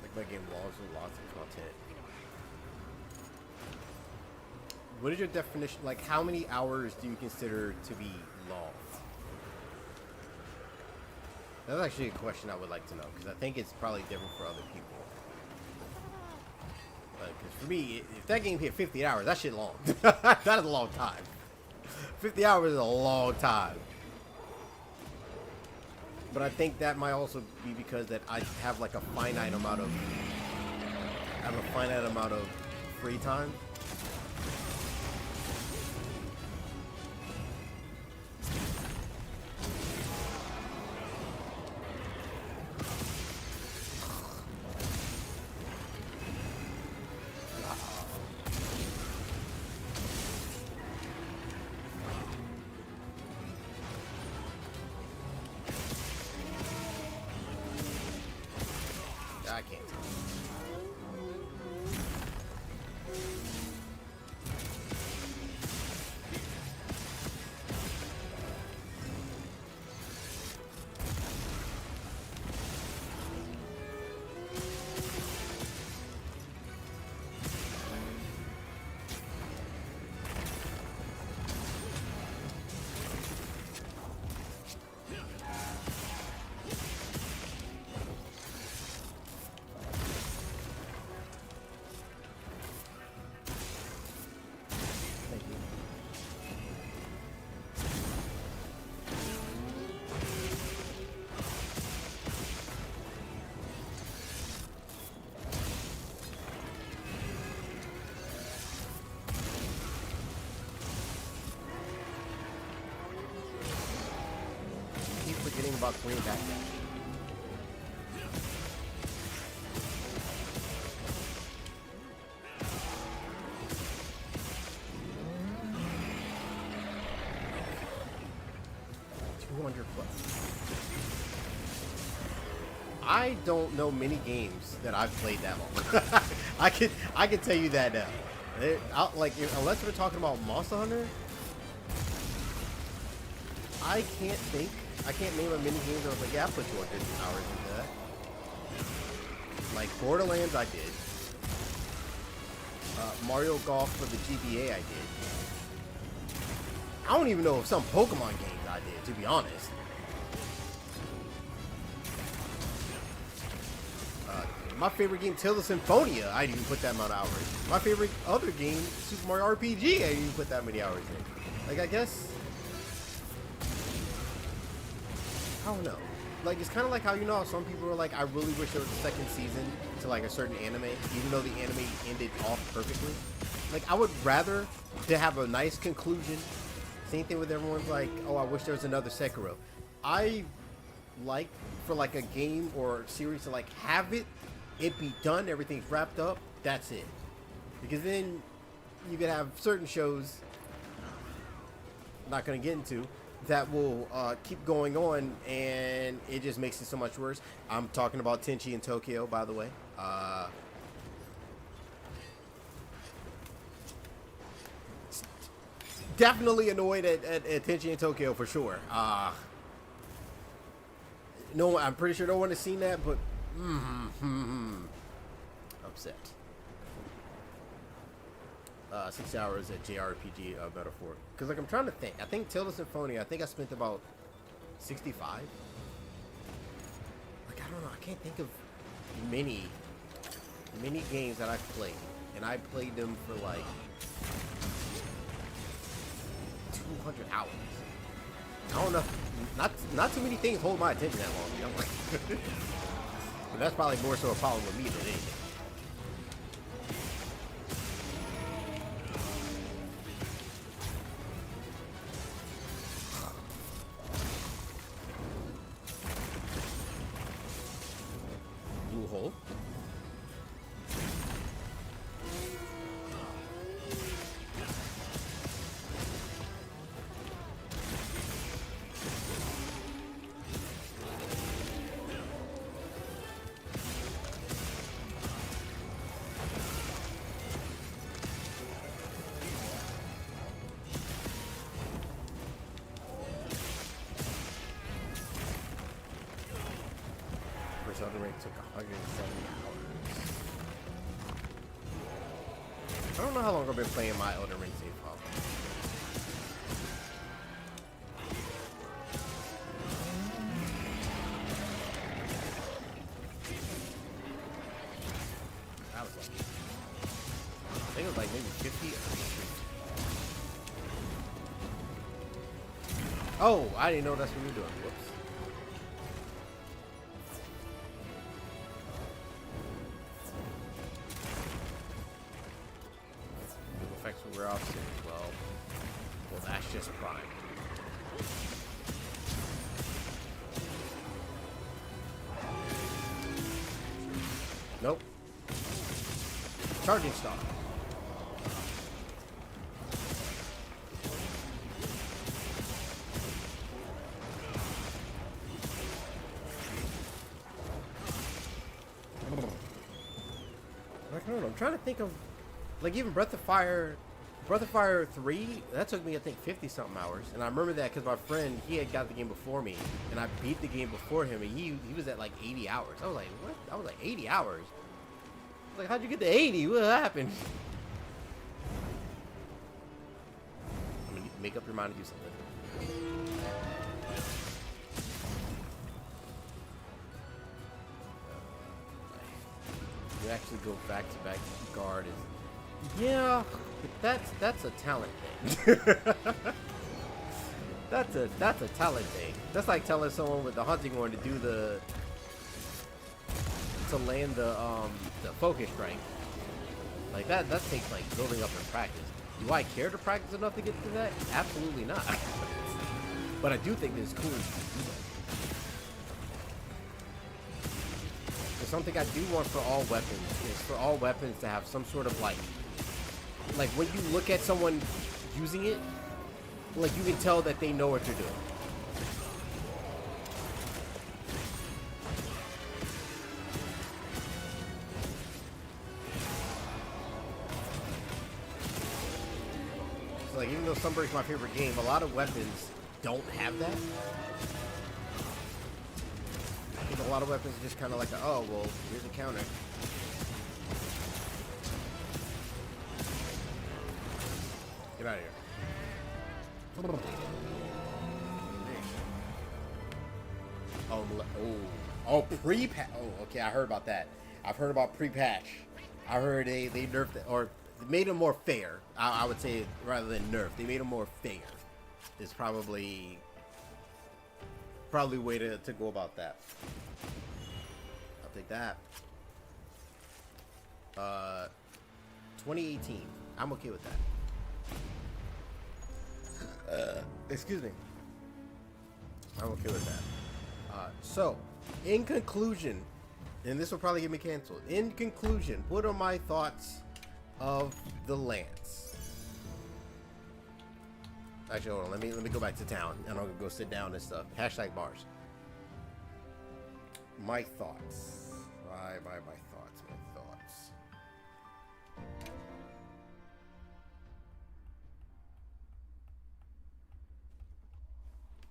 Like my game logs with lots of content. What is your definition? Like, how many hours do you consider to be long? That's actually a question I would like to know, because I think it's probably different for other people. Because for me, if that game hit 50 hours, that shit long. That is a long time. 50 hours is a long time. But I think that might also be because that I have like a finite amount of free time. I can't tell. about swinging back. I don't know many games that I've played that long. I can tell you that now. Unless we're talking about Monster Hunter, I can't name a many games I was like, yeah, I put 250 hours into that. Like Borderlands, I did. Mario Golf for the GBA, I did. I don't even know if some Pokemon games I did, to be honest. My favorite game, Tales of Symphonia, I didn't even put that amount of hours. My favorite other game, Super Mario RPG, I didn't even put that many hours in. Like, I guess, I don't know. Like, it's kind of like how, you know, how some people are like, I really wish there was a second season to, like, a certain anime, even though the anime ended off perfectly. Like, I would rather to have a nice conclusion. Same thing with everyone's like, oh, I wish there was another Sekiro. I like for, like, a game or series to, like, have it be done, everything's wrapped up, that's it. Because then you could have certain shows, not going to get into, that will keep going on, and it just makes it so much worse. I'm talking about Tenchi in Tokyo, by the way. Definitely annoyed at Tenchi in Tokyo for sure. No, I'm pretty sure no one has seen that, but upset. 6 hours at JRPG metaphor. Because, like, I'm trying to think. I think Tales of Symphonia, I think I spent about 65. Like, I don't know. I can't think of many games that I've played. And I played them for, like, 200 hours. I don't know. Not too many things hold my attention that long, you know? But that's probably more so a problem with me than anything. Blue hole. Elden Ring took 170 hours. I don't know how long I've been playing my Elden Ring save file. That was like, I think it was like maybe 50 or 60. Oh, I didn't know that's what you were doing. Whoops. We're off soon. Well, that's just prime. Nope. Charging star. I don't know. I'm trying to think of, like, even Breath of Fire 3, that took me, I think, 50-something hours. And I remember that because my friend, he had got the game before me, and I beat the game before him, and he was at, like, 80 hours. I was like, what? I was like, 80 hours? I was like, how'd you get to 80? What happened? I'm gonna make up your mind to do something. You actually go back to guard is... Yeah, but that's a talent thing. that's a talent thing. That's like telling someone with the hunting horn to land the focus strike. Like that takes like building up in practice. Do I care to practice enough to get to that? Absolutely not. But I do think it's cool to do that. something I do want for all weapons is for all weapons to have some sort of like when you look at someone using it, like you can tell that they know what they're doing. So like even though Sunbreak's my favorite game, a lot of weapons don't have that. I think a lot of weapons are just kind of like, oh, well, here's a counter. Get out of here. Oh, pre-patch. Oh, okay, I heard about that. I've heard about pre-patch. I heard they nerfed it, or made it more fair. I would say rather than nerf, they made it more fair. Is probably a way to go about that. I'll take that. 2018. I'm okay with that. Excuse me. I'm okay with that. So, in conclusion, and this will probably get me canceled. In conclusion, what are my thoughts of the Lance? Actually, hold on. Let me go back to town, and I'll go sit down and stuff. Hashtag bars. My thoughts. My thoughts.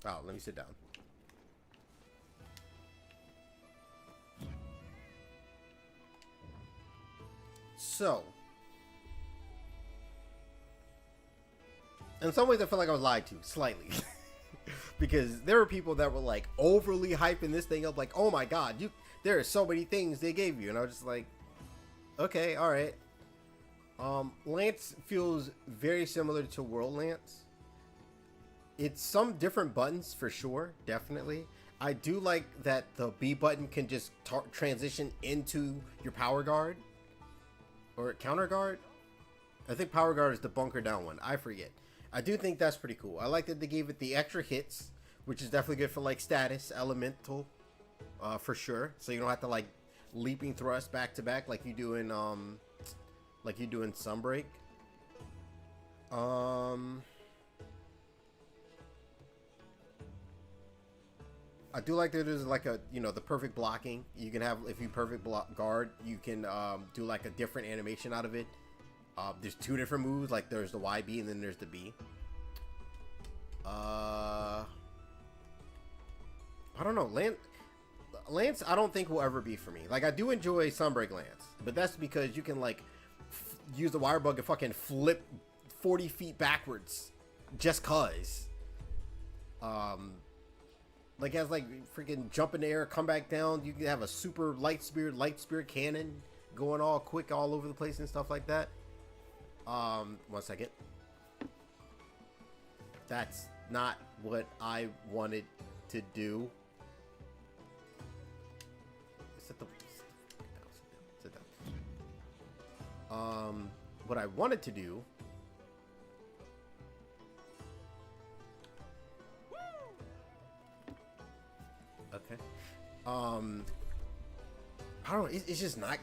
Oh, let me sit down. So, in some ways I feel like I was lied to, slightly. Because there were people that were like overly hyping this thing up, like, oh my god, there are so many things they gave you. And I was just like, okay, alright. Lance feels very similar to World Lance. It's some different buttons for sure, definitely. I do like that the B button can just transition into your power guard. Or counter guard. I think power guard is the bunker down one. I forget. I do think that's pretty cool. I like that they gave it the extra hits, which is definitely good for like status, elemental, for sure. So you don't have to like leaping thrust back to back like you do in Sunbreak. I do like that there's like the perfect blocking. You can have, if you perfect block guard, you can do like a different animation out of it. There's two different moves, like there's the YB and then there's the B. I don't know, Lance I don't think will ever be for me. Like I do enjoy Sunbreak Lance, but that's because you can like use the wire bug and fucking flip 40 feet backwards just cause. Like has like freaking jump in the air, come back down. You can have a super light spirit cannon going all quick all over the place and stuff like that. 1 second. That's not what I wanted to do. Sit down. What I wanted to do. Okay. I don't know. It's just not.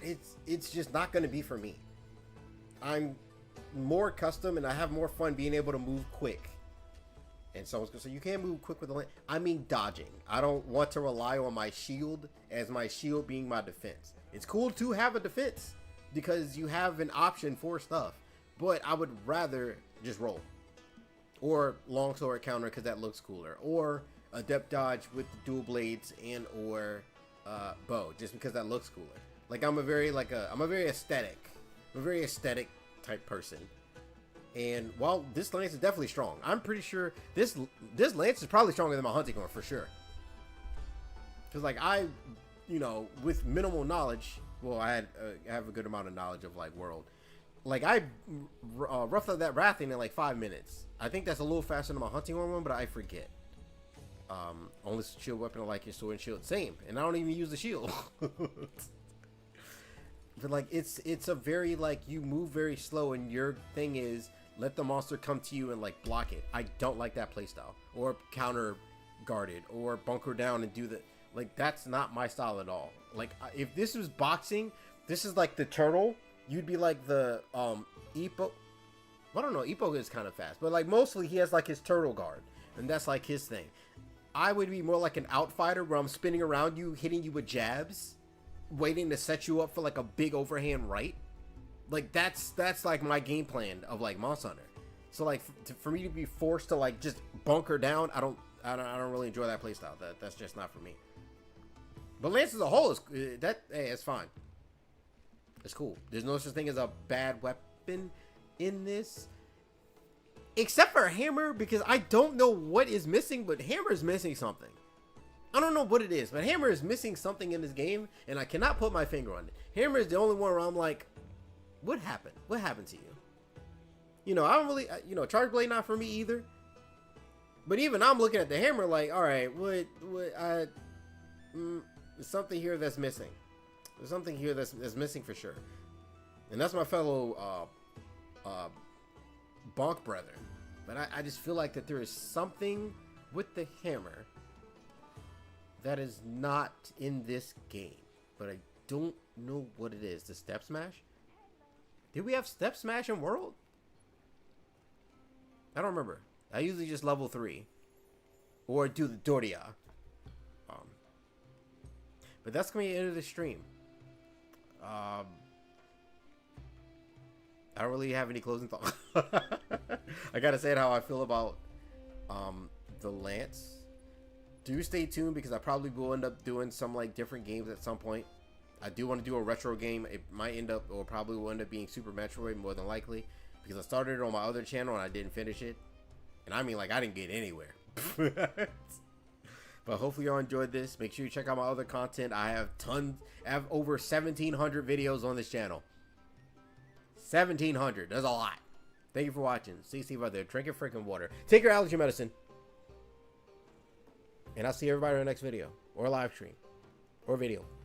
It's just not going to be for me. I'm more custom, and I have more fun being able to move quick. And someone's going to say, you can't move quick with the lance. I mean dodging. I don't want to rely on my shield as my shield being my defense. It's cool to have a defense because you have an option for stuff. But I would rather just roll. Or longsword counter because that looks cooler. Or adept dodge with the dual blades and or bow just because that looks cooler. Like I'm a very aesthetic type person. And while this lance is definitely strong, I'm pretty sure this lance is probably stronger than my hunting horn for sure. Because like with minimal knowledge, well I have a good amount of knowledge of like world. Like I roughed up that Rathian in like 5 minutes. I think that's a little faster than my hunting horn one, but I forget. Only shield weapon I like your sword and shield. Same. And I don't even use the shield. But like it's a very like you move very slow and your thing is let the monster come to you and like block it. I don't like that playstyle. Or counter guarded or bunker down and do the Like, that's not my style at all. Like, if this was boxing, this is like the turtle. You'd be like the Ippo. I don't know. Ippo is kind of fast, but like mostly he has like his turtle guard, and that's like his thing. I would be more like an outfighter where I'm spinning around you, hitting you with jabs, waiting to set you up for like a big overhand right. Like that's like my game plan of like Monster Hunter. So like for me to be forced to like just bunker down, I don't really enjoy that playstyle. That's just not for me. But Lance as a whole is hey, it's fine. It's cool. There's no such thing as a bad weapon in this, except for Hammer, because I don't know what is missing, but Hammer is missing something. I don't know what it is, but Hammer is missing something in this game, and I cannot put my finger on it. Hammer is the only one where I'm like, what happened? What happened to you? You know, I don't really, you know, Charge Blade not for me either. But even I'm looking at the Hammer like, all right, there's something here that's missing. There's something here that's missing for sure. And that's my fellow Bonk brethren. But I just feel like that there is something with the Hammer that is not in this game. But I don't know what it is. The Step Smash? Did we have Step Smash in World? I don't remember. I usually just level 3. Or do the Doria. But that's going to be the end of the stream. I don't really have any closing thoughts. I gotta say how I feel about the Lance. Do stay tuned because I probably will end up doing some like different games at some point. I do want to do a retro game. It might end up, or probably will end up being Super Metroid more than likely, because I started it on my other channel and I didn't finish it. And I mean, like, I didn't get anywhere. But hopefully y'all enjoyed this. Make sure you check out my other content. I have over 1,700 videos on this channel. 1,700. That's a lot. Thank you for watching. Stay safe out there. Drink your freaking water. Take your allergy medicine. And I'll see everybody in the next video. Or live stream. Or video.